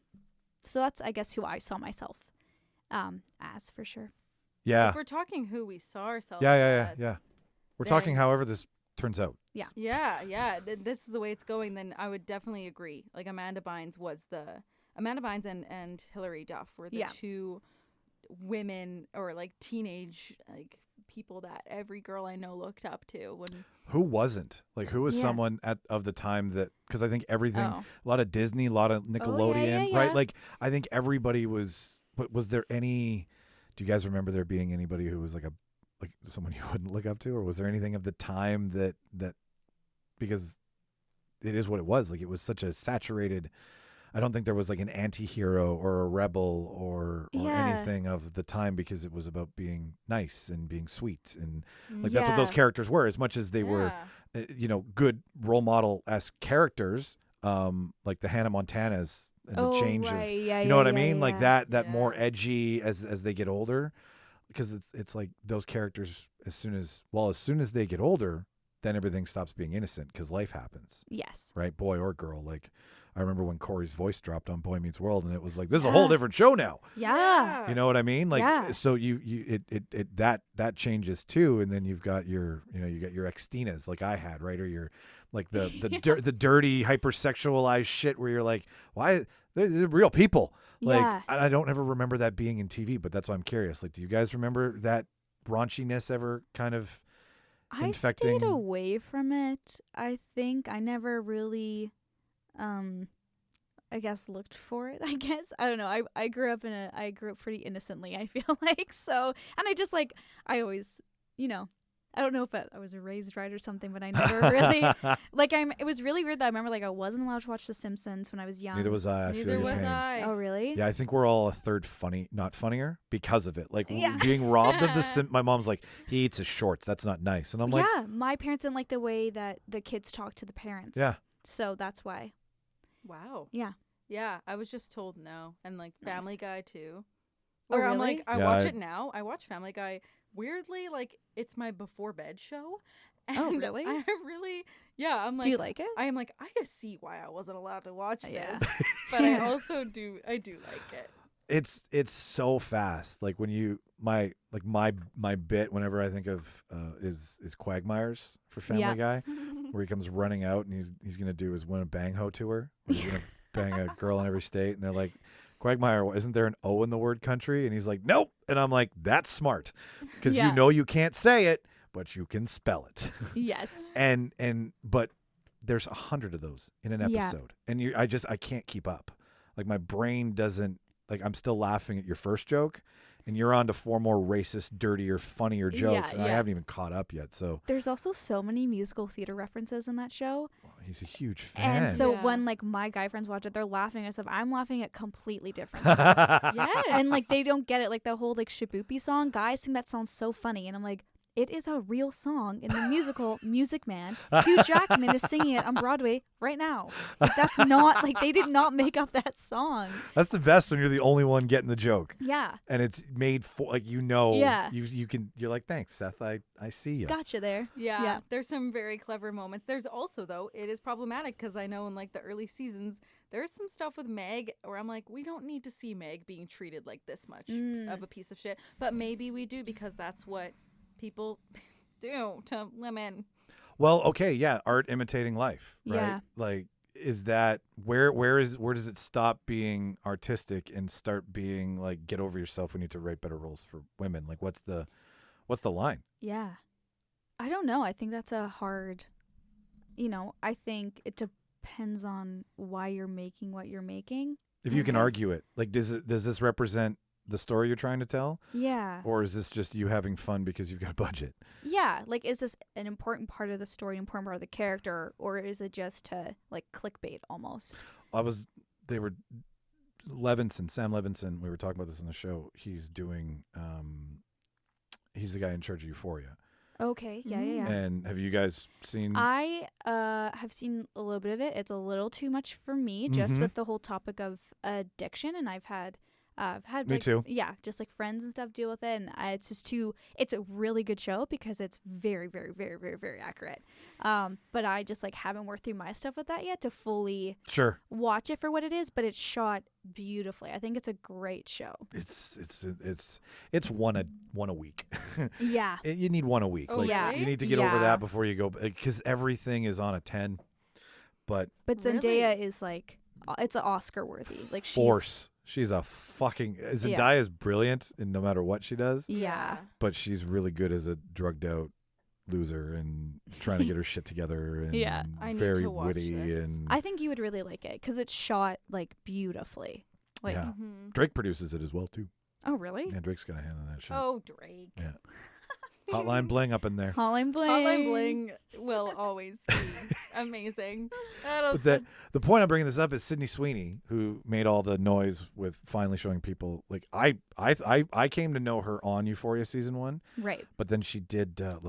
So that's, I guess, who I saw myself as, for sure. Yeah. If we're talking who we saw ourselves Yeah. as, Yeah. We're talking then- however this turns out. Yeah. This is the way it's going. Then I would definitely agree. Like Amanda Bynes and Hilary Duff were the Yeah. two women or like teenage like people that every girl I know looked up to. When Who wasn't? Like, who was Yeah. someone of the time that, because I think everything, Oh. a lot of Disney, a lot of Nickelodeon, yeah. right? Like, I think everybody was, but was there any, do you guys remember there being anybody who was like someone you wouldn't look up to? Or was there anything of the time that, because it is what it was. Like, it was such a saturated, I don't think there was like an anti-hero or a rebel or Yeah. anything of the time, because it was about being nice and being sweet. And like, Yeah. that's what those characters were, as much as they were, Yeah. you know, good role model-esque characters, like the Hannah Montanas and the change of, you know what I mean? Like that more Yeah. edgy as they get older, because it's like those characters, as soon as they get older, then everything stops being innocent because life happens, Yes. right? Boy or girl. Like, I remember when Corey's voice dropped on Boy Meets World, and it was like, this is a whole different show now. Yeah. You know what I mean? Like, Yeah. so that changes too, and then you've got your ex-Tinas like I had, right? Or your like the dirty hypersexualized shit where you're like, why they're real people? Like, Yeah. I don't ever remember that being in TV, but that's why I'm curious. Like, do you guys remember that raunchiness ever kind of I infecting? stayed away from it. I think I never really, I guess looked for it. I guess I don't know. I grew up pretty innocently, I feel like. So, and I just like, I always, you know, I don't know if I was raised right or something, but I never really like. It was really weird that I remember like I wasn't allowed to watch The Simpsons when I was young. Neither was I. I feel Neither your was pain. I. Oh really? Yeah, I think we're all a third not funnier because of it. Like, Yeah. being robbed of my mom's like, he eats his shorts. That's not nice. And I'm like, yeah, my parents didn't like the way that the kids talk to the parents. yeah. So that's why. Wow. Yeah. Yeah, I was just told no, and like Nice. Family Guy too. Oh, Where I'm really? like, I Yeah, watch I- it now. I watch Family Guy weirdly, like it's my before bed show. Oh, And really? I really, yeah. I'm like, Do you like it? I am like, I see why I wasn't allowed to watch this, Yeah. but Yeah. I also do. I do like it. It's so fast. Like, when you my bit whenever I think of is Quagmire's for Family Yeah. Guy, where he comes running out and he's gonna do his win a bang ho tour. He's gonna bang a girl in every state, and they're like, Quagmire, isn't there an O in the word country? And he's like, nope. And I'm like, that's smart, because Yeah. you know you can't say it, but you can spell it. Yes. But there's 100 of those in an Yeah. episode, and I can't keep up. Like, my brain doesn't, like, I'm still laughing at your first joke, and you're on to 4 more racist, dirtier, funnier jokes, and I yeah. haven't even caught up yet. So There's also so many musical theater references in that show. he's a huge fan. And so Yeah. when like my guy friends watch it, they're laughing at stuff. I'm laughing at completely different stuff. Yes. And like they don't get it. Like the whole like Shaboopy song, guys think that sounds so funny. And I'm like, it is a real song in the musical Music Man. Hugh Jackman is singing it on Broadway right now. Like, that's not, like, they did not make up that song. That's the best when you're the only one getting the joke. Yeah. And it's made for, like, you know, Yeah. you're like, thanks, Seth. I see you. Gotcha there. Yeah, Yeah. there's some very clever moments. There's also, though, it is problematic because I know in like the early seasons, there's some stuff with Meg where I'm like, we don't need to see Meg being treated like this much of a piece of shit. But maybe we do because that's what people do to women. Well, okay, yeah, art imitating life, right? Yeah. Like, is that where does it stop being artistic and start being like, get over yourself? We need to write better roles for women. Like, what's the line? Yeah. I don't know. I think that's a hard, I think it depends on why you're making what you're making. If you can argue it, like, does this represent the story you're trying to tell? Yeah. Or is this just you having fun because you've got a budget? Yeah. Like, is this an important part of the story, an important part of the character, or is it just to, like, clickbait almost? Sam Levinson, we were talking about this on the show. He's doing, he's the guy in charge of Euphoria. Okay. Yeah. And have you guys seen? I have seen a little bit of it. It's a little too much for me, just with the whole topic of addiction, and I've had Me too. Yeah, just like friends and stuff deal with it, and it's just too. It's a really good show because it's very, very, very, very, very accurate. But I just like haven't worked through my stuff with that yet to fully watch it for what it is. But it's shot beautifully. I think it's a great show. It's one a week. Yeah, You need one a week. Oh, like, yeah. You need to get over that before you go, because everything is on a 10. But Zendaya is like, it's an Oscar worthy. Like, She's a fucking Zendaya is brilliant in no matter what she does. Yeah. But she's really good as a drugged out loser and trying to get her shit together and Yeah. I need very to watch witty this. and I think you would really like it because it's shot like beautifully. Like, yeah. Drake produces it as well too. oh really? Yeah, Drake's got a hand on that shit. Oh, Drake. Yeah. Hotline Bling up in there. Hotline Bling. Hotline Bling will always be amazing. But the point I'm bringing this up is Sydney Sweeney, who made all the noise with finally showing people. Like, I came to know her on Euphoria season 1, Right. but then she did the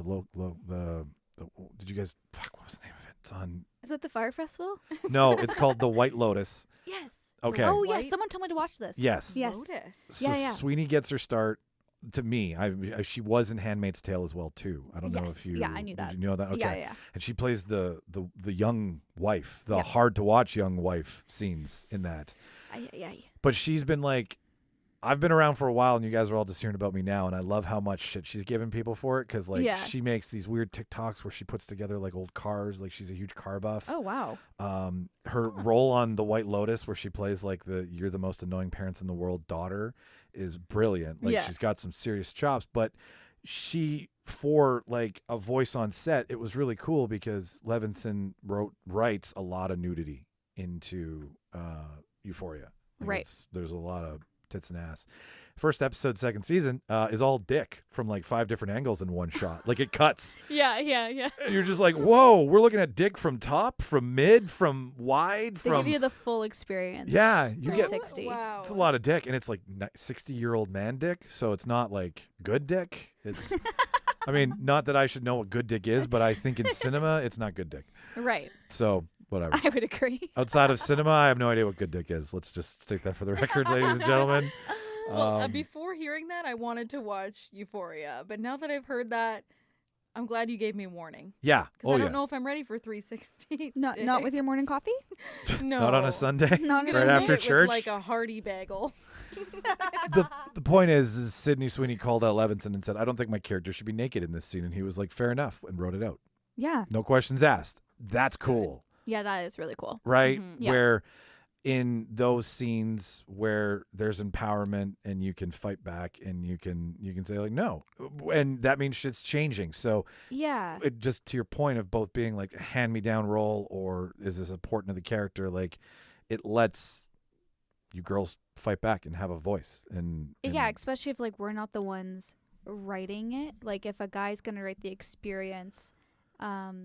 did you guys what was the name of it? It's on. Is it the Fire Festival? No, it's called The White Lotus. Yes. Okay. Oh yes, White- someone told me to watch this. Yes. Yes. Lotus. So Yeah. Sweeney gets her start. To me, she was in *Handmaid's Tale* as well too. I don't know Yes. if you. Yeah, I knew that. Did you know that? Okay. Yeah. And she plays the young wife, the Yep. hard to watch young wife scenes in that. Aye. But she's been like, I've been around for a while, and you guys are all just hearing about me now, and I love how much shit she's giving people for it, because like Yeah. she makes these weird TikToks where she puts together like old cars, like she's a huge car buff. Oh wow. Her role on The White Lotus, where she plays like you're the most annoying parents in the world daughter, is brilliant. Like, Yeah. she's got some serious chops, but she, for like a voice on set, it was really cool because Levinson writes a lot of nudity into Euphoria. Like, Right. there's a lot of tits and ass. First episode, second season, is all dick from like 5 different angles in one shot. Like, it cuts. Yeah. And you're just like, whoa, we're looking at dick from top, from mid, from wide, They from give you the full experience. yeah, you get 360. Wow. it's a lot of dick, and it's like 60-year-old man dick, so it's not like good dick. It's I mean, not that I should know what good dick is, but I think in cinema it's not good dick. Right. So whatever. I would agree. Outside of cinema, I have no idea what good dick is. Let's just stick that for the record, ladies and gentlemen. Well, before hearing that, I wanted to watch Euphoria, but now that I've heard that, I'm glad you gave me a warning. Yeah. Because I don't know if I'm ready for 360. Not with your morning coffee? No. Not on a Sunday. Not I'm right gonna after do it church. with like a hearty bagel. The point is Sydney Sweeney called out Levinson and said, I don't think my character should be naked in this scene, and he was like, fair enough, and wrote it out. Yeah. No questions asked. That's cool. Yeah, that is really cool. Right? Yeah. Where in those scenes where there's empowerment and you can fight back and you can say like no, and that means shit's changing. So Yeah. it, just to your point of both being like a hand-me-down role or is this important to the character, like it lets you girls fight back and have a voice. And Yeah, especially if like we're not the ones writing it. Like if a guy's gonna write the experience,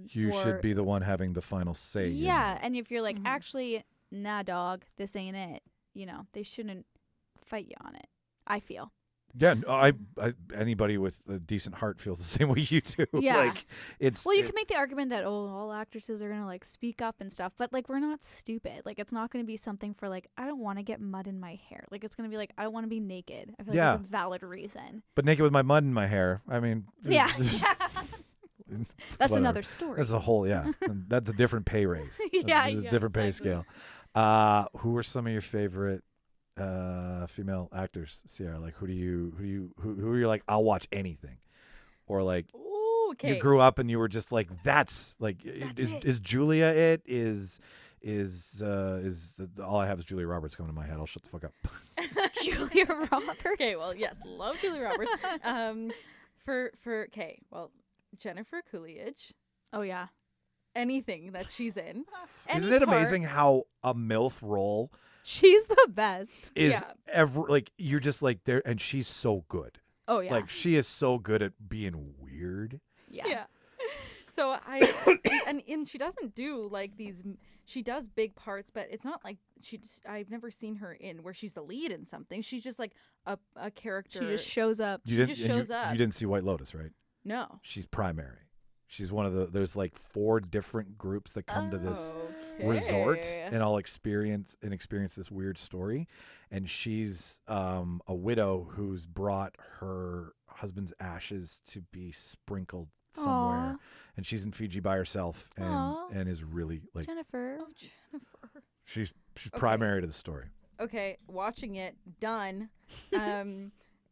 you or- should be the one having the final say. in Yeah, it. and if you're like, actually, nah, dog, this ain't it. You know, they shouldn't fight you on it. I feel. Yeah, no, I anybody with a decent heart feels the same way you do. Yeah. Like it's Well, you can make the argument that all actresses are gonna like speak up and stuff, but like we're not stupid. Like it's not gonna be something for like I don't want to get mud in my hair. Like it's gonna be like I don't want to be naked. I feel like Yeah. that's a valid reason. But naked with my mud in my hair. I mean, Yeah. That's whatever. another story. That's a whole and that's a different pay raise. Yeah, It's a yeah, different pay exactly. scale. Who are some of your favorite female actors, Ciera? Like who are you like? I'll watch anything, or like Ooh, okay. you grew up and you were just like that's like is Julia it is all I have is Julia Roberts coming to my head. I'll shut the fuck up. Julia Roberts. Okay, well, yes, love Julia Roberts. Jennifer Coolidge, Oh yeah. anything that she's in. Isn't any it part- amazing how a MILF role She's the best. is Yeah. ever like you're just like there and she's so good. Oh yeah. Like she is so good at being weird. yeah. So and she doesn't do like these. She does big parts, but it's not like I've never seen her in where she's the lead in something. She's just like a character. She just shows up. She just shows you up. didn't see White Lotus, right? No. She's primary. She's one of there's like 4 different groups that come to this resort and all experience this weird story. And she's a widow who's brought her husband's ashes to be sprinkled somewhere. Aw. And she's in Fiji by herself Aw. and is really like Jennifer. Oh, Jennifer. she's primary to the story. Okay, watching it, done.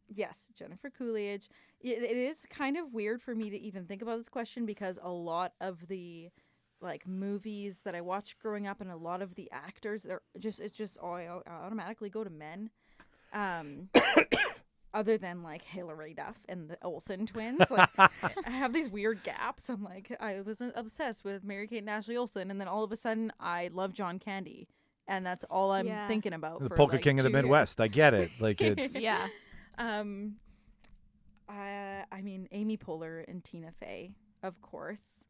Yes, Jennifer Coolidge. It is kind of weird for me to even think about this question because a lot of the like movies that I watched growing up and a lot of the actors are I automatically go to men. Other than like Hilary Duff and the Olsen twins, like I have these weird gaps. I'm like, I was obsessed with Mary-Kate and Ashley Olsen, and then all of a sudden I love John Candy, and that's all I'm Yeah. thinking about. The for, Polka like, King of the 2 years. Midwest. I get it. Like it's Yeah. I mean Amy Poehler and Tina Fey, of course,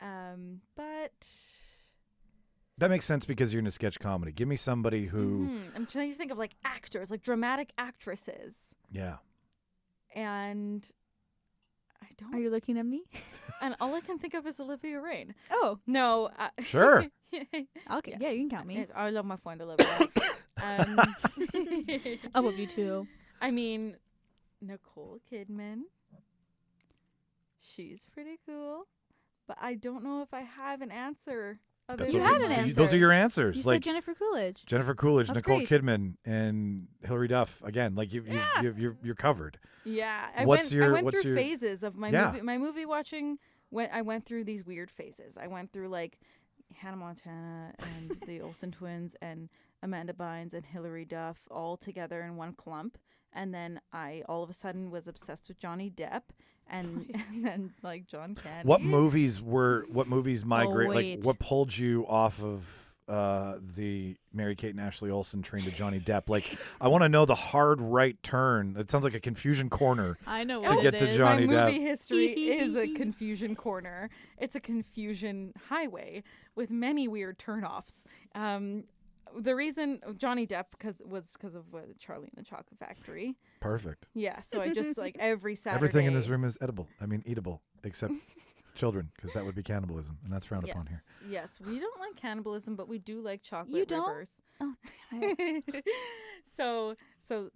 but that makes sense because you're in a sketch comedy. Give me somebody who I'm trying to think of like actors, like dramatic actresses, yeah. and I don't. Are you looking at me? And all I can think of is Olivia Raine. Oh. No. Sure. Okay. Yeah, you can count me. I love my friend Olivia. I love you too. I mean, Nicole Kidman. She's pretty cool, but I don't know if I have an answer. That's You okay. had an answer. Those are your answers. You like said Jennifer Coolidge. Jennifer Coolidge, That's Nicole great. Kidman, and Hilary Duff. Again, like you're covered. Yeah, I went what's through your- phases of my Yeah. movie watching. I went through these weird phases. I went through like Hannah Montana and the Olsen twins and Amanda Bynes and Hilary Duff all together in one clump. And then I all of a sudden was obsessed with Johnny Depp and then like John Candy. What movies migrate? Like wait. what pulled you off of the Mary-Kate and Ashley Olsen train to Johnny Depp? Like I want to know the hard right turn. It sounds like a confusion corner. I know To what get it to is. Johnny My Depp. movie history is a confusion corner. It's a confusion highway with many weird turnoffs. The reason Johnny Depp was because of Charlie and the Chocolate Factory. Perfect. Yeah, so I just like every Saturday. Everything in this room is edible. I mean, eatable, except children, because that would be cannibalism, and that's frowned upon here. Yes, we don't like cannibalism, but we do like chocolate You don't? rivers. Oh, So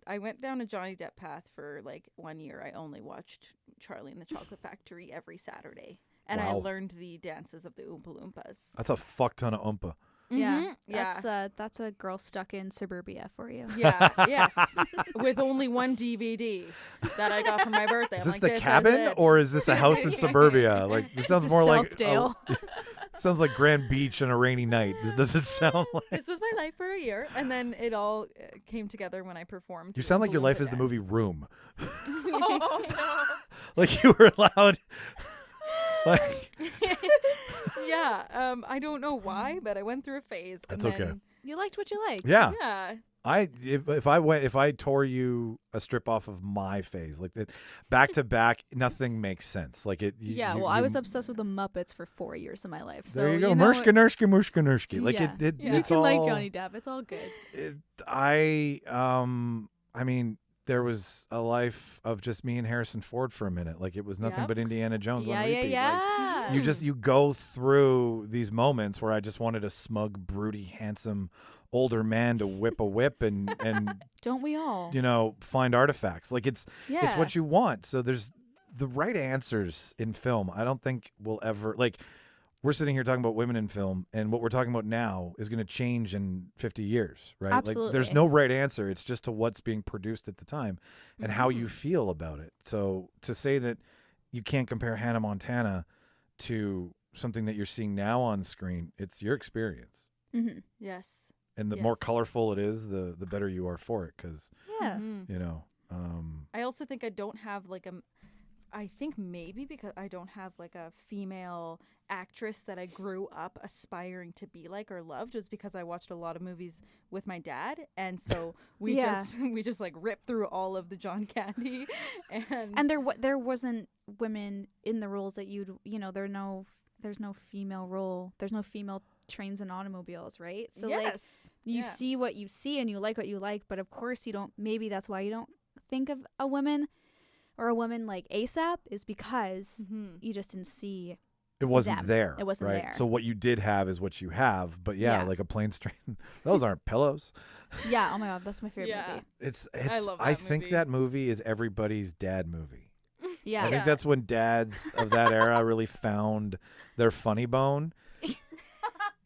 I went down a Johnny Depp path for like 1 year. I only watched Charlie and the Chocolate Factory every Saturday, and I Wow. learned the dances of the Oompa Loompas. That's a fuck ton of oompa. Yeah. Yeah. That's a girl stuck in suburbia for you. Yeah, yes. With only one DVD that I got for my birthday. Is I'm this like, the this is cabin it. or is this a house in suburbia? Like it sounds It's more like Southdale. sounds like Grand Beach on a rainy night. Does it sound like? This was my life for a year, and then it all came together when I performed. You the sound like your Oompa life Loompa is the movie dance. Room. Oh, no. Like you were allowed. Like Yeah, I don't know why, but I went through a phase. That's and okay. then, You liked what you liked. yeah, Yeah. if I tore you a strip off of my face like that back to back, nothing makes sense. Like it. I was obsessed with the Muppets for 4 years of my life. So There you go, know Murshka, what- Nurshka, Mushka, Nurshki. Like yeah. it You it's can all. like Johnny Depp. It's all good. I mean, there was a life of just me and Harrison Ford for a minute. Like it was nothing Yep. but Indiana Jones Yeah, on repeat. yeah. Like, you go through these moments where I just wanted a smug, broody, handsome older man to whip a whip and Don't we all? find artifacts. Like it's Yeah. what you want. So there's the right answers in film. I don't think we'll ever like. We're sitting here talking about women in film, and what we're talking about now is going to change in 50 years, right? Absolutely. Like, there's no right answer. It's just to what's being produced at the time and how you feel about it. So to say that you can't compare Hannah Montana to something that you're seeing now on screen, it's your experience. Mm-hmm. Yes. And the more Yes. colorful it is, the better you are for it. Because, Yeah. I also think I don't have like I think maybe because I don't have like a female actress that I grew up aspiring to be like or loved, was because I watched a lot of movies with my dad, and so we Yeah. just like ripped through all of the John Candy, And there wasn't women in the roles that there's no female role. There's no female trains and automobiles, right? So like yes, you see what you see and you like what you like, but of course you don't. Maybe that's why you don't think of a woman like ASAP, is because you just didn't see. it wasn't them. there. It wasn't right? there. So what you did have is what you have. But yeah. like a plane's train, those aren't pillows. Yeah. Oh my God, that's my favorite Yeah. movie. It's I love I that think movie. that movie is everybody's dad movie. Yeah. I think that's when dads of that era really found their funny bone.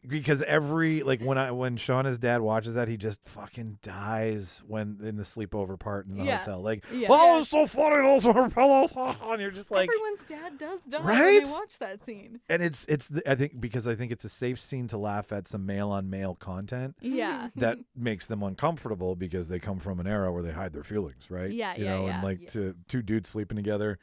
Because when Shauna's dad watches that, he just fucking dies when in the sleepover part in the Yeah. hotel. Like, Yeah. oh, it's so funny, those are pillows. And you're just like, everyone's dad does die when Right? they watch that scene. and I think it's a safe scene to laugh at some male on male content Yeah. that makes them uncomfortable because they come from an era where they hide their feelings, right? Yeah, you yeah, know, yeah. and like Yes. two dudes sleeping together.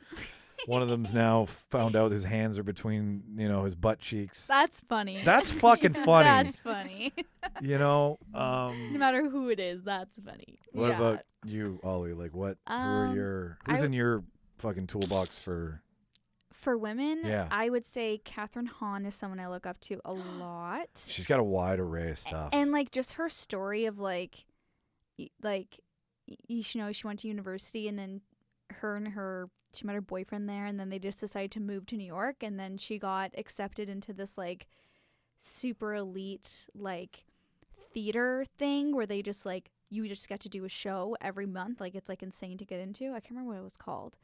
One of them's now found out his hands are between, his butt cheeks. That's funny. That's fucking funny. That's funny. No matter who it is, that's funny. What Yeah. about you, Ollie? Like, who's I- in your fucking toolbox for? For women, Yeah. I would say Catherine Hahn is someone I look up to a lot. She's got a wide array of stuff. And like just her story of she went to university, and then she met her boyfriend there, and then they just decided to move to New York, and then she got accepted into this like super elite like theater thing where they just like you just get to do a show every month. Like it's like insane to get into. I can't remember what it was called.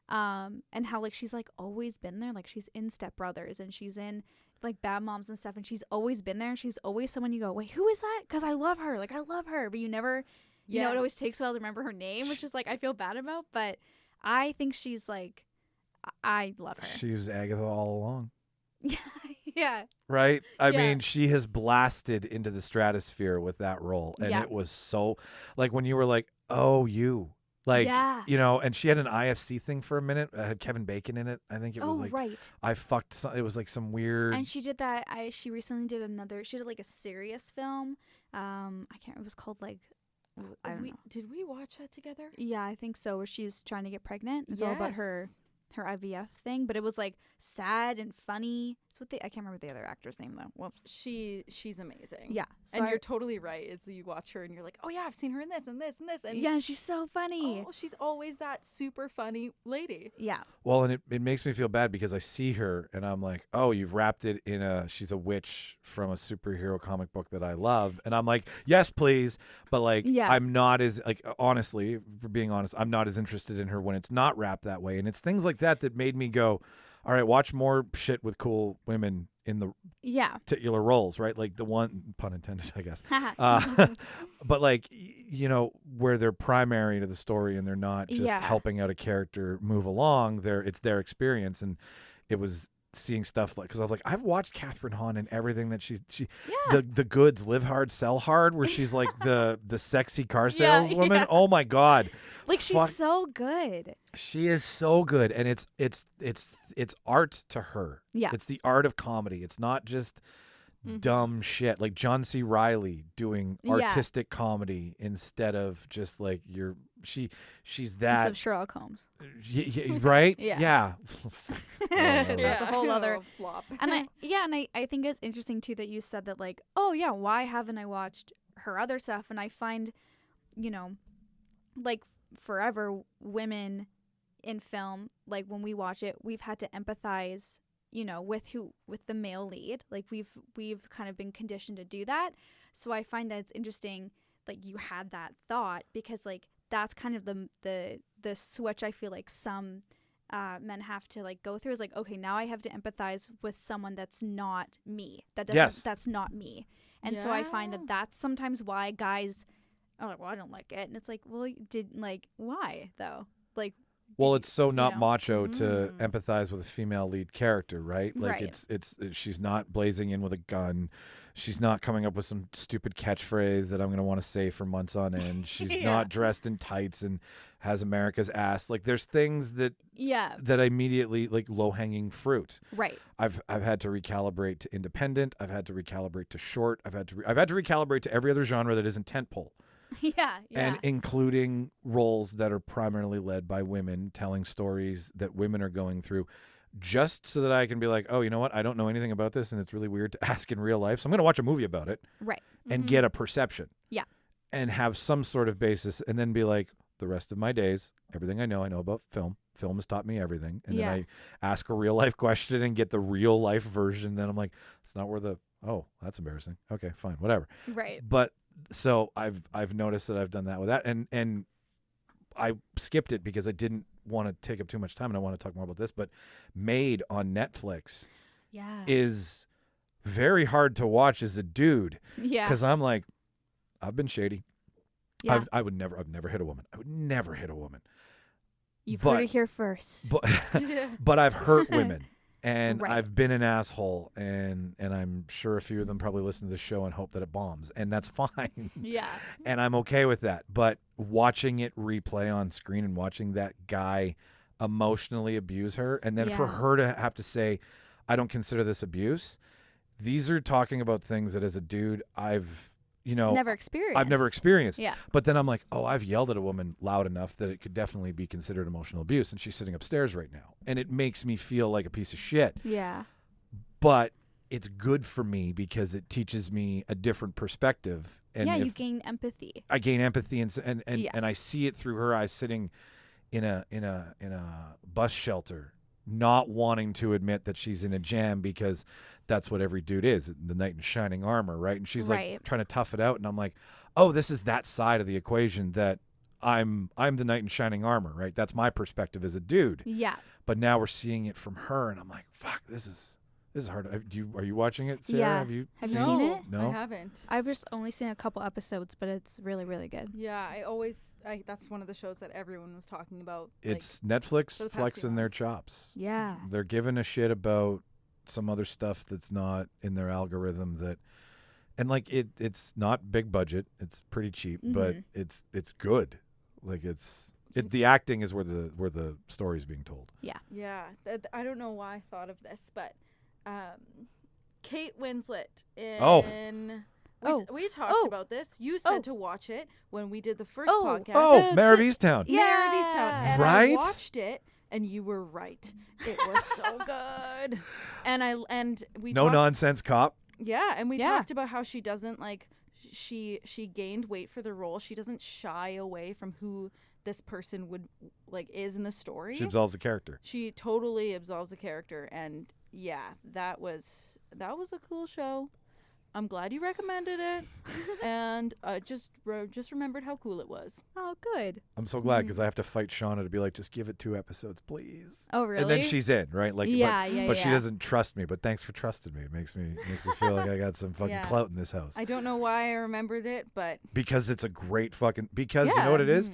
And how like she's like always been there. Like she's in Step Brothers and she's in like Bad Moms and stuff, and she's always been there. She's always someone you go, wait, who is that? Because I love her. Like I love her, but you never, it always takes a while to remember her name, which is like I feel bad about. But I think she's like, I love her. She was Agatha all along. Yeah. Right? I Yeah. mean, she has blasted into the stratosphere with that role. And Yeah. it was so, like, when you were like, oh, you. Like, Yeah. and she had an IFC thing for a minute. It had Kevin Bacon in it. I think it was like, right. I fucked it was like some weird. And she did that. She recently did she did like a serious film. It was called like, I don't know. Did we watch that together? Yeah, I think so. Where she's trying to get pregnant. It's all about her IVF thing, but it was like sad and funny. I can't remember the other actor's name though. Whoops. She's amazing. Yeah. So And you're totally right. Is you watch her and you're like, oh yeah, I've seen her in this and this and this. And yeah, she's so funny. oh, she's always that super funny lady. Yeah. Well, and it makes me feel bad because I see her and I'm like, oh, you've wrapped it in she's a witch from a superhero comic book that I love. And I'm like, yes, please. But like, Yeah. I'm not as, like, honestly, for being honest, I'm not as interested in her when it's not wrapped that way. And it's things like that made me go, all right, watch more shit with cool women in the Yeah. titular roles, right? Like the one, pun intended, I guess. Haha. But like, where they're primary to the story and they're not just Yeah. helping out a character move along. It's their experience, and it was seeing stuff like, because I was like, I've watched Catherine Hahn and everything that she Yeah. the Goods, Live Hard, Sell Hard, where she's like the sexy car Yeah, saleswoman. yeah. Oh my god, Like she's Fuck. so good. she is so good, and it's art to her. Yeah. It's the art of comedy. It's not just dumb shit like John C. Reilly doing Yeah. artistic comedy instead of just like she's Instead that of Sherlock Holmes. right? Yeah. Yeah. That's a whole other flop. And I think it's interesting too that you said that like, oh yeah, why haven't I watched her other stuff? And I find, like forever, women in film, like when we watch it, we've had to empathize, with the male lead. Like we've kind of been conditioned to do that. So I find that it's interesting, like you had that thought, because like that's kind of the switch I feel like some men have to like go through, is like, okay, now I have to empathize with someone that's not me. That's not me. And so I find that that's sometimes why guys are like, well, I don't like it. And it's like, well, why though? Like, well, it's so not macho to empathize with a female lead character, right? Like Right. it's she's not blazing in with a gun. She's not coming up with some stupid catchphrase that I'm going to want to say for months on end. She's not dressed in tights and has America's ass. Like there's things that that immediately, like low-hanging fruit. Right. I've had to recalibrate to independent. I've had to recalibrate to short. I've had to recalibrate to every other genre that isn't tentpole. Yeah. And including roles that are primarily led by women, telling stories that women are going through, just so that I can be like, oh, you know what? I don't know anything about this, and it's really weird to ask in real life. So I'm going to watch a movie about it. Right. And get a perception. Yeah. And have some sort of basis, and then be like, the rest of my days, everything I know about film. Film has taught me everything. And then I ask a real life question and get the real life version. Then I'm like, it's not where that's embarrassing. Okay, fine, whatever. Right. But so I've noticed that I've done that with that, and I skipped it because I didn't want to take up too much time, and I want to talk more about this. But Made on Netflix is very hard to watch as a dude. Yeah. Because I'm like, I've been shady. Yeah. I've never hit a woman. I would never hit a woman. You've heard it here first. But I've hurt women. And Right. I've been an asshole, and I'm sure a few of them probably listen to the show and hope that it bombs, and that's fine. Yeah. And I'm okay with that. But watching it replay on screen and watching that guy emotionally abuse her, and then for her to have to say, I don't consider this abuse. These are talking about things that as a dude I've never experienced. Yeah. But then I'm like, oh, I've yelled at a woman loud enough that it could definitely be considered emotional abuse, and she's sitting upstairs right now. And it makes me feel like a piece of shit. Yeah. But it's good for me because it teaches me a different perspective. And you gain empathy. I gain empathy, and I see it through her eyes, sitting in a bus shelter, not wanting to admit that she's in a jam because that's what every dude is, the knight in shining armor, right? And she's like trying to tough it out, and I'm like, oh, this is that side of the equation, that I'm the knight in shining armor, right? That's my perspective as a dude. Yeah. But now we're seeing it from her, and I'm like, fuck, this is hard. Are you watching it, Ciera? Yeah. Have you seen it? No, I haven't. I've just only seen a couple episodes, but it's really, really good. Yeah, that's one of the shows that everyone was talking about. It's Netflix for the past flexing few their months. chops. Yeah. They're giving a shit about some other stuff that's not in their algorithm, and like it's not big budget. It's pretty cheap, but it's good. Like the acting is where the story's being told. Yeah. Yeah. I don't know why I thought of this, but Kate Winslet in... We talked about this. You said to watch it when we did the first podcast. Oh, Mare of Easttown. Mare of Easttown. And Right? I watched it, and you were right. It was so good. And we No nonsense cop. Yeah, and we talked about how she doesn't she gained weight for the role. She doesn't shy away from who this person is in the story. She absolves the character. She totally absolves the character, and yeah, that was a cool show. I'm glad you recommended it, and just remembered how cool it was. Oh, good. I'm so glad because I have to fight Shauna to be like, just give it 2 episodes, please. Oh, really? And then she's in, right? Like, Yeah, but she doesn't trust me. But thanks for trusting me. It makes me feel like I got some fucking clout in this house. I don't know why I remembered it, but because it's a great fucking you know what it is?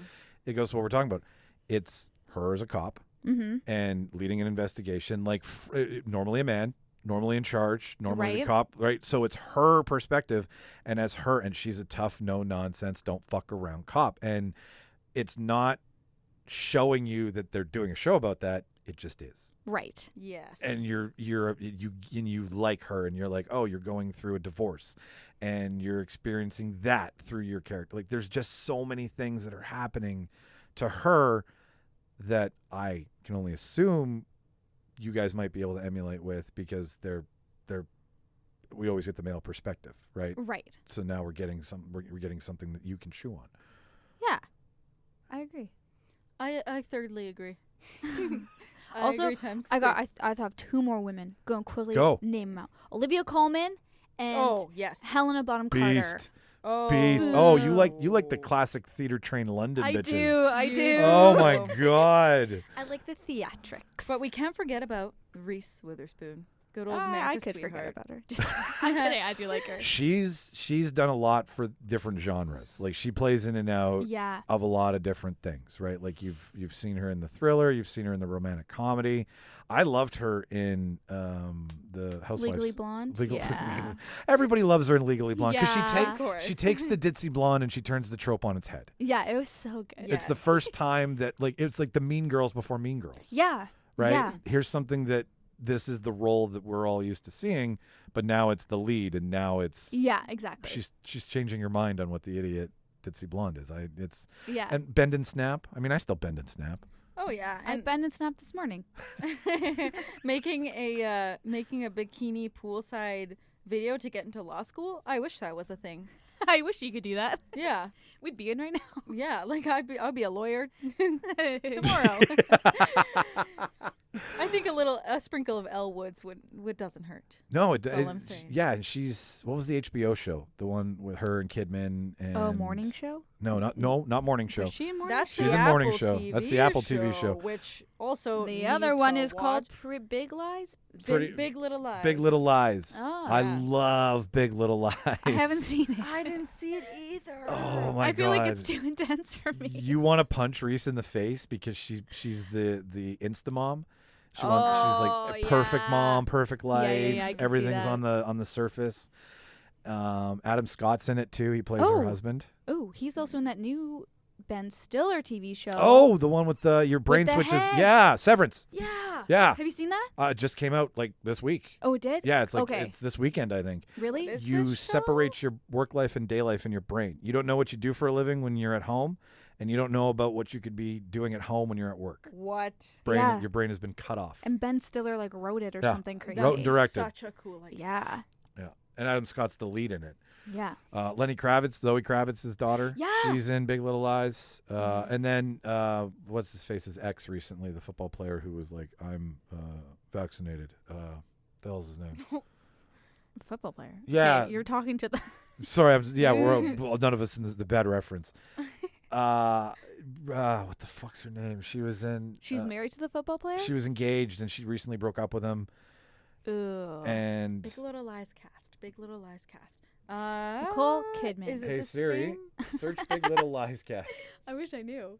It goes to what we're talking about. It's her as a cop and leading an investigation, like normally a man. Normally in charge, normally the cop, right? So it's her perspective, and she's a tough, no nonsense, don't fuck around cop, and it's not showing you that they're doing a show about that. It just is. Right. Yes. And you like her, and you're like, oh, you're going through a divorce, and you're experiencing that through your character. Like, there's just so many things that are happening to her that I can only assume you guys might be able to emulate with, because we always get the male perspective, right? Right. So now we're getting something that you can chew on. Yeah. I agree. I thirdly agree. Also, agree times I have 2 more women. Go and quickly Go. name them out. Olivia Colman and Oh, yes. Helena Bonham Carter. Beast. Oh. Beast. Oh, you like the classic theater train London I bitches. I do. Oh my god. I like the theatrics. But we can't forget about Reese Witherspoon. Good old I America's could sweetheart. forget about her. Just I'm kidding. I do like her. She's done a lot for different genres. Like she plays in and out Yeah. of a lot of different things, right? Like you've seen her in the thriller, you've seen her in the romantic comedy. I loved her in the Housewives. Legally Blonde. Yeah. Everybody loves her in Legally Blonde because Yeah. Of course. she takes the ditzy blonde and she turns the trope on its head. Yeah, it was so good. Yeah. It's the first time that it's like the Mean Girls before Mean Girls. Yeah. Right? Yeah. Here's something that this is the role that we're all used to seeing, but now it's the lead and now it's Yeah, exactly. she's changing her mind on what the idiot ditzy blonde is. Yeah. And bend and snap. I mean, I still bend and snap. Oh yeah, I and bend and snapped this morning. making a bikini poolside video to get into law school. I wish that was a thing. I wish you could do that. Yeah, We'd be in right now. yeah. Like I'll be a lawyer tomorrow. I think a sprinkle of Elle Woods would doesn't hurt. No, That's all I'm saying. yeah, and she's what was the HBO show? The one with her and Kidman and Morning show? No, not morning show. Was she in morning That's show? She's the in morning Apple show. TV That's the Apple TV show. Which also The need other one to is called watch. Big Lies. Big Little Lies. Big Little Lies. Oh, I yeah. love Big Little Lies. I haven't seen it. I didn't see it either. Oh my god! I feel like it's too intense for me. You want to punch Reese in the face because she's the Insta mom. She's Oh, like a perfect yeah. mom, perfect life. yeah, I can see Everything's that. on the surface. Adam Scott's in it too. He plays Oh. her husband. Oh, he's also in that new Ben Stiller TV show. Oh, the one with your brain the switches. head. Yeah, Severance. Yeah. Yeah. Have you seen that? It just came out like this week. Oh, it did? Yeah, it's like Okay. it's this weekend, I think. Really? What is You this show? separate your work life and day life in your brain. You don't know what you do for a living when you're at home, and you don't know about what you could be doing at home when you're at work. What? Yeah. Your brain has been cut off. And Ben Stiller like wrote it or Yeah. something crazy. Wrote and directed. Such a cool idea. Yeah. Yeah, and Adam Scott's the lead in it. Yeah. Lenny Kravitz, Zoe Kravitz's daughter. Yeah. She's in Big Little Lies. And then what's his face's ex recently, the football player who was like, I'm vaccinated. The hell's his name? Football player. Yeah. Okay, you're talking to the Sorry, well, none of us in the bad reference. What the fuck's her name? She was in. She's married to the football player? She was engaged, and she recently broke up with him. Ugh. And Big Little Lies cast. Big Little Lies cast. Nicole Kidman. Is it hey the Siri, same? search Big Little Lies cast. I wish I knew.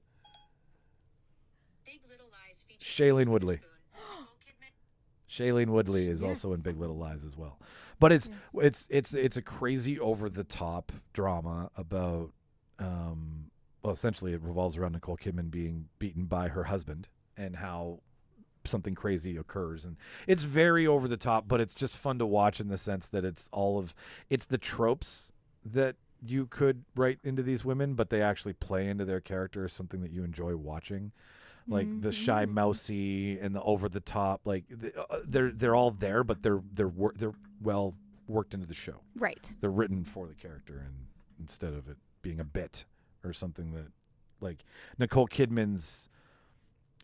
Shailene Woodley. Shailene Woodley is also in Big Little Lies as well. But it's a crazy over the top drama about well, essentially it revolves around Nicole Kidman being beaten by her husband and how something crazy occurs, and it's very over the top, but it's just fun to watch in the sense that it's the tropes that you could write into these women, but they actually play into their character as something that you enjoy watching. Like the shy mousy and the over the top, like they're all there, but they're well worked into the show. Right. They're written for the character, and instead of it being a bit or something that, like, Nicole Kidman's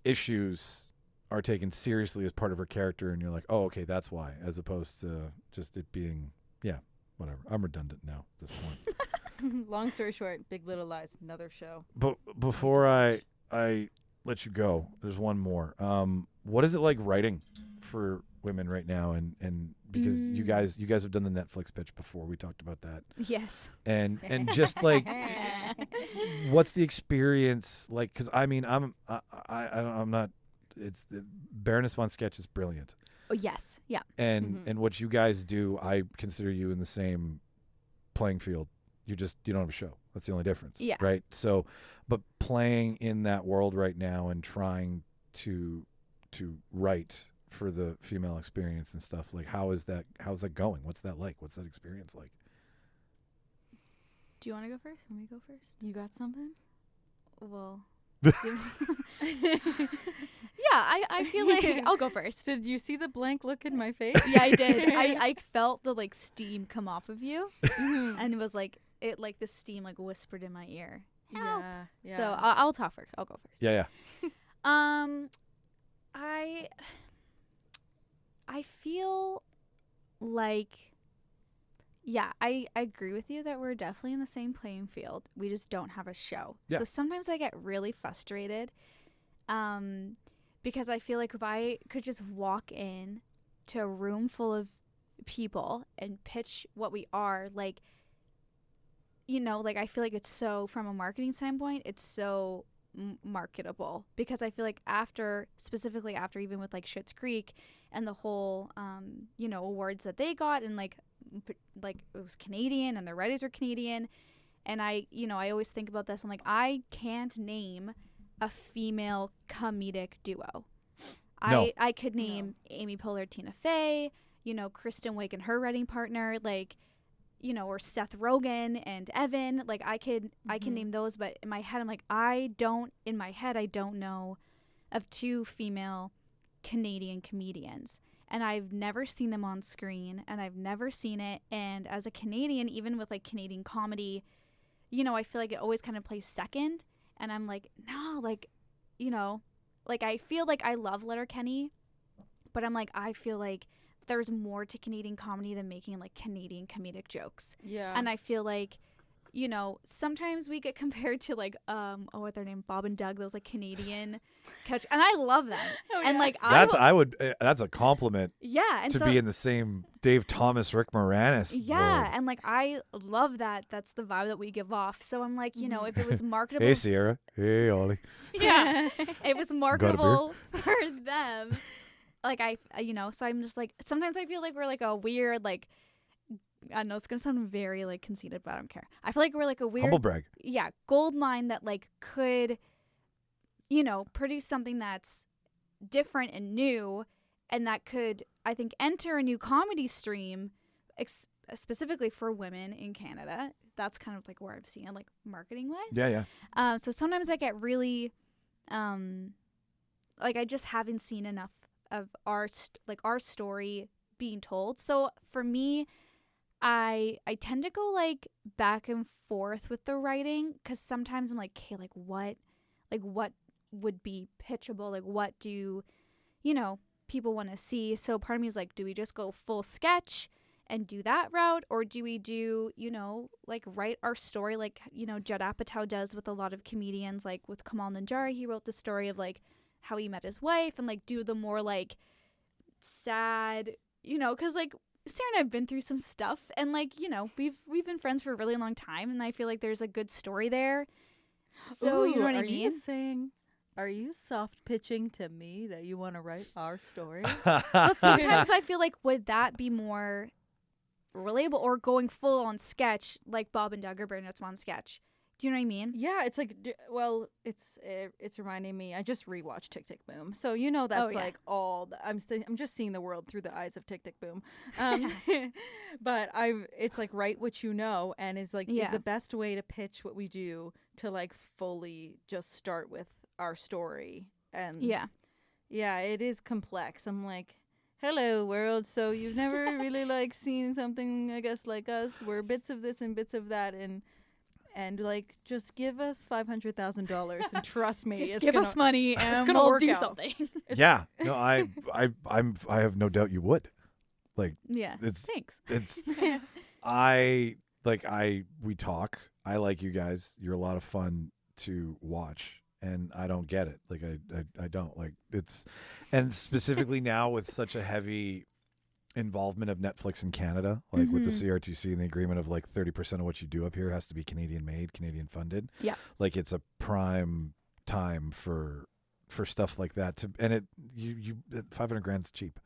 issues are taken seriously as part of her character, and you're like, oh, okay, that's why, as opposed to just it being, yeah, whatever. I'm redundant now at this point. Long story short, Big Little Lies, another show. But before I let you go, there's one more. What is it like writing for women right now? And because you guys have done the Netflix pitch before, we talked about that. Yes. And just like, what's the experience like? Because I mean, I'm not. It's Baroness von Sketch is brilliant. Oh yes. Yeah. And what you guys do, I consider you in the same playing field. You don't have a show. That's the only difference. Yeah. Right. So, but playing in that world right now and trying to write for the female experience and stuff, like how's that going? What's that like? What's that experience like? Do you want to go first? Want me to go first? You got something? Well. Yeah, I feel like I'll go first. Did you see the blank look in my face? Yeah, I did. I felt the like steam come off of you, and it was like the steam like whispered in my ear, help. Yeah. So I'll talk first. I'll go first. Yeah. I feel like, I agree with you that we're definitely in the same playing field. We just don't have a show. Yeah. So sometimes I get really frustrated because I feel like if I could just walk in to a room full of people and pitch what we are, like, you know, like I feel like it's so, from a marketing standpoint, it's so marketable, because I feel like specifically after even with like Schitt's Creek and the whole you know, awards that they got, and like it was Canadian and the writers are Canadian, and I always think about this. I'm like, I can't name a female comedic duo. No. I could name Amy Poehler, Tina Fey, you know, Kristen Wiig and her writing partner, like, you know, or Seth Rogen and Evan. Like I can name those, but in my head I'm like, I don't know of two female Canadian comedians, and I've never seen them on screen, and I've never seen it. And as a Canadian, even with like Canadian comedy, you know, I feel like it always kind of plays second, and I'm like, no, like, you know, like I feel like I love Letterkenny, but I'm like, I feel like there's more to Canadian comedy than making like Canadian comedic jokes. Yeah. And I feel like, you know, sometimes we get compared to like what's their name, Bob and Doug, those like Canadian catch, and I love them. And like That's a compliment and to so, be in the same Dave Thomas, Rick Moranis world. and like I love that. That's the vibe that we give off. So I'm like, you know, if it was marketable, Hey Ciera, hey Ollie. it was marketable for them. Like you know, so I'm just like, sometimes I feel like we're like a weird, like, I know it's gonna sound very like conceited, but I don't care. I feel like we're like a weird Humble brag. gold mine that like could, you know, produce something that's different and new, and that could, I think, enter a new comedy stream, specifically for women in Canada. That's kind of like where I'm seeing it, like marketing wise. Yeah. So sometimes I get really, like I just haven't seen enough of our story being told. So for me, I tend to go like back and forth with the writing, because sometimes I'm like, okay, like what would be pitchable? Like what do, you know, people want to see? So part of me is like, do we just go full sketch and do that route, or do we do, you know, like write our story like, you know, Judd Apatow does with a lot of comedians, like with Kamal Nanjiani, he wrote the story of like how he met his wife, and like do the more like sad, you know, because like Sarah and I've been through some stuff, and like, you know, we've been friends for a really long time, and I feel like there's a good story there. So you know what I mean? Are you soft pitching to me that you want to write our story? But sometimes I feel like, would that be more relatable, or going full on sketch like Bob and Doug are Bernard's on sketch? Do you know what I mean? Yeah, it's like, well, it's reminding me. I just rewatched Tick Tick Boom, so you know that's like all. I'm just seeing the world through the eyes of Tick Tick Boom, but it's like write what you know, and is like is the best way to pitch what we do, to like fully just start with our story. And yeah, it is complex. I'm like, hello world, so you've never really like seen something, I guess, like us. We're bits of this and bits of that, and like, just give us $500,000 and trust me, just give us money and we'll do something. Yeah, no, I have no doubt you would. Like, thanks. It's we talk. I like you guys. You're a lot of fun to watch, and I don't get it. Like I don't like it's, and specifically now with such a heavy involvement of Netflix in Canada, like with the CRTC and the agreement of like 30% of what you do up here has to be Canadian made, Canadian funded. Yeah. Like it's a prime time for stuff like that to, and it 500 grand's cheap.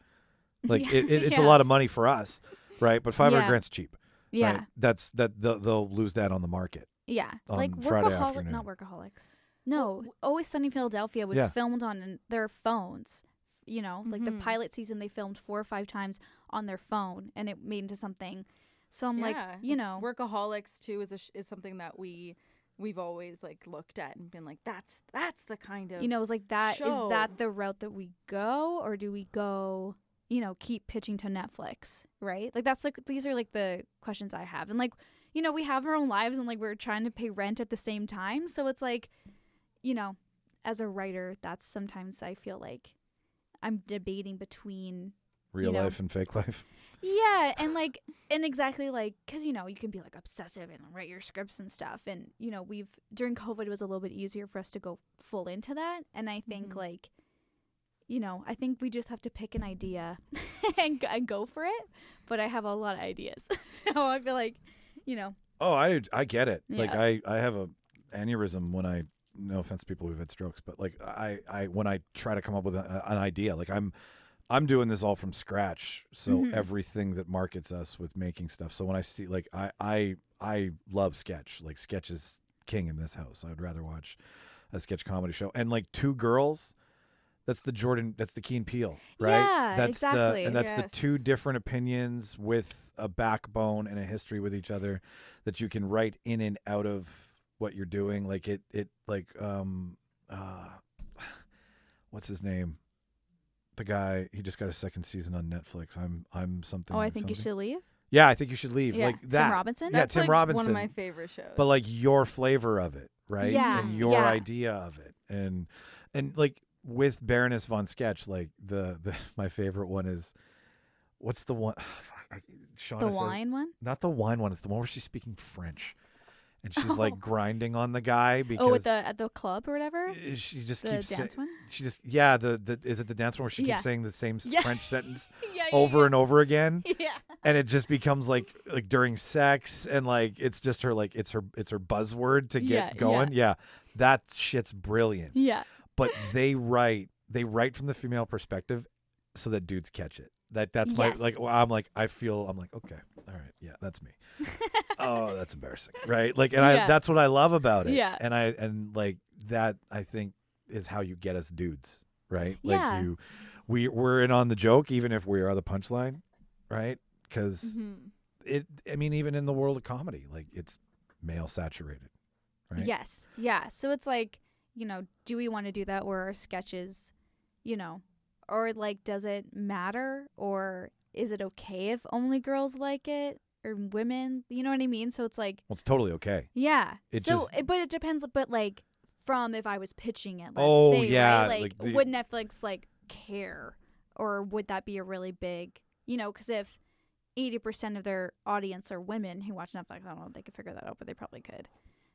Like it's a lot of money for us, right? But 500 grand's cheap. Yeah. Right? That's they'll lose that on the market. Yeah. On like Friday afternoon. Not Workaholics. No, Always Sunny in Philadelphia was filmed on their phones. You know, like the pilot season, they filmed 4 or 5 times on their phone, and it made into something. So I'm like, you know, Workaholics too is something that we've always like looked at and been like, that's the kind of, you know, it was like that. show. Is that the route that we go, or do we go, you know, keep pitching to Netflix, right? Like that's like, these are like the questions I have, and like, you know, we have our own lives and like we're trying to pay rent at the same time. So it's like, you know, as a writer, that's sometimes I feel like I'm debating between Real life and fake life. Yeah, and like, and exactly like, because, you know, you can be like obsessive and write your scripts and stuff. And, you know, during COVID, it was a little bit easier for us to go full into that. And I think like, you know, I think we just have to pick an idea and go for it. But I have a lot of ideas. So I feel like, you know. Oh, I get it. Yeah. Like I have a aneurysm when no offense to people who've had strokes, but like when I try to come up with an idea, like I'm doing this all from scratch. So everything that markets us with making stuff. So when I see like I love sketch. Like sketch is king in this house. I would rather watch a sketch comedy show. And like Two Girls, that's the Key and Peele, right? Yeah, that's exactly. That's the two different opinions with a backbone and a history with each other that you can write in and out of what you're doing. Like it like what's his name? The guy, he just got a second season on Netflix. I'm something. Oh, I think you should leave. Yeah, I think you should leave. Yeah. Like that. Tim Robinson. Yeah, That's Tim like Robinson. one of my favorite shows. But like your flavor of it, right? Yeah, And your yeah. idea of it, and like with Baroness von Sketch, like the my favorite one is, what's the one? Shauna The says- wine one? Not the wine one. It's the one where she's speaking French, and she's like grinding on the guy because Oh, at the club or whatever? she just The keeps dance one? She just the is it the dance one where she Yeah. keeps saying the same Yeah. French sentence Yeah, over and over again, Yeah. and it just becomes like during sex, and like it's just her like it's her buzzword to get Yeah, going. Yeah, that shit's brilliant. Yeah. But they write from the female perspective so that dudes catch it. That's my Yes. like I'm like okay, all right, yeah, that's me. Oh, that's embarrassing, right? Like, and Yeah. that's what I love about it. Yeah. And like that I think is how you get us dudes, right? Yeah. Like we're in on the joke even if we are the punchline, right? Because I mean, even in the world of comedy, like it's male saturated, right? Yes. Yeah. So it's like, you know, do we want to do that, or are sketches, you know, or like, does it matter, or is it okay if only girls like it or women? You know what I mean? So it's like, Well, it's totally okay. yeah. It so, just- but it depends. But like, from if I was pitching it, let's Oh, say, yeah, right? Like, like would Netflix like care, or would that be a really big, you know? Because if 80% of their audience are women who watch Netflix, I don't know if they could figure that out, but they probably could.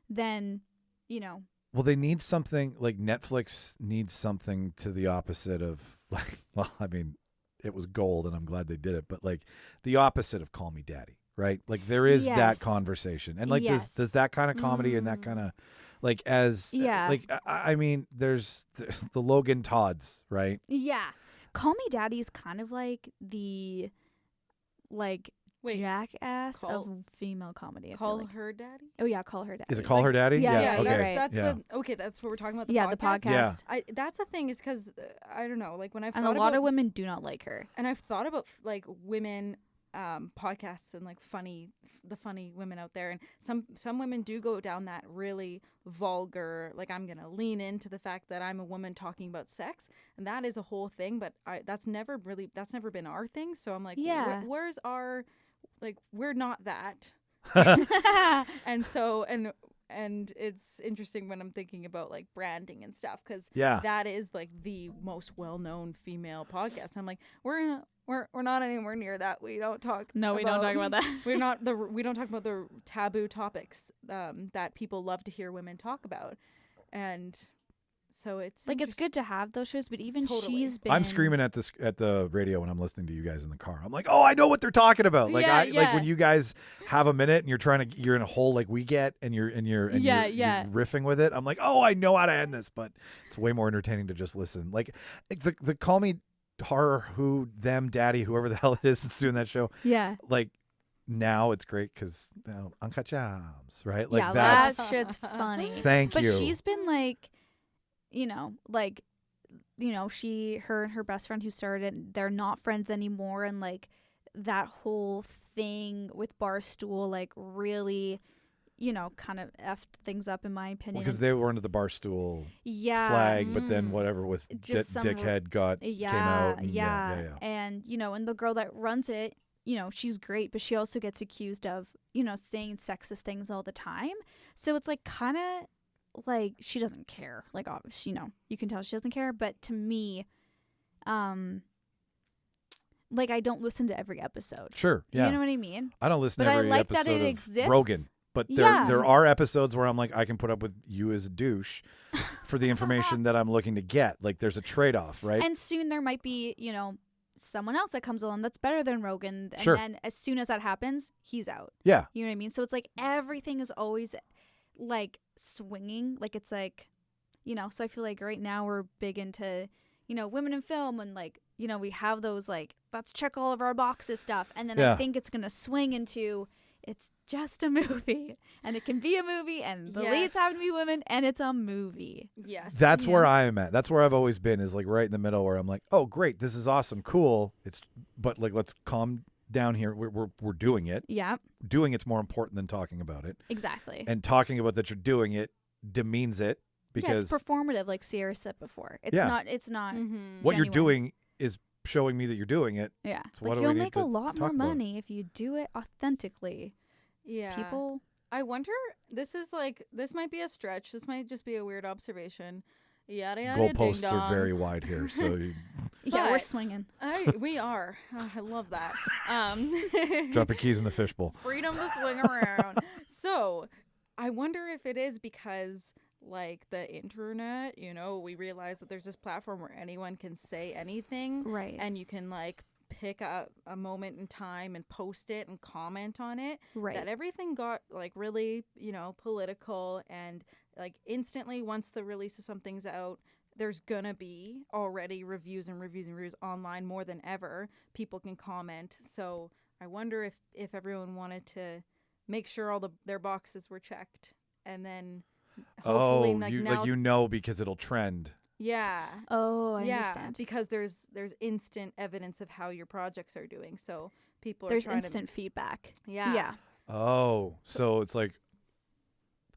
Then, you know. Well, they need something like Netflix needs something to the opposite of like, well, I mean, it was gold and I'm glad they did it, but like the opposite of Call Me Daddy, right? Like there is that Yes. conversation. And like Yes. does that kind of comedy and that kind of like as Yeah. like I mean, there's the Logan Todds, right? Yeah. Call Me Daddy is kind of like the like Wait, jackass Call- of female comedy. I feel Call like. her daddy. Oh yeah, Call Her Daddy. Is it Call Her Daddy? Yeah, Yeah, okay. that's yeah. the okay. That's what we're talking about. The Yeah, podcast. the podcast. Yeah. That's the thing is because I don't know. Like when I've And thought a lot about, of women do not like her. and I've thought about like women podcasts and like the funny women out there, and some women do go down that really vulgar, like I'm gonna lean into the fact that I'm a woman talking about sex, and that is a whole thing, but that's never been our thing. So I'm like, Yeah. where's our, like, we're not that. And so and it's interesting when I'm thinking about like branding and stuff, because Yeah. that is like the most well-known female podcast. I'm like, we're not anywhere near that. We don't talk. No, we don't talk about that. We don't talk about the taboo topics that people love to hear women talk about, and so it's Like, it's good to have those shows, but even Totally. she's been. I'm screaming at the radio when I'm listening to you guys in the car. I'm like, oh, I know what they're talking about. Like Yeah, like yeah. when you guys have a minute and you're in a hole like we get and you're Yeah, yeah. riffing with it. I'm like, oh, I know how to end this, but it's way more entertaining to just listen. Like the Call Me Her, Who, Them, Daddy, whoever the hell it is that's doing that show. Yeah. Like now it's great because Uncut Gems, right? Like yeah, that's that shit's funny. Thank but you. she's been like, her and her best friend who started it, they're not friends anymore, and like that whole thing with Barstool like really, kind of effed things up in my opinion. because they were under the Barstool yeah, flag, but then whatever with Just some Dickhead came out. And yeah. And and the girl that runs it you know, she's great, but she also gets accused of, you know, saying sexist things all the time. So it's like kind of like she doesn't care. Like, obviously, you know, you can tell she doesn't care. But to me, like, I don't listen to every episode. Sure. Yeah. You know what I mean? I don't listen But to I every like that episode it of exists. Rogan. But Yeah. there are episodes where I'm like, I can put up with you as a douche for the information that I'm looking to get. Like, there's a trade-off, right? And soon there might be, you know, someone else that comes along that's better than Rogan. And Sure. then as soon as that happens, he's out. Yeah. You know what I mean? So it's like everything is always like swinging. Like, it's like, you know, so I feel like right now we're big into, you know, women in film, and like, you know, we have those like, let's check all of our boxes stuff. And then Yeah. I think it's going to swing into, it's just a movie, and it can be a movie, and the leads happen to be women, and it's a movie. Yes. That's where I am at. That's where I've always been, is like right in the middle, where I'm like, oh, great, this is awesome, cool. But like, let's calm down here. We're doing it. Yeah, Doing it's more important than talking about it. exactly. And talking about that you're doing it demeans it, Yeah, because it's performative, like Ciera said before. It's Yeah. not. It's not. what you're genuine. doing is showing me that you're doing it. Yeah, So what like do we you'll need make a to lot talk more about? money if you do it authentically. Yeah. People. I wonder, this might be a stretch. This might just be a weird observation. Yada yada Goalposts ding are dong. very wide here, so you Yeah, we're But- swinging. We are. I love that. dropping keys in the fishbowl. Freedom to swing around. So I wonder if it is because, like, the internet, you know, we realize that there's this platform where anyone can say anything. Right. And you can, like, pick up a moment in time and post it and comment on it. Right. That everything got, like, really, you know, political, and, like, instantly once the release of something's out, there's gonna be already reviews online more than ever. People can comment. So I wonder if everyone wanted to make sure all their boxes were checked, and then hopefully, you know, because it'll trend. yeah. Oh, I understand. Because there's instant evidence of how your projects are doing. So people There's are trying instant feedback. to yeah. Oh, so it's like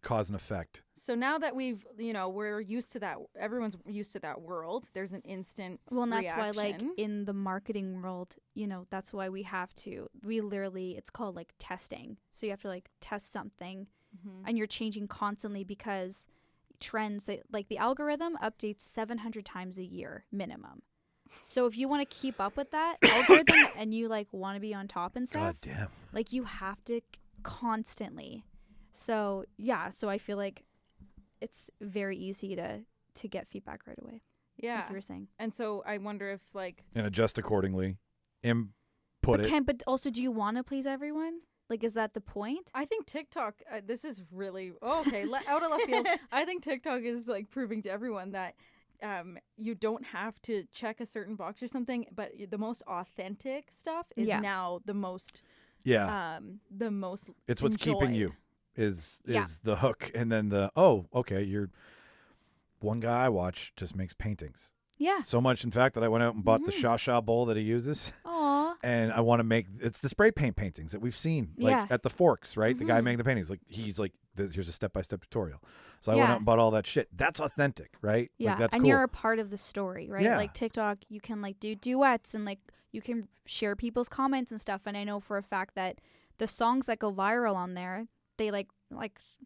cause and effect. So now that we're used to that, everyone's used to that world. There's an instant Well, and that's why, like, reaction. in the marketing world, you know, that's why we literally, it's called, like, testing. So you have to, like, test something, and you're changing constantly because trends, like, the algorithm updates 700 times a year minimum. So if you want to keep up with that algorithm and you, like, want to be on top and stuff, God damn. like, you have to constantly. So, yeah, so I feel like it's very easy to get feedback right away. Yeah. Like you were saying. And so I wonder if, like, And adjust accordingly. But also, do you want to please everyone? Like, is that the point? I think TikTok, this is really, out of left field. I think TikTok is, like, proving to everyone that you don't have to check a certain box or something, but the most authentic stuff is Yeah. now the most, Yeah. the most It's what's keeping enjoyed. you is Yeah. the hook. And then you're one guy I watch just makes paintings. Yeah. So much, in fact, that I went out and bought the Sha bowl that he uses. Aw. And I want to make, it's the spray paint paintings that we've seen, like Yeah. at the Forks, right? The guy making the paintings, he's like, here's a step-by-step tutorial. So I went Yeah. out and bought all that shit. That's authentic, right? Yeah. Like, that's and cool. you're a part of the story, right? Yeah. Like TikTok, you can, like, do duets, and, like, you can share people's comments and stuff. And I know for a fact that the songs that go viral on there, they like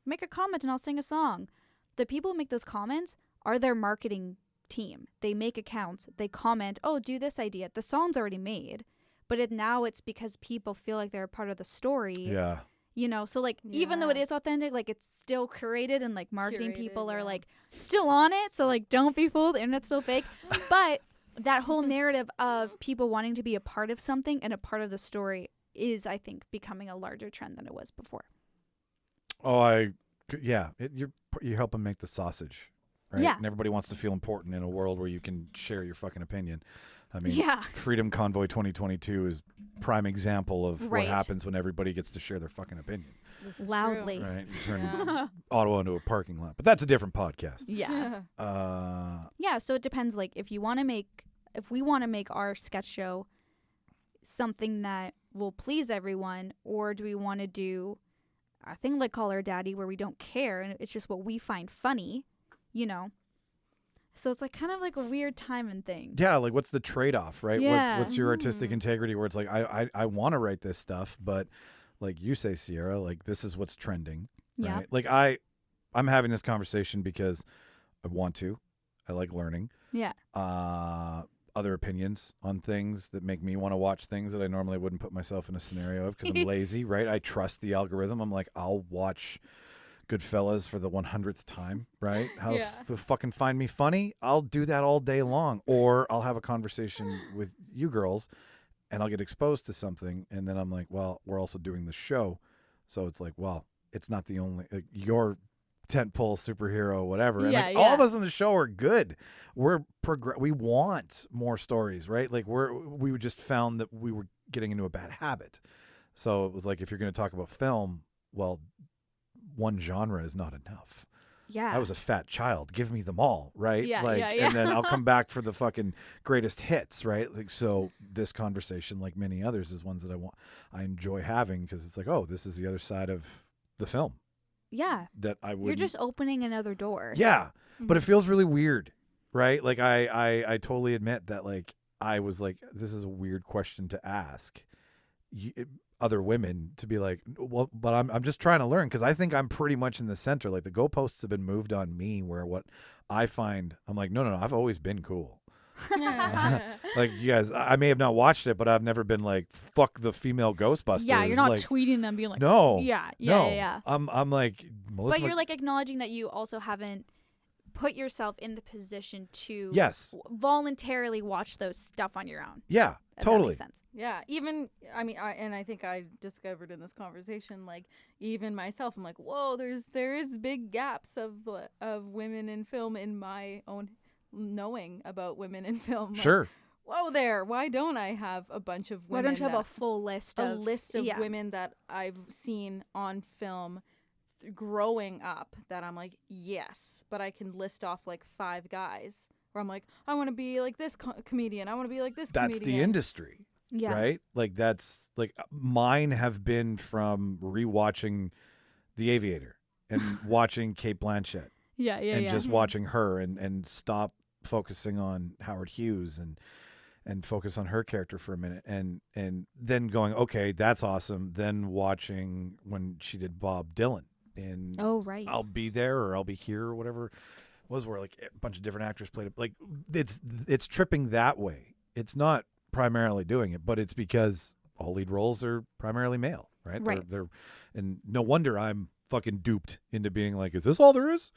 make a comment and I'll sing a song. The people who make those comments are their marketing team. They make accounts, they comment, oh, do this idea. The song's already made, but now it's because people feel like they're a part of the story. Yeah. You know, so, like, even though it Yeah. is authentic, like, it's still curated, and, like, marketing Curated, people are, yeah. like, still on it. So, like, don't be fooled. The internet's still fake. But that whole narrative of people wanting to be a part of something and a part of the story is, I think, becoming a larger trend than it was before. Oh, you're helping make the sausage, right? Yeah. And everybody wants to feel important in a world where you can share your fucking opinion. I mean, Yeah. Freedom Convoy 2022 is prime example of Right. what happens when everybody gets to share their fucking opinion, This is Loudly. true. right? You turn Yeah. Ottawa into a parking lot, but that's a different podcast. Yeah. Yeah, so it depends. Like, if we want to make our sketch show something that will please everyone, or do we want to do a thing like Call Her Daddy where we don't care and it's just what we find funny, you know? So it's like kind of like a weird timing thing. Yeah, like what's the trade-off, right? Yeah. What's your artistic integrity where it's like I want to write this stuff, but like you say, Ciera, like this is what's trending, Yeah. right? Like I'm having this conversation because I want to. I like learning. Yeah. Other opinions on things that make me want to watch things that I normally wouldn't put myself in a scenario of because I'm lazy, right? I trust the algorithm. I'm like, I'll watch Goodfellas for the 100th time, right? How fucking find me funny? I'll do that all day long. Or I'll have a conversation with you girls and I'll get exposed to something. And then I'm like, well, we're also doing the show. So it's like, well, it's not the only, your tentpole superhero, whatever. And like, all of us on the show are good. We want more stories, right? Like we just found that we were getting into a bad habit. So it was like, if you're going to talk about film, well, one genre is not enough. Yeah. I was a fat child. Give me them all, right? Yeah, like, yeah. And then I'll come back for the fucking greatest hits, right? Like, so this conversation, like many others, is ones that I enjoy having because it's like, oh, this is the other side of the film. Yeah. That I would. You're just opening another door. Yeah, Mm-hmm. but it feels really weird, right? Like I totally admit that. Like I was like, this is a weird question to ask other women to be like, well, but I'm just trying to learn because I think I'm pretty much in the center. Like the goalposts have been moved on me, where what I find, I'm like, no, I've always been cool. Like you guys, I may have not watched it, but I've never been like, fuck the female Ghostbusters. Yeah, you're not like, tweeting them being like, no, yeah. I'm like, Melissa But you're like acknowledging that you also haven't put yourself in the position to voluntarily watch those stuff on your own. Yeah, If totally. That makes sense. Yeah, even I think I discovered in this conversation, like even myself, I'm like, whoa, there is big gaps of women in film in my own knowing about women in film. Like, Sure. whoa there, why don't I have a bunch of women? Why don't you have a full list of women that I've seen on film growing up that I'm like, yes, but I can list off like 5 guys where I'm like, I want to be like this comedian, I want to be like this comedian. That's the industry. Yeah. Right? Like that's like mine have been from rewatching The Aviator and watching Cate Blanchett. Yeah. And just watching her and stop focusing on Howard Hughes and focus on her character for a minute and then going, okay, that's awesome. Then watching when she did Bob Dylan in I'll Be There or I'll Be Here or whatever it was, where like a bunch of different actors played it. Like it's tripping that way. It's not primarily doing it, but it's because all lead roles are primarily male, right? They're and no wonder I'm fucking duped into being like, is this all there is?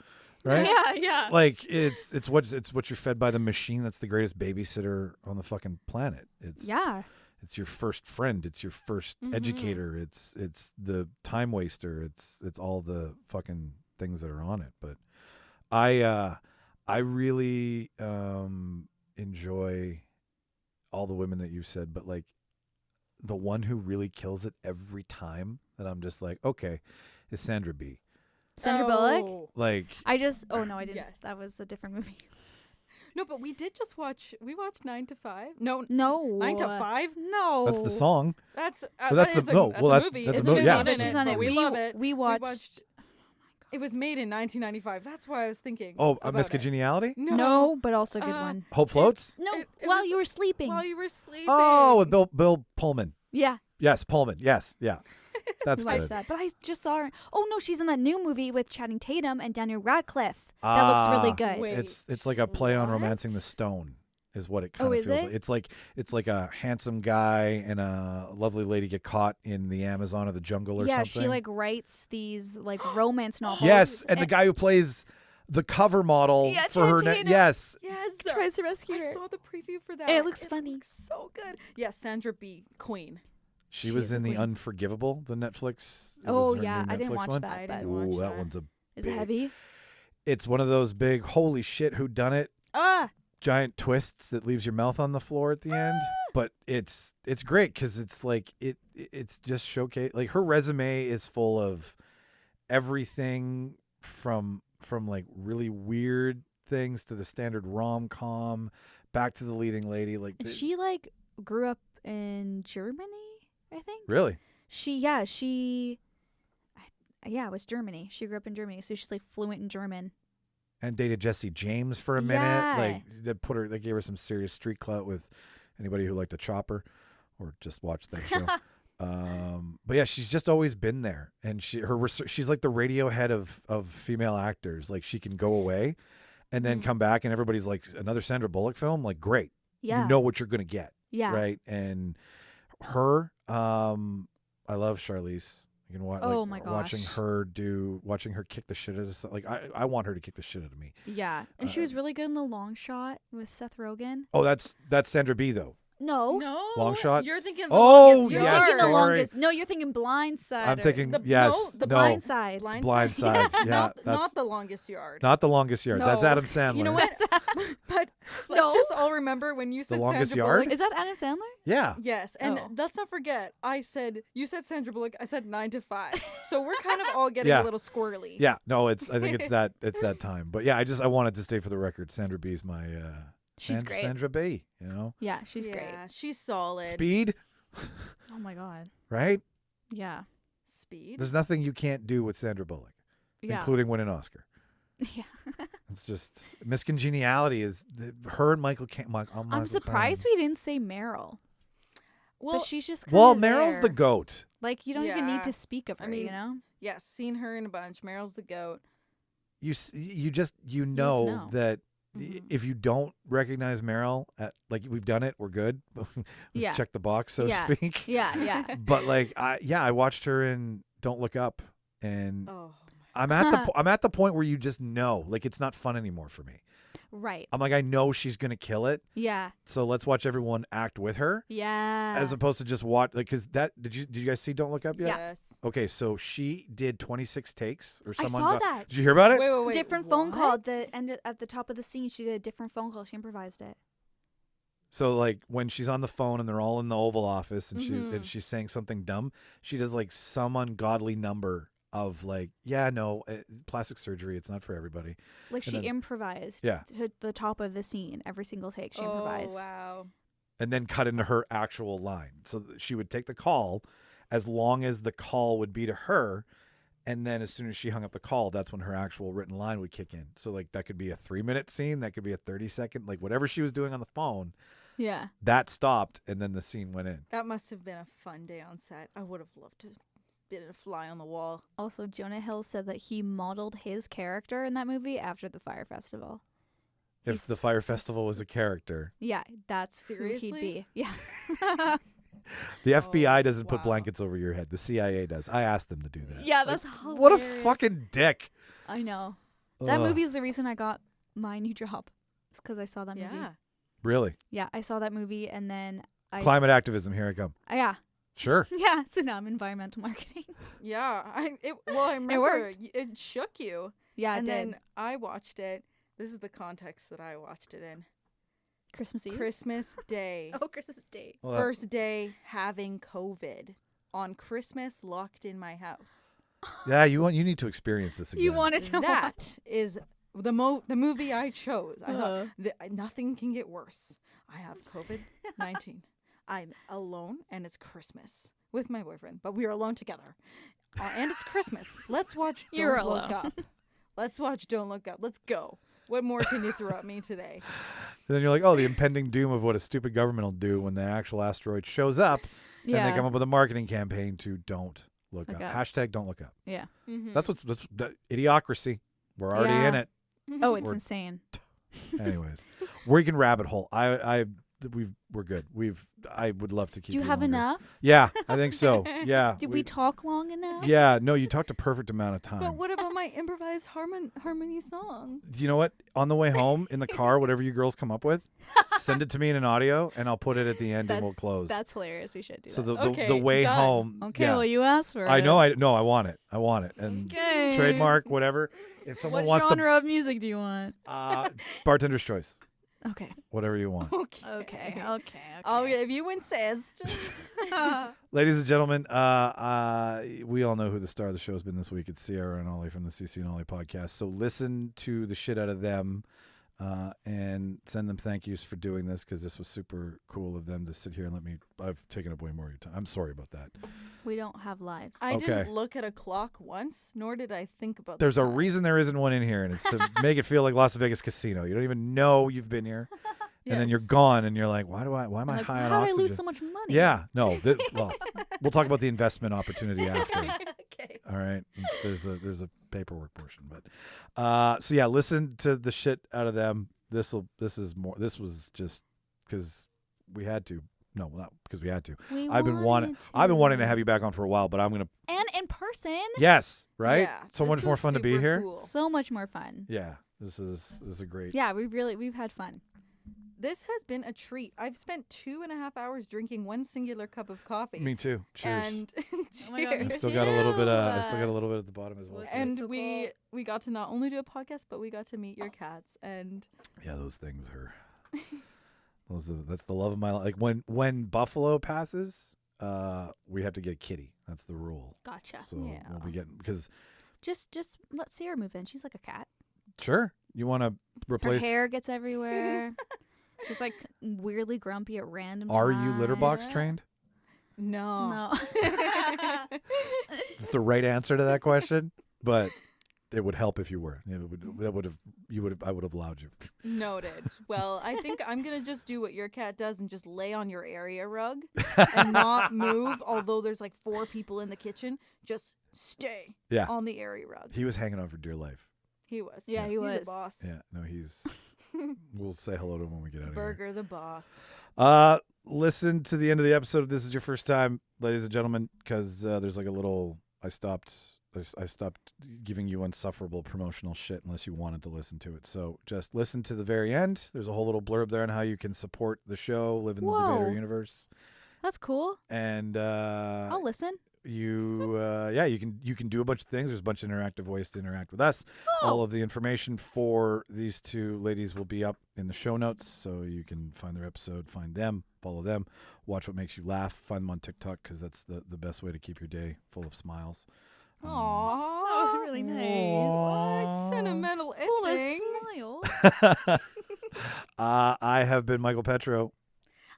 Right? Yeah. Like it's what you're fed by the machine that's the greatest babysitter on the fucking planet. It's your first friend, it's your first educator, it's the time waster, it's all the fucking things that are on it. But I really enjoy all the women that you've said, but like the one who really kills it every time that I'm just like, okay, is Sandra Bee. Sandra Bullock? Like I didn't. Yes. That was a different movie. No, but we watched 9 to 5. No. 9 to 5? No. that's the song. That's But that's that the is no. a Well, that's movie. that's a It's movie. been Yeah, made in She's it, on but it. we love it. We watched. It was made in 1995. That's why I was thinking. Oh, about Miss it. Congeniality? No, but also a good one. Hope Floats? No, It while was- you were sleeping. While you were sleeping. Oh, with Bill Pullman. Yeah, Yes, Pullman. Yes, yeah. That's we watched good. that. But I just saw her. Oh no, she's in that new movie with Channing Tatum and Daniel Radcliffe. That looks really good. Wait. It's like a play on what? Romancing the Stone, is what it kind of is feels it? like. It's like a handsome guy and a lovely lady get caught in the Amazon or the jungle or Yeah, something. she like writes these like romance novels. Yes, and the guy who plays the cover model Yeah, for her. Channing Tatum. Yes. Yes. tries to rescue I her. saw the preview for that. And it looks funny. Looks so good. Yes, Sandra Bee, queen. She She was is a in the queen. Unforgivable, the Netflix. it Oh was her yeah, new I didn't Netflix watch one. that. I But didn't Ooh, watch that that. one's a is big. it heavy? It's one of those big holy shit who done it giant twists that leaves your mouth on the floor at the end. But it's great because it's like it's just showcase, like her resume is full of everything from like really weird things to the standard rom-com, back to the leading lady. Like And she like grew up in Germany, I think. really. It was Germany. She grew up in Germany, so she's like fluent in German. and dated Jesse James for a minute. Yeah. Like they gave her some serious street clout with anybody who liked a chopper or just watched that show. But yeah, she's just always been there, and she's like the Radiohead of female actors. Like she can go away and then come back, and everybody's like, another Sandra Bullock film. Like, great, Yeah. you know what you're gonna get, Yeah. right? And her, I love Charlize. You can watch, Oh my watching gosh. her kick the shit out of like I want her to kick the shit out of me. Yeah. And she was really good in The Long Shot with Seth Rogen. Oh, that's Sandra B though. No. No. Long Shot? You're thinking the Oh, longest You're yes, yard. thinking the sorry. longest. No, you're thinking Blindside. I'm thinking The- yes, no, the no, Blindside. Blindside. Yeah, not that's the longest yard. not the longest yard. That's No. Adam Sandler. You know what? But let's No. just all remember when you said Longest Sandra Yard? Bullock. Is that Adam Sandler? Yeah. Yes, and Oh. let's not forget, you said Sandra Bullock, I said 9 to 5. So we're kind of all getting Yeah. a little squirrely. Yeah. No, I think it's that time. But yeah, I wanted to stay for the record. Sandra B's my She's great. Sandra B, you know. Yeah, she's great. Yeah, she's solid. Speed, Oh my god. right? Yeah. Speed. There's nothing you can't do with Sandra Bullock, Yeah. including win an Oscar. Yeah. It's just Miss Congeniality is her and Michael. I'm surprised we didn't say Meryl. Well, But she's just Well, kinda Meryl's there. the goat. Like you don't even Yeah. need to speak of her, I mean, you know? yes, seen her in a bunch. Meryl's the goat. You just know know. that Mhm. if you don't recognize Meryl, like we've done it, we're good. We Yeah. check the box, so Yeah. to speak. Yeah, yeah. But like, I watched her in Don't Look Up, and Oh. I'm at the point where you just know, like, it's not fun anymore for me. Right. I'm like, I know she's gonna kill it, Yeah. so let's watch everyone act with her, Yeah. as opposed to just watch. Like, cause did you guys see Don't Look Up yet? Yeah. Yes. Okay, so she did 26 takes, or I someone saw got. that. Did you hear about it? Wait. Different phone call what? at the end at the top of the scene. She did a different phone call. She improvised it. So like when she's on the phone and they're all in the Oval Office and Mhm. she's saying something dumb, she does like some ungodly number of like, plastic surgery, it's not for everybody. Like And she then- improvised Yeah. to the top of the scene. Every single take she Oh, improvised. wow. And then cut into her actual line. So she would take the call as long as the call would be to her. And then as soon as she hung up the call, that's when her actual written line would kick in. So like that could be a 3-minute scene. That could be a 30-second, like whatever she was doing on the phone, Yeah. that stopped. And then the scene went in. That must have been a fun day on set. I would have loved to been a fly on the wall. Also, Jonah Hill said that he modeled his character in that movie after the Fire Festival. If He's- the Fire Festival was a character. Yeah, that's who Seriously? he'd be. Yeah. The FBI doesn't put wow. blankets over your head. The CIA does. I asked them to do that. Yeah, Like, that's hilarious. what a fucking dick. I know. That Ugh. movie is the reason I got my new job. It's because I saw that movie. Yeah. Really? Yeah, I saw that movie and then I Climate activism. Here I come. Yeah. Sure. Yeah, so now I'm environmental marketing. Yeah. I remember worked. it shook you. Yeah, and it did. then I watched it. This is the context that I watched it in. Christmas Eve. Christmas Day. Oh, Christmas Day. Well, First day having COVID. On Christmas, locked in my house. yeah, you need to experience this again. You wanted to watch. That is the movie I chose. I Uh-huh. thought nothing can get worse. I have COVID-19. I'm alone, and it's Christmas with my boyfriend, but we are alone together. And it's Christmas. Let's watch You're Don't Look alone. Up. Let's watch Don't Look Up. Let's go. What more can you throw at me today? And then you're like, oh, the impending doom of what a stupid government will do when the actual asteroid shows up, and they come up with a marketing campaign to don't look Look up. up. Hashtag don't look up. Yeah. Mhm. That's that idiocracy. We're already Yeah. in it. Oh, it's Or- insane. Anyways, we can rabbit hole. We're good. I would love to keep. Do you have longer. enough? Yeah, I think so. Yeah. Did we talk long enough? Yeah, no, you talked a perfect amount of time. But what about my improvised harmony song? Do you know what? On the way home in the car, whatever you girls come up with, send it to me in an audio, and I'll put it at the end, and we'll close. That's hilarious. We should do So that. the Okay, way done. home. Okay, yeah. well, you asked for it. I know. I want it. I want it. And Okay. trademark, whatever. If someone What wants genre of music do you want? to, bartender's choice, Okay. whatever you want. Okay. Okay. I'll give you insist. Ladies and gentlemen, we all know who the star of the show has been this week. It's Ciera and Ollie from the CC and Ollie podcast. So listen to the shit out of them. and send them thank yous for doing this because this was super cool of them to sit here and let me. I've taken up way more of your time. I'm sorry about that. We don't have lives. I Okay. didn't look at a clock once, nor did I think about There's a the time. reason there isn't one in here, and it's to make it feel like Las Vegas Casino. You don't even know you've been here, and then you're Yes. gone, and you're like, why am I Like, high on how did I oxygen? lose so much money? Yeah, no. Well, we'll talk about the investment opportunity after. Okay. All right, there's a paperwork portion, but so yeah, listen to the shit out of them. This was just because we had to. No, not because we had to. I've been wanting to have you back on for a while, but I'm gonna. And in person. Yes, right. Yeah, So this much more was fun to be super here. cool. So much more fun. Yeah, this is a great. Yeah, we've had fun. This has been a treat. I've spent 2.5 hours drinking one singular cup of coffee. Me too. Cheers. And Oh my God, me cheers. I've still got a little bit. I too. still got a little bit at the bottom as well. Was for And this. So we got to not only do a podcast, but we got to meet your cats. And Yeah, those things are. That's the love of my life. Like when Buffalo passes, we have to get a kitty. That's the rule. Gotcha. So Yeah. we'll be getting because Just let Ciera move in. She's like a cat. sure you want to Her replace. hair gets everywhere. She's like weirdly grumpy at random Are times. you litter box trained? no. No. It's the right answer to that question, but it would help if you were. I would have allowed you. Noted. Well, I think I'm going to just do what your cat does and just lay on your area rug and not move. Although there's like 4 people in the kitchen, just stay Yeah. on the area rug. He was hanging on for dear life. He was. Yeah, he He's was. a boss. Yeah, no, he's. We'll say hello to him when we get out of here. Burger the boss. Listen to the end of the episode if this is your first time, ladies and gentlemen, because there's like a little. I stopped giving you insufferable promotional shit unless you wanted to listen to it. So just listen to the very end. There's a whole little blurb there on how you can support the show, live in the Whoa. Debater universe, That's cool. and I'll listen. you can do a bunch of things. There's a bunch of interactive ways to interact with us. All of the information for these two ladies will be up in the show notes, so you can find their episode, find them, follow them, watch what makes you laugh, find them on TikTok because that's the best way to keep your day full of smiles. Aww. That was really nice. What sentimental Full of ending. smiles. I have been Michael Petrow.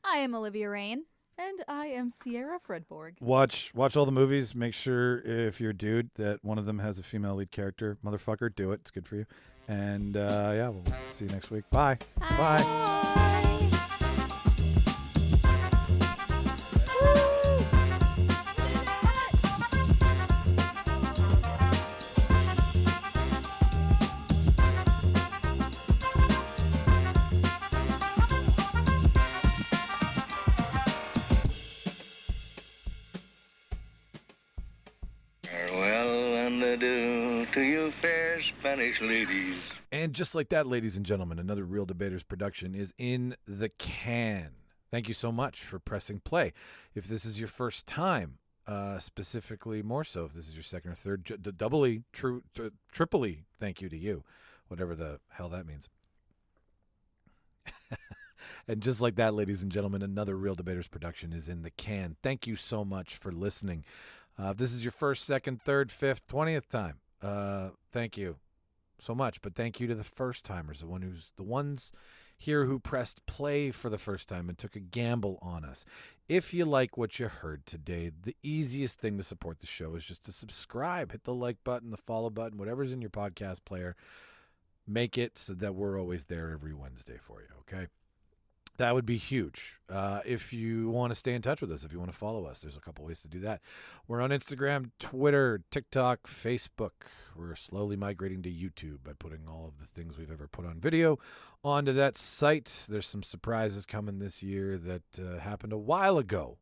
I am Olivia Raine. And I am Ciera Fredborg. Watch all the movies. Make sure if you're a dude that one of them has a female lead character. Motherfucker, do it. It's good for you. And yeah, we'll see you next week. Bye. Bye. Farewell and adieu to you fair Spanish ladies. And just like that, ladies and gentlemen, another Reel Debaters production is in the can. Thank you so much for pressing play. If this is your first time, specifically more so if this is your second or third, triply thank you to you, whatever the hell that means. And just like that, ladies and gentlemen, another Reel Debaters production is in the can. Thank you so much for listening. If this is your first, second, third, fifth, 20th time, thank you so much. But thank you to the first timers, the ones here who pressed play for the first time and took a gamble on us. If you like what you heard today, the easiest thing to support the show is just to subscribe. Hit the like button, the follow button, whatever's in your podcast player. Make it so that we're always there every Wednesday for you, okay? That would be huge. If you want to stay in touch with us, if you want to follow us, there's a couple ways to do that. We're on Instagram, Twitter, TikTok, Facebook. We're slowly migrating to YouTube by putting all of the things we've ever put on video onto that site. There's some surprises coming this year that happened a while ago,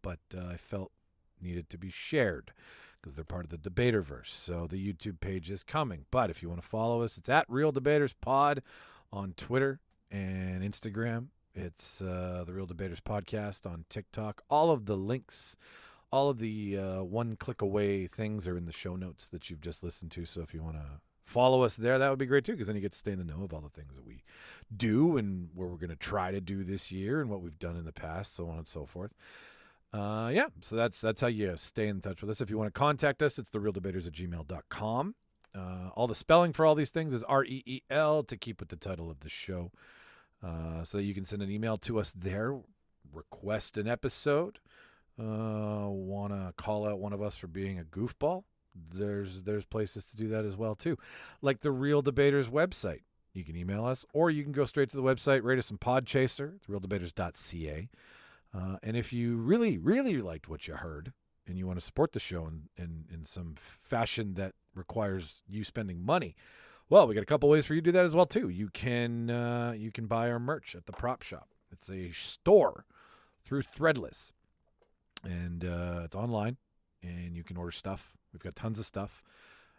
but I felt needed to be shared because they're part of the Debaterverse. So the YouTube page is coming. But if you want to follow us, it's at Reel Debaters Pod on Twitter and Instagram. It's the Reel Debaters Podcast on TikTok. All of the links, all of the one-click away things are in the show notes that you've just listened to. So if you want to follow us there, that would be great too, because then you get to stay in the know of all the things that we do and what we're going to try to do this year and what we've done in the past, so on and so forth. Yeah, so that's how you stay in touch with us. If you want to contact us, it's thereeldebaters@gmail.com. All the spelling for all these things is REEL to keep with the title of the show. So you can send an email to us there, request an episode, want to call out one of us for being a goofball. There's places to do that as well too, like the Reel Debaters website. You can email us, or you can go straight to the website, rate us in Podchaser, it's reeldebaters.ca. And if you really, really liked what you heard and you want to support the show in some fashion that requires you spending money, well, we got a couple ways for you to do that as well too. You can buy our merch at the Prop Shop. It's a store through Threadless, and it's online, and you can order stuff. We've got tons of stuff.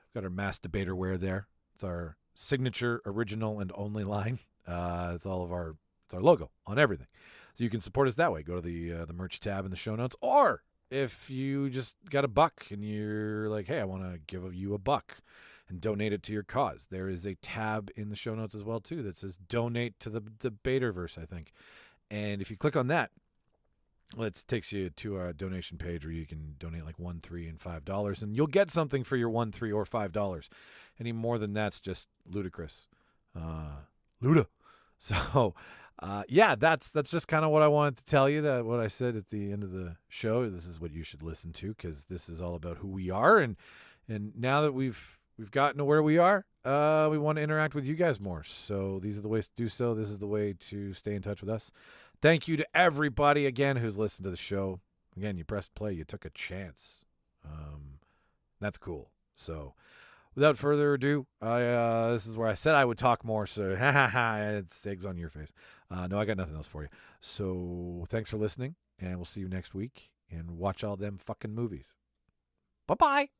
We've got our Mass Debater wear there. It's our signature, original, and only line. It's our logo on everything. So you can support us that way. Go to the merch tab in the show notes. Or if you just got $1 and you're like, hey, I want to give you $1 and donate it to your cause, there is a tab in the show notes as well too that says donate to the Debaterverse, I think. And if you click on that, well, it takes you to a donation page where you can donate like $1, $3, and $5, and you'll get something for your $1, $3, or $5. Any more than that's just ludicrous. Luda. So, yeah, that's just kind of what I wanted to tell you. That what I said at the end of the show. This is what you should listen to, because this is all about who we are, and now that we've gotten to where we are, we want to interact with you guys more. So these are the ways to do so. This is the way to stay in touch with us. Thank you to everybody, again, who's listened to the show. Again, you pressed play. You took a chance. That's cool. So without further ado, this is where I said I would talk more, so it's eggs on your face. No, I got nothing else for you. So thanks for listening, and we'll see you next week, and watch all them fucking movies. Bye-bye.